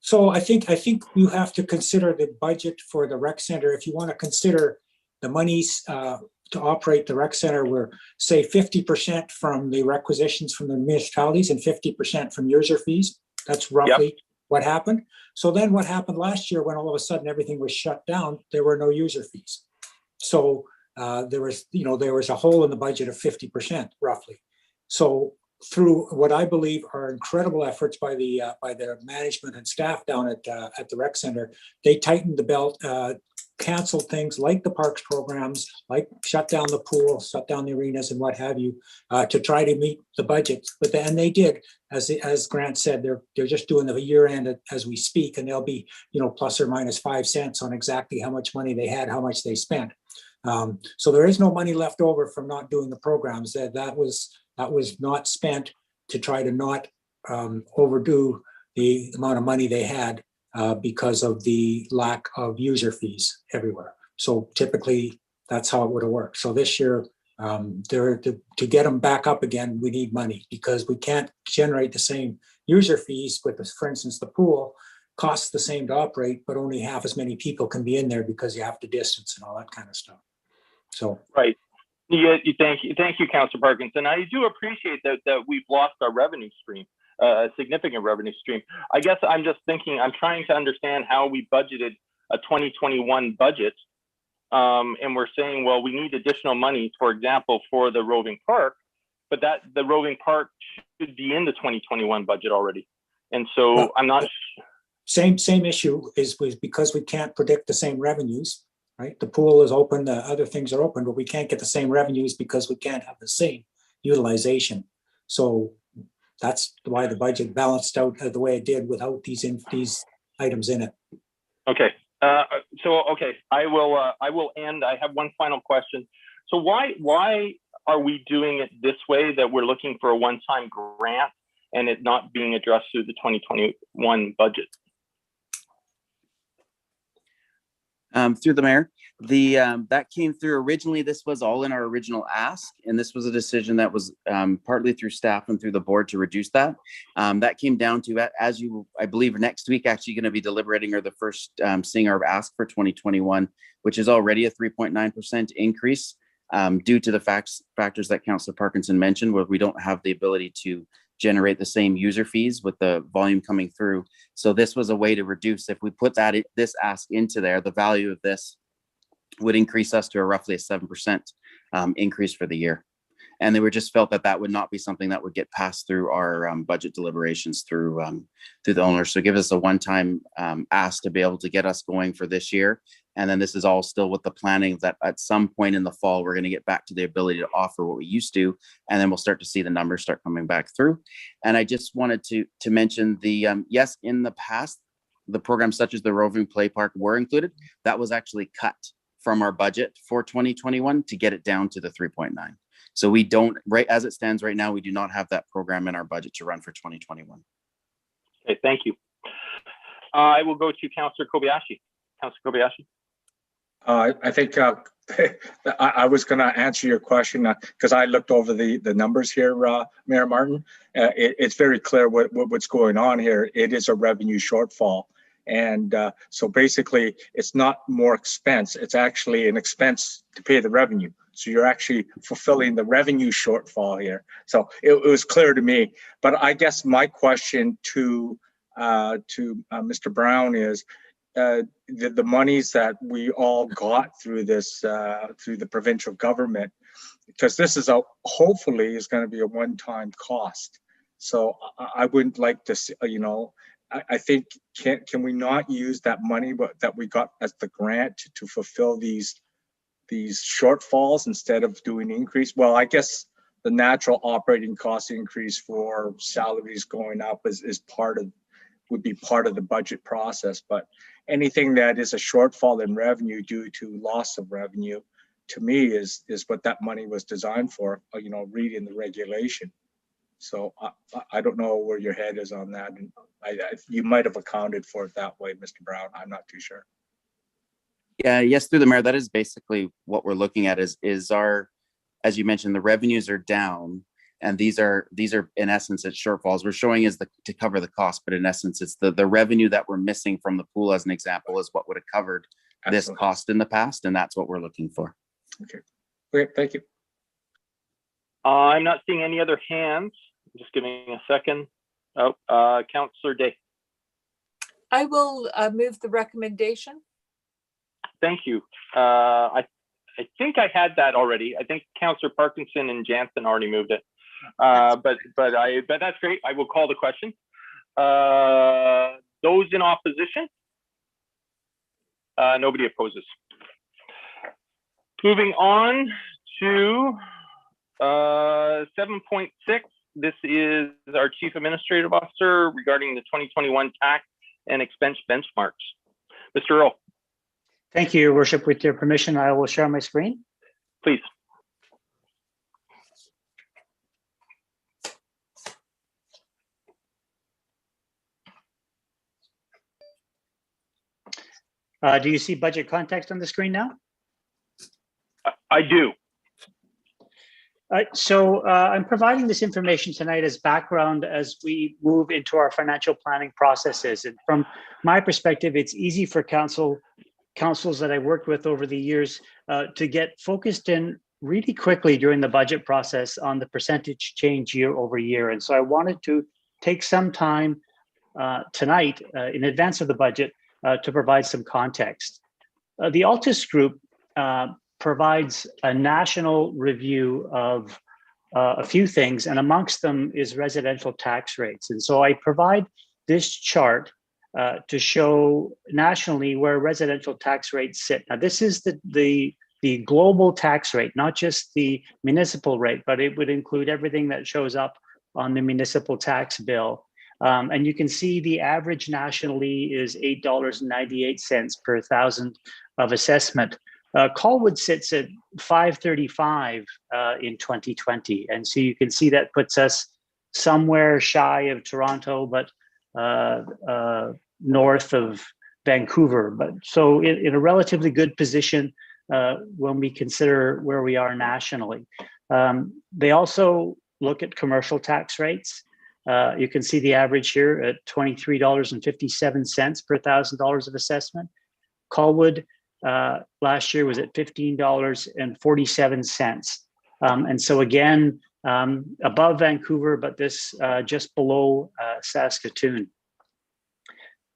So I think you have to consider the budget for the rec center. If you want to consider the monies to operate the rec center, were say 50% from the requisitions from the municipalities and 50% from user fees. That's roughly what happened. So then what happened last year when all of a sudden everything was shut down, there were no user fees. So there was a hole in the budget of 50% roughly. So through what I believe are incredible efforts by the management and staff down at the rec center, they tightened the belt, canceled things like the parks programs, like shut down the pool, shut down the arenas and what have you, to try to meet the budget. And they did, as Grant said, they're just doing the year end as we speak, and they'll be plus or minus 5 cents on exactly how much money they had, how much they spent. So there is no money left over from not doing the programs. That was not spent to try to not overdo the amount of money they had because of the lack of user fees everywhere. So typically that's how it would have worked. So this year, to get them back up again, we need money because we can't generate the same user fees with, for instance, the pool costs the same to operate, but only half as many people can be in there because you have to distance and all that kind of stuff. So right. Yeah, thank you, Councillor Parkinson. I do appreciate that we've lost our revenue stream, a significant revenue stream. I guess I'm just thinking, I'm trying to understand how we budgeted a 2021 budget, and we're saying, well, we need additional money, for example, for the roving park, but the roving park should be in the 2021 budget already. And so well, I'm not. Same issue was because we can't predict the same revenues. Right, the pool is open, the other things are open, but we can't get the same revenues because we can't have the same utilization. So that's why the budget balanced out the way it did without these items in it. Okay, okay, I will end. I have one final question. So why are we doing it this way? That we're looking for a one-time grant and it not being addressed through the 2021 budget? Through the mayor, that came through originally. This was all in our original ask, and this was a decision that was partly through staff and through the board to reduce that. That came down to, as you, I believe, next week actually going to be deliberating or the first seeing our ask for 2021, which is already a 3.9% increase. due to the factors that Councillor Parkinson mentioned, where we don't have the ability to generate the same user fees with the volume coming through. So this was a way to reduce. If we put this ask into there, the value of this would increase us to a roughly a 7% increase for the year. And they were just felt that would not be something that would get passed through our budget deliberations through the owner. So give us a one-time ask to be able to get us going for this year. And then this is all still with the planning that at some point in the fall, we're going to get back to the ability to offer what we used to, and then we'll start to see the numbers start coming back through. And I just wanted to mention the, yes, in the past, the programs such as the Roving Play Park were included. That was actually cut from our budget for 2021 to get it down to the 3.9. So we don't, right as it stands right now, we do not have that program in our budget to run for 2021. Okay, thank you. I will go to Councillor Kobayashi. Councillor Kobayashi. I think I was going to answer your question because I looked over the numbers here, Mayor Martin. It's very clear what's going on here. It is a revenue shortfall. And so basically, it's not more expense. It's actually an expense to pay the revenue. So you're actually fulfilling the revenue shortfall here. So it was clear to me. But I guess my question to Mr. Brown is, the monies that we all got through this, through the provincial government, because this is hopefully is going to be a one-time cost. So I wouldn't like to see, I think, can we not use that money that we got as the grant to fulfill these shortfalls instead of doing increase? Well, I guess the natural operating cost increase for salaries going up would be part of the budget process, but anything that is a shortfall in revenue due to loss of revenue, to me, is what that money was designed for, reading the regulation. So I don't know where your head is on that. And you might have accounted for it that way, Mr. Brown. I'm not too sure. Yeah, yes, through the mayor, that is basically what we're looking at is our, as you mentioned, the revenues are down. And these are in essence, it's shortfalls. We're showing is to cover the cost, but in essence, it's the revenue that we're missing from the pool, as an example, is what would have covered this cost in the past, and that's what we're looking for. Okay, great, thank you. I'm not seeing any other hands. I'm just giving a second. Oh, Councillor Day. I will move the recommendation. Thank you. I think I had that already. I think Councillor Parkinson and Jansen already moved it. But that's great. I will call the question. Those in opposition? Nobody opposes. Moving on to 7.6. This is our Chief Administrative Officer regarding the 2021 tax and expense benchmarks. Mr. Earl. Thank you, Your Worship. With your permission, I will share my screen. Please. Do you see budget context on the screen now? I do. So I'm providing this information tonight as background as we move into our financial planning processes. And from my perspective, it's easy for councils that I worked with over the years to get focused in really quickly during the budget process on the percentage change year over year. And so I wanted to take some time tonight in advance of the budget to provide some context. The Altus Group provides a national review of a few things, and amongst them is residential tax rates. And so I provide this chart to show nationally where residential tax rates sit. Now, this is the global tax rate, not just the municipal rate, but it would include everything that shows up on the municipal tax bill. And you can see the average nationally is $8.98 per thousand of assessment. Colwood sits at $5.35 in 2020. And so you can see that puts us somewhere shy of Toronto, but north of Vancouver. But so in a relatively good position when we consider where we are nationally. They also look at commercial tax rates. You can see the average here at $23.57 per $1,000 of assessment. Colwood last year was at $15.47. And so again, above Vancouver, but this just below Saskatoon.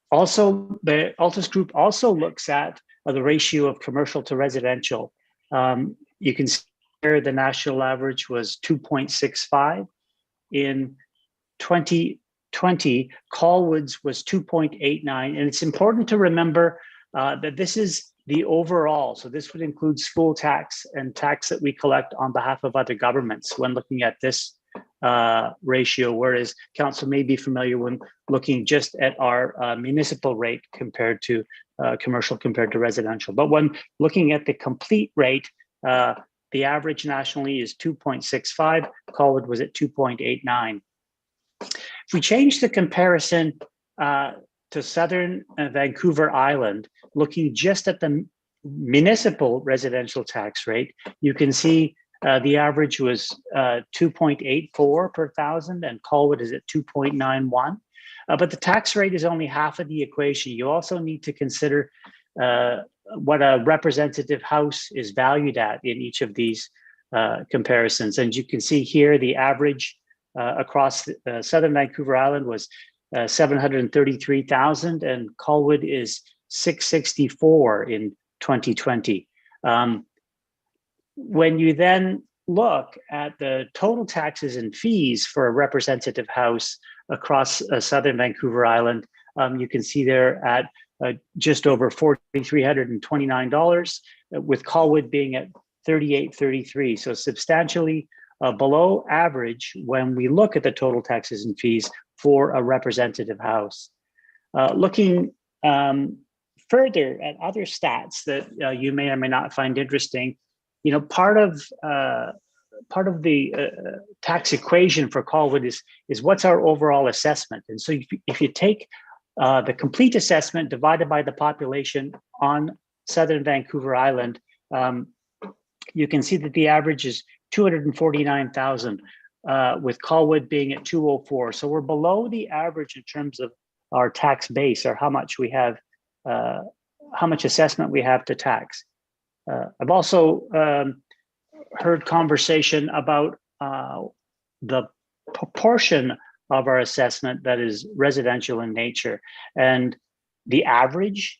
Also, the Altus Group also looks at the ratio of commercial to residential. You can see here the national average was 2.65. In 2020, Colwood's was 2.89. And it's important to remember that this is the overall. So this would include school tax and tax that we collect on behalf of other governments when looking at this ratio, whereas council may be familiar when looking just at our municipal rate compared to commercial compared to residential. But when looking at the complete rate, the average nationally is 2.65. Colwood was at 2.89. If we change the comparison to Southern Vancouver Island, looking just at the municipal residential tax rate, you can see the average was 2.84 per thousand, and Colwood is at 2.91. But the tax rate is only half of the equation. You also need to consider what a representative house is valued at in each of these comparisons. And you can see here the average across Southern Vancouver Island was 733,000, and Colwood is 664 in 2020. When you then look at the total taxes and fees for a representative house across Southern Vancouver Island, you can see there at just over $4,329, with Colwood being at $3,833. So substantially below average when we look at the total taxes and fees for a representative house. Looking further at other stats that you may or may not find interesting, you know, part of the tax equation for Colwood is what's our overall assessment. And so if you take the complete assessment divided by the population on Southern Vancouver Island, you can see that the average is 249,000, with Colwood being at 204. So we're below the average in terms of our tax base, or how much we have, how much assessment we have to tax. I've also heard conversation about the proportion of our assessment that is residential in nature. And the average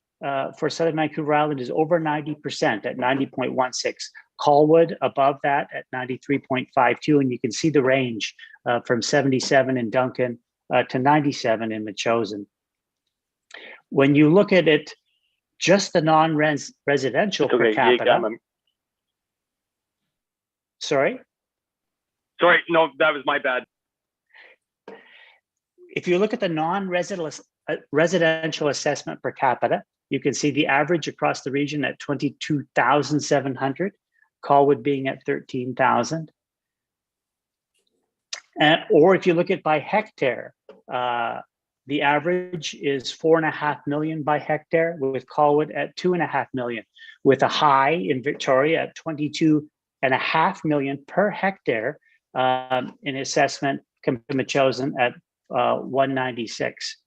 for Southern Vancouver Island is over 90% at 90.16. Colwood above that at 93.52. And you can see the range from 77 in Duncan to 97 in Metchosin. When you look at it, just the non-residential per capita. Sorry? Sorry, no, that was my bad. If you look at the non-residential assessment per capita, you can see the average across the region at 22,700, Colwood being at 13,000. Or if you look at by hectare, the average is 4.5 million by hectare, with Colwood at 2.5 million, with a high in Victoria at 22.5 million per hectare in assessment, compared to Metchosin at 196.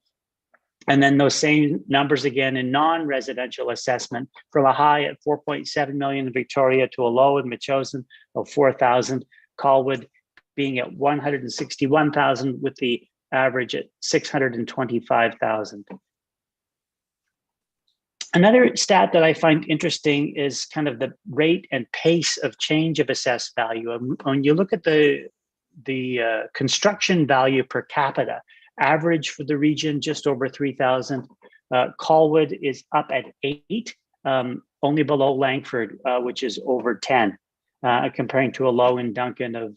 And then those same numbers again in non-residential assessment, from a high at 4.7 million in Victoria to a low in Metchosin of 4,000, Colwood being at 161,000, with the average at 625,000. Another stat that I find interesting is kind of the rate and pace of change of assessed value. When you look at the construction value per capita, average for the region just over 3,000. Colwood is up at 8, only below Langford, which is over 10, comparing to a low in Duncan of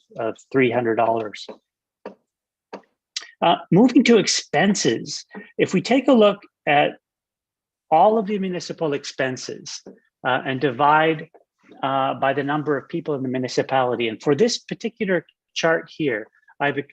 $300. Moving to expenses, if we take a look at all of the municipal expenses and divide by the number of people in the municipality, and for this particular chart here, I've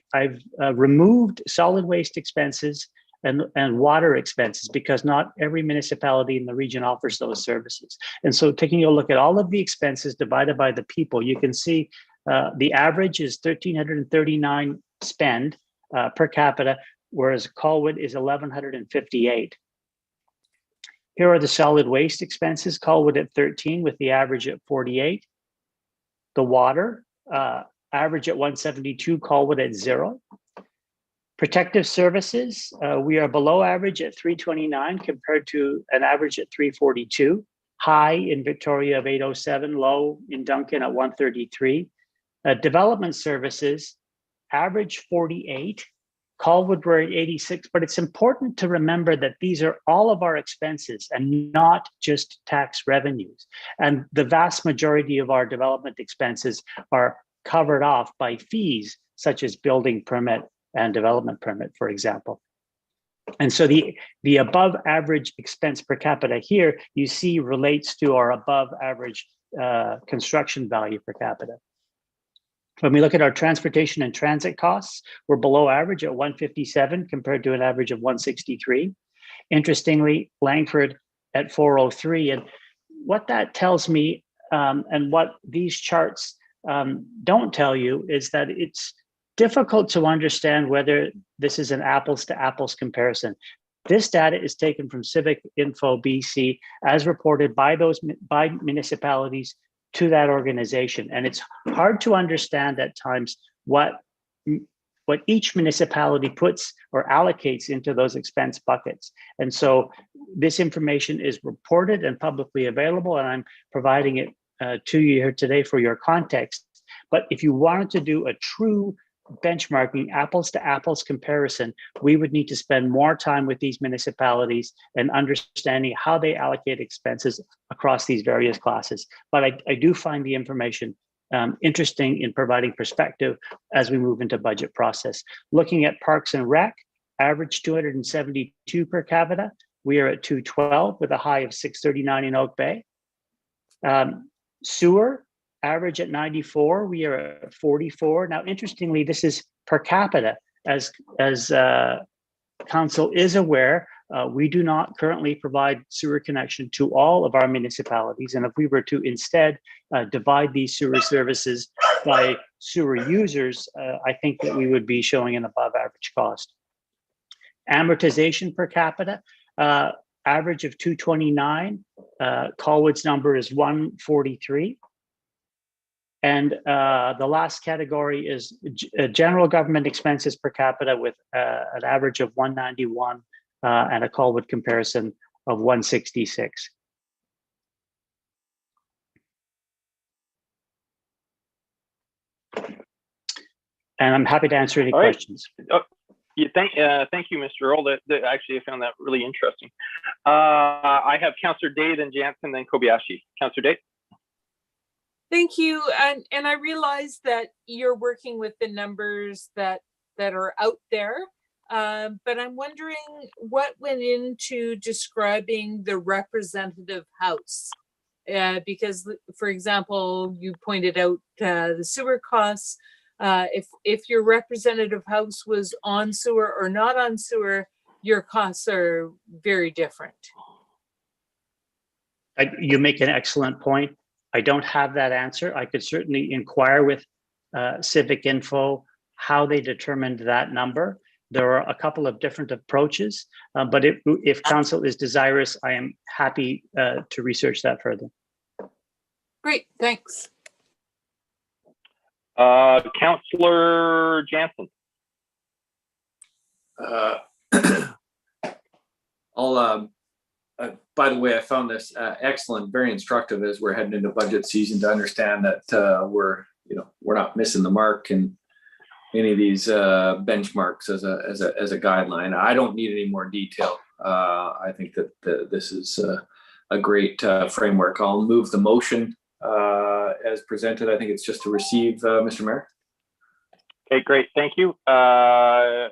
removed solid waste expenses and water expenses, because not every municipality in the region offers those services. And so taking a look at all of the expenses divided by the people, you can see the average is 1,339 spend per capita, whereas Colwood is 1,158. Here are the solid waste expenses, Colwood at 13 with the average at 48. The water, average at 172, Colwood at 0. Protective services, we are below average at 329 compared to an average at 342. High in Victoria of 807, low in Duncan at 133. Development services, average 48. Colwood were at 86, but it's important to remember that these are all of our expenses and not just tax revenues. And the vast majority of our development expenses are covered off by fees such as building permit and development permit, for example. And so the above average expense per capita here, you see relates to our above average construction value per capita. When we look at our transportation and transit costs, we're below average at 157 compared to an average of 163. Interestingly, Langford at 403. And what that tells me, and what these charts don't tell you, is that it's difficult to understand whether this is an apples to apples comparison. This data is taken from Civic Info BC as reported by municipalities to that organization. And it's hard to understand at times what each municipality puts or allocates into those expense buckets. And so this information is reported and publicly available, and I'm providing it to you here today for your context. But if you wanted to do a true benchmarking, apples to apples comparison, we would need to spend more time with these municipalities and understanding how they allocate expenses across these various classes. But I do find the information interesting in providing perspective as we move into budget process. Looking at Parks and Rec, average 272 per capita. We are at 212 with a high of 639 in Oak Bay. Sewer, average at 94, we are at 44. Now, interestingly, this is per capita. As council is aware, we do not currently provide sewer connection to all of our municipalities. And if we were to instead divide these sewer services by sewer users, I think that we would be showing an above average cost. Amortization per capita, average of 229. Colwood's number is 143. And the last category is general government expenses per capita with an average of 191 and a Colwood comparison of 166. And I'm happy to answer any questions. Yeah, thank you, Mr. Earl. Actually, I found that really interesting. I have Councillor Day, then Jansen, then Kobayashi. Councillor Day. Thank you. And I realize that you're working with the numbers that are out there, but I'm wondering what went into describing the representative house. Because, for example, you pointed out the sewer costs. If your representative house was on sewer or not on sewer, your costs are very different. You make an excellent point. I don't have that answer. I could certainly inquire with Civic Info how they determined that number. There are a couple of different approaches, but if council is desirous, I am happy to research that further. Great, thanks. Councillor Jansen. By the way, I found this excellent, very instructive as we're heading into budget season to understand that we're not missing the mark in any of these benchmarks as a guideline. I don't need any more detail. I think that this is a great framework. I'll move the motion as presented. I think it's just to receive, Mr. Mayor. Okay, great. Thank you. I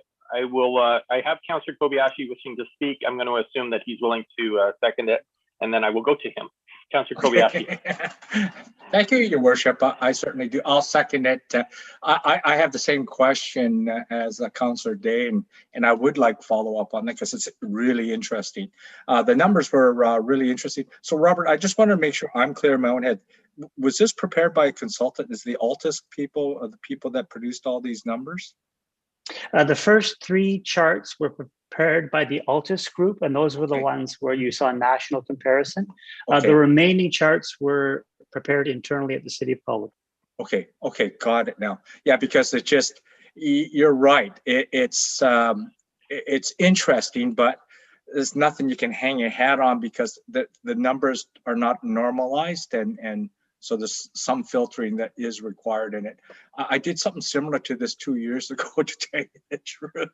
have Councillor Kobayashi wishing to speak. I'm going to assume that he's willing to second it, and then I will go to him. Councillor Kobayashi. Thank you, Your Worship. I certainly do. I'll second it. I have the same question as Councillor Day, and I would like follow up on that because it's really interesting. The numbers were really interesting. So, Robert, I just want to make sure I'm clear in my own head. Was this prepared by a consultant? Is the Altus people or the people that produced all these numbers? The first three charts were prepared by the Altus Group, and those were the ones where you saw national comparison. Okay. The remaining charts were prepared internally at the City of Colwood. Okay, got it now. Yeah, because it's just, you're right. It's interesting, but there's nothing you can hang your hat on because the numbers are not normalized, and so there's some filtering that is required in it. I did something similar to this 2 years ago, to tell you the truth,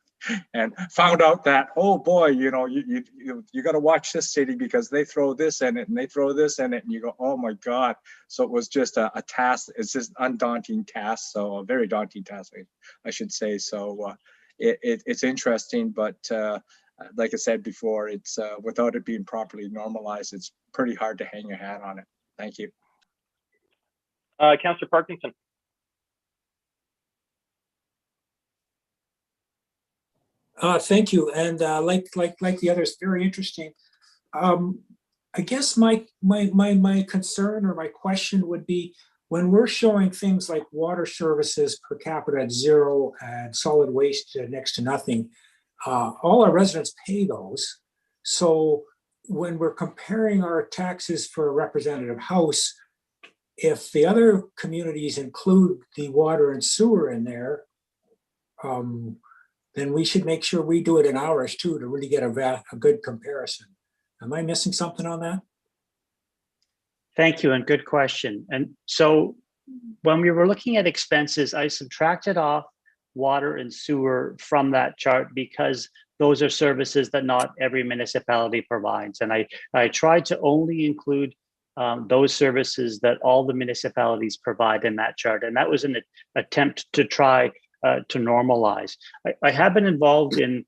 and found out that, oh boy, you got to watch this city because they throw this in it and they throw this in it, and you go, oh my God. So it was just a task. It's just an undaunting task, so a very daunting task, I should say. So it's interesting, but like I said before, it's without it being properly normalized, it's pretty hard to hang your hat on it. Thank you. Councillor Parkinson. Thank you. And like the others, very interesting. I guess my concern or my question would be, when we're showing things like water services per capita at 0 and solid waste next to nothing, all our residents pay those. So when we're comparing our taxes for a representative house, if the other communities include the water and sewer in there, then we should make sure we do it in ours too, to really get a good comparison. Am I missing something on that? Thank you, and good question. And so when we were looking at expenses, I subtracted off water and sewer from that chart because those are services that not every municipality provides. And I tried to only include those services that all the municipalities provide in that chart. And that was an attempt to try to normalize. I have been involved in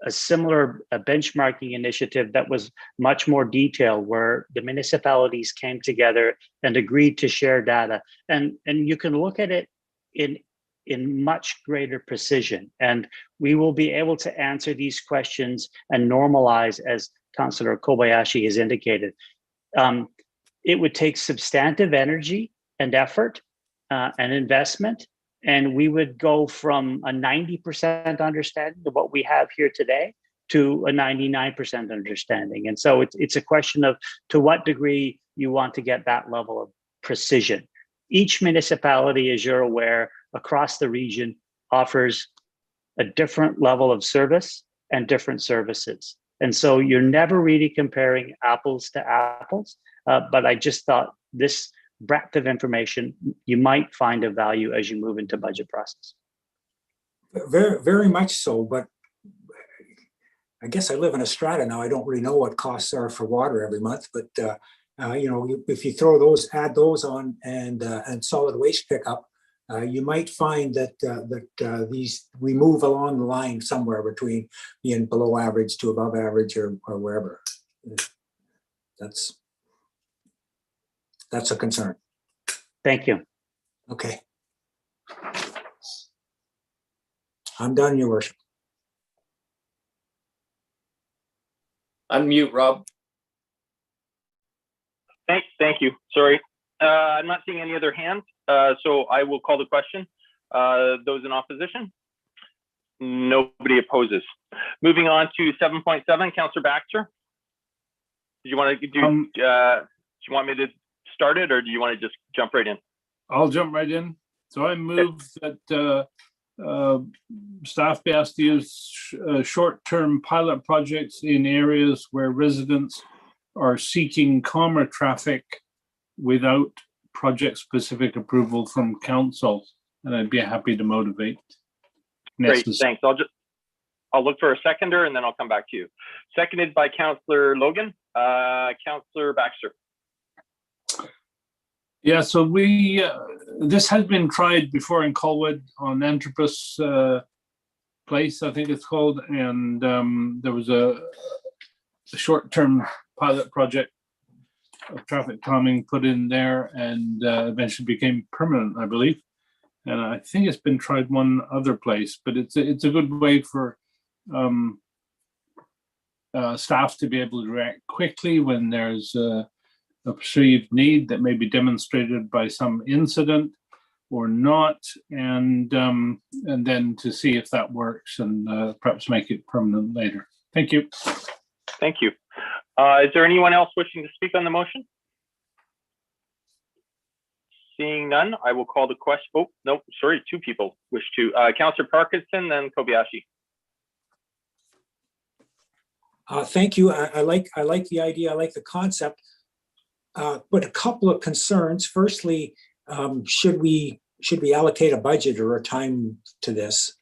a similar benchmarking initiative that was much more detailed, where the municipalities came together and agreed to share data. And you can look at it in much greater precision. And we will be able to answer these questions and normalize, as Councillor Kobayashi has indicated. It would take substantive energy and effort and investment, and we would go from a 90% understanding of what we have here today to a 99% understanding. And so it's a question of to what degree you want to get that level of precision. Each municipality, as you're aware, across the region offers a different level of service and different services. And so you're never really comparing apples to apples, but I just thought this breadth of information, you might find of value as you move into budget process. Very, very much so, but I guess I live in a strata now. I don't really know what costs are for water every month, but if you throw those, add those on, and solid waste pickup, you might find that these, we move along the line somewhere between being below average to above average, or wherever. That's a concern. Thank you. Okay. I'm done, Your Worship. Unmute, Rob. Thank you. Sorry. I'm not seeing any other hands, so I will call the question. Those in opposition? Nobody opposes. Moving on to 7.7, Councillor Baxter. Do you want to do? Do you want me to start it, or do you want to just jump right in? I'll jump right in. So I move that staff be asked to use short-term pilot projects in areas where residents are seeking calmer traffic without project-specific approval from council, and I'd be happy to motivate. Great, thanks. I'll look for a seconder, and then I'll come back to you. Seconded by Councillor Logan. Councillor Baxter. Yeah, so we this has been tried before in Colwood on Anthropos Place, I think it's called, and there was a short-term pilot project of traffic calming put in there, and eventually became permanent, I believe. And I think it's been tried one other place, but it's a good way for staff to be able to react quickly when there's a perceived need that may be demonstrated by some incident. or not, and then to see if that works and perhaps make it permanent later. Thank you. Thank you. Is there anyone else wishing to speak on the motion? Seeing none, I will call the question. Oh, no, sorry, two people wish to. Councillor Parkinson, then Kobayashi. Thank you. I like the idea. I like the concept. But a couple of concerns. Firstly, should we allocate a budget or a time to this?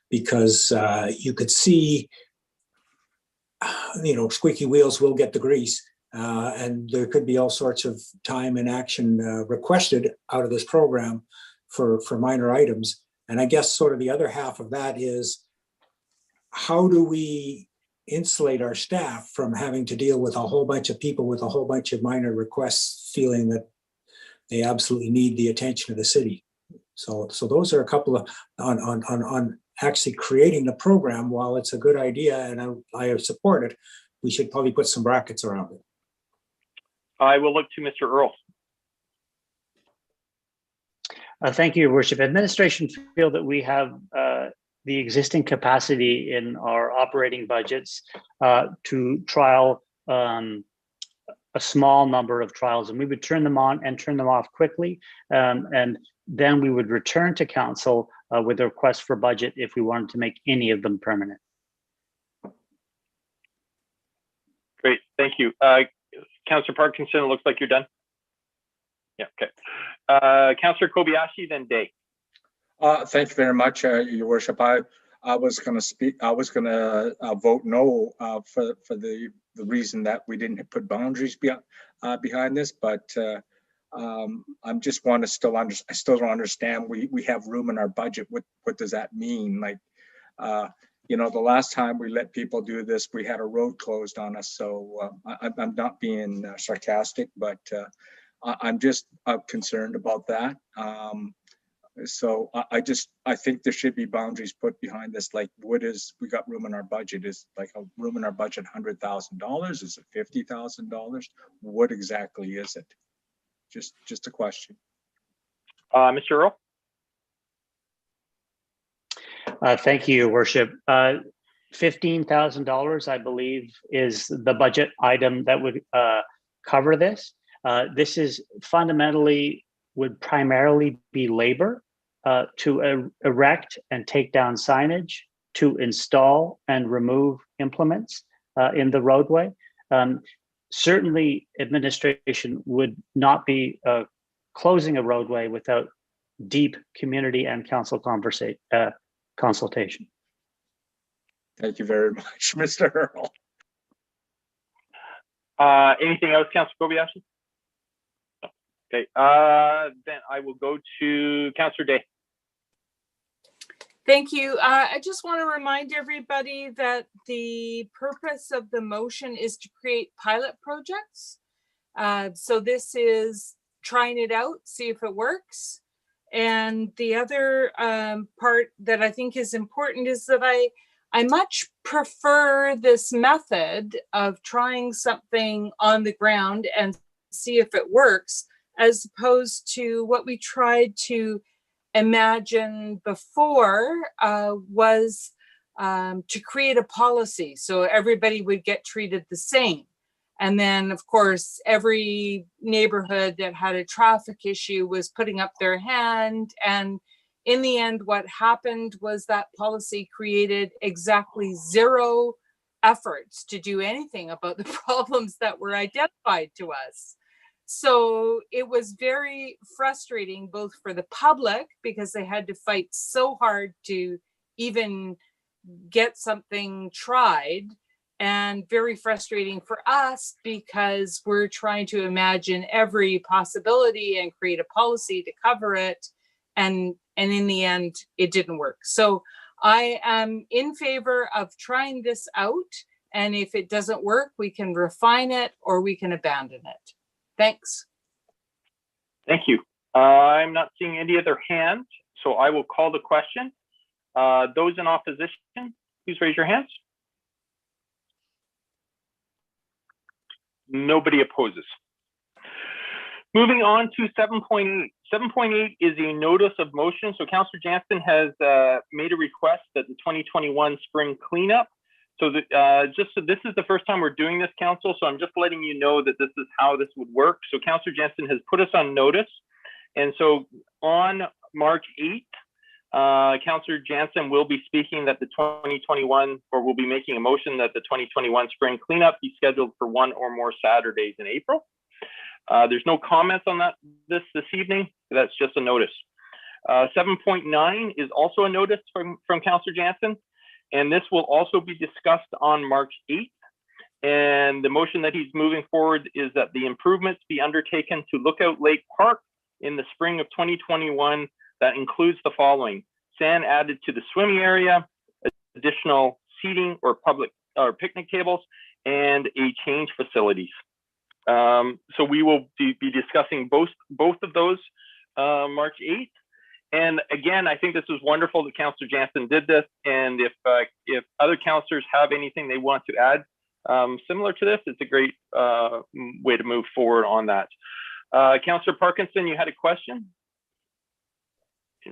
Because you could see, squeaky wheels will get the grease, and there could be all sorts of time and action requested out of this program for minor items. And I guess sort of the other half of that is, how do we insulate our staff from having to deal with a whole bunch of people with a whole bunch of minor requests, feeling that they absolutely need the attention of the city? So those are a couple of on actually creating the program. While it's a good idea and I support it, we should probably put some brackets around it. I will look to Mr. Earl. Thank you, Your Worship. Administration feel that we have the existing capacity in our operating budgets to trial a small number of trials, and we would turn them on and turn them off quickly. And then we would return to council with a request for budget if we wanted to make any of them permanent. Great, thank you. Councillor Parkinson, it looks like you're done. Yeah, okay. Councillor Kobayashi, then Day. Thank you very much, Your Worship. I was going to speak. I was going to vote no for the reason that we didn't put boundaries behind this. But I'm just want to still I still don't understand. We have room in our budget. What does that mean? Like, the last time we let people do this, we had a road closed on us. So I'm not being sarcastic, but I'm just concerned about that. So I think there should be boundaries put behind this. Like, we got room in our budget? Is like a room in our budget $100,000? Is it $50,000? What exactly is it? Just a question. Mr. Earl. Thank you, Your Worship. $15,000, I believe, is the budget item that would cover this. This is fundamentally would primarily be labor to erect and take down signage, to install and remove implements in the roadway. Certainly, administration would not be closing a roadway without deep community and council consultation. Thank you very much, Mr. Earl. Anything else, Councillor Kobayashi? Okay, then I will go to Councillor Day. Thank you. I just want to remind everybody that the purpose of the motion is to create pilot projects. So this is trying it out, see if it works. And the other part that I think is important is that I much prefer this method of trying something on the ground and see if it works, as opposed to what we tried to imagine before was to create a policy so everybody would get treated the same. And then, of course, every neighborhood that had a traffic issue was putting up their hand. And in the end, what happened was that policy created exactly zero efforts to do anything about the problems that were identified to us. So it was very frustrating, both for the public, because they had to fight so hard to even get something tried, and very frustrating for us because we're trying to imagine every possibility and create a policy to cover it. And in the end, it didn't work. So I am in favor of trying this out. And if it doesn't work, we can refine it or we can abandon it. Thanks. Thank you. I'm not seeing any other hands, so I will call the question. Those in opposition, please raise your hands. Nobody opposes. Moving on to 7.8. 7.8 is a notice of motion. So Councillor Jansen has made a request that the 2021 spring cleanup. So that so this is the first time we're doing this, Council. So I'm just letting you know that this is how this would work. So Councillor Jansen has put us on notice. And so on March 8th, Councillor Jansen will be speaking that the 2021, or will be making a motion that the 2021 spring cleanup be scheduled for one or more Saturdays in April. There's no comments on that this evening. That's just a notice. 7.9 is also a notice from Councillor Jansen, and this will also be discussed on March 8th. And the motion that he's moving forward is that the improvements be undertaken to Lookout Lake Park in the spring of 2021. That includes the following: sand added to the swimming area, additional seating or public or picnic tables, and a change facilities. So we will be discussing both of those March 8th. And again, I think this is wonderful that Councillor Jansen did this. And if other councillors have anything they want to add similar to this, it's a great way to move forward on that. Councillor Parkinson, you had a question?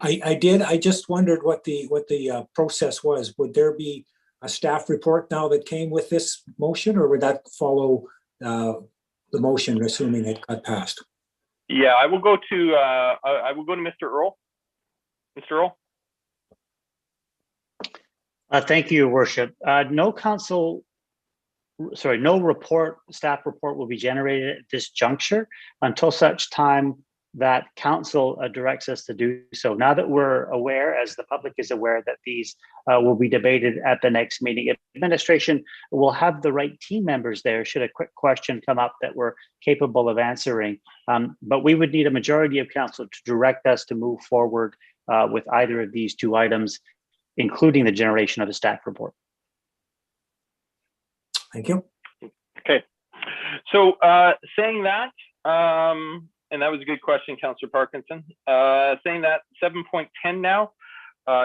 I did. I just wondered what the process was. Would there be a staff report now that came with this motion, or would that follow the motion, assuming it got passed? Yeah, I will go to Mr. Earl. Mr. Earl. Thank you, Your Worship. No staff report will be generated at this juncture until such time that council directs us to do so. Now that we're aware, as the public is aware, that these will be debated at the next meeting, administration will have the right team members there should a quick question come up that we're capable of answering. But we would need a majority of council to direct us to move forward with either of these two items, including the generation of a staff report. Thank you. Okay. So saying that, and that was a good question, Councillor Parkinson. Saying that, 7.10 now,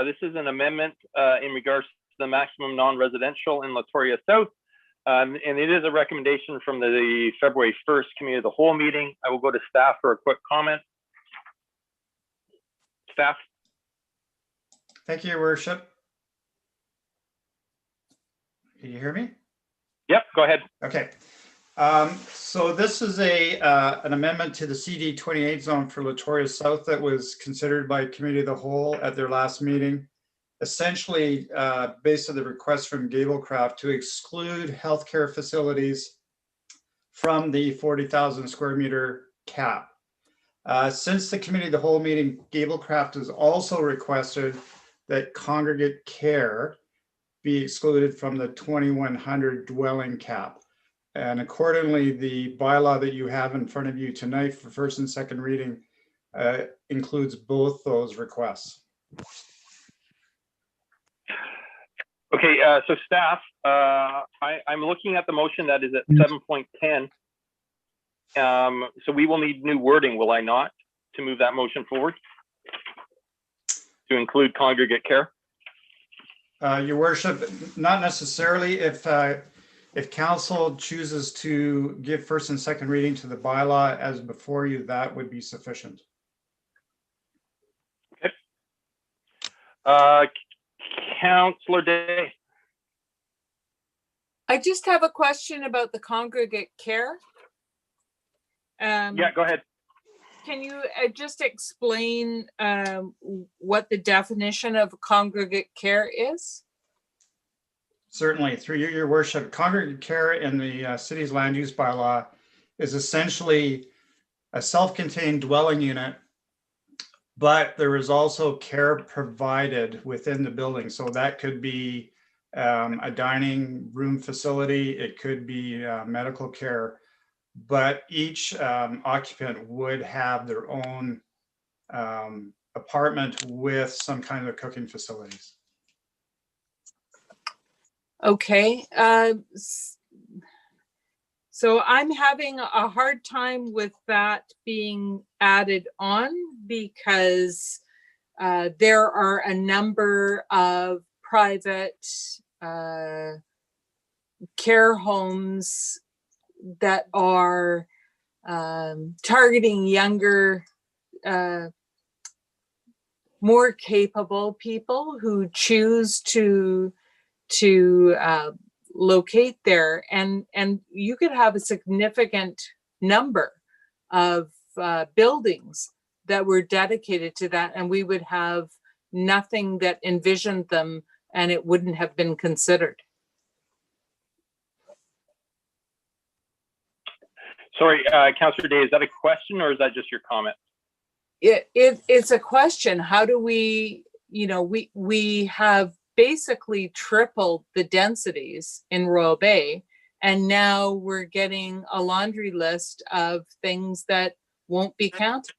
this is an amendment in regards to the maximum non-residential in Latoria South. And it is a recommendation from the February 1st Committee of the Whole meeting. I will go to staff for a quick comment. Staff. Thank you, Your Worship. Can you hear me? Yep, go ahead. Okay. So this is an amendment to the CD 28 zone for Latoria South that was considered by Committee of the Whole at their last meeting. Essentially, based on the request from Gablecraft to exclude healthcare facilities from the 40,000 square meter cap. Since the Committee of the Whole meeting, Gablecraft has also requested that congregate care be excluded from the 2,100 dwelling cap. And accordingly, the bylaw that you have in front of you tonight for first and second reading includes both those requests. Okay, so staff, I'm looking at the motion that is at 7.10. So we will need new wording, will I not, to move that motion forward? To include congregate care? Your Worship, not necessarily. If council chooses to give first and second reading to the bylaw as before you, that would be sufficient. Okay. Councillor Day. I just have a question about the congregate care. Yeah, go ahead. Can you just explain what the definition of congregate care is? Certainly, through you, Your Worship, congregate care in the city's land use bylaw is essentially a self-contained dwelling unit, but there is also care provided within the building. So that could be a dining room facility, it could be medical care, but each occupant would have their own apartment with some kind of cooking facilities. Okay, so I'm having a hard time with that being added on because there are a number of private care homes that are targeting younger, more capable people who choose to locate there, and you could have a significant number of buildings that were dedicated to that, and we would have nothing that envisioned them, and it wouldn't have been considered. Sorry, Councillor Day, is that a question or is that just your comment? It's a question. How do we, we have basically tripled the densities in Royal Bay, and now we're getting a laundry list of things that won't be counted.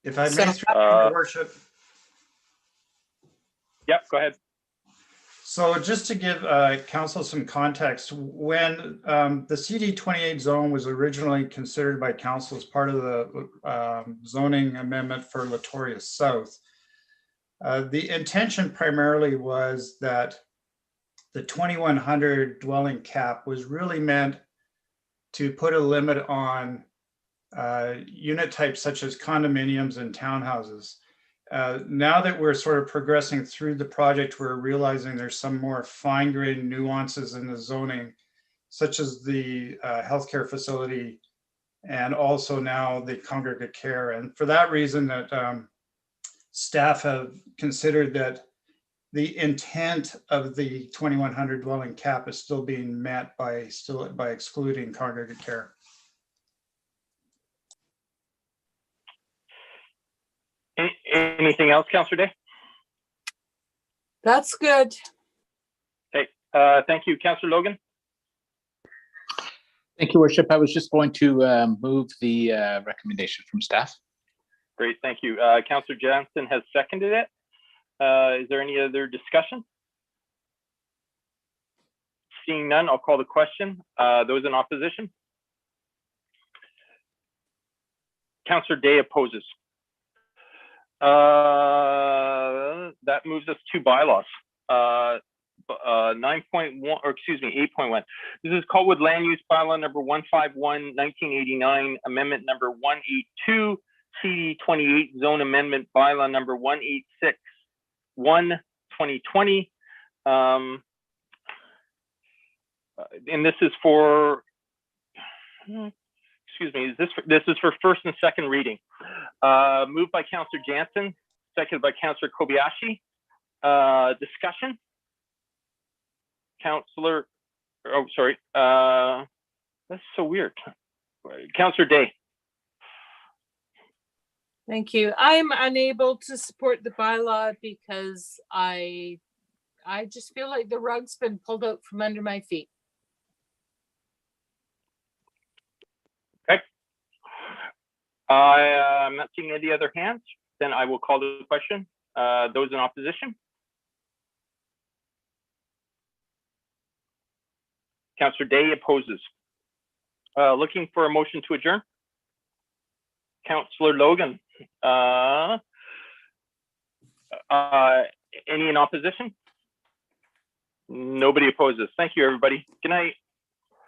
If I may, Your Worship. Yep, go ahead. So just to give council some context, when the CD28 zone was originally considered by council as part of the zoning amendment for Latoria South, the intention primarily was that the 2100 dwelling cap was really meant to put a limit on unit types such as condominiums and townhouses. Now that we're sort of progressing through the project, we're realizing there's some more fine-grained nuances in the zoning, such as the healthcare facility and also now the congregate care. And for that reason, that staff have considered that the intent of the 2100 dwelling cap is still being met by excluding congregate care. Anything else, Councillor Day? That's good. Okay, thank you. Councillor Logan? Thank you, Worship. I was just going to move the recommendation from staff. Great, thank you. Councillor Jansen has seconded it. Is there any other discussion? Seeing none, I'll call the question. Those in opposition? Councillor Day opposes. That moves us to bylaws. 9.1, or excuse me, 8.1. This is Colwood Land Use Bylaw number 151, 1989, amendment number 182, CD28 Zone Amendment Bylaw number 186, 2020. And this is for, excuse me, this is for first and second reading. Moved by Councillor Jansen, seconded by Councillor Kobayashi. Discussion? Councillor, oh, sorry. That's so weird. Councillor Day. Thank you. I'm unable to support the bylaw because I just feel like the rug's been pulled out from under my feet. Okay. I'm not seeing any other hands. Then I will call the question. Those in opposition? Councillor Day opposes. Looking for a motion to adjourn? Councillor Logan. Any in opposition? Nobody opposes. Thank you, everybody. Good night.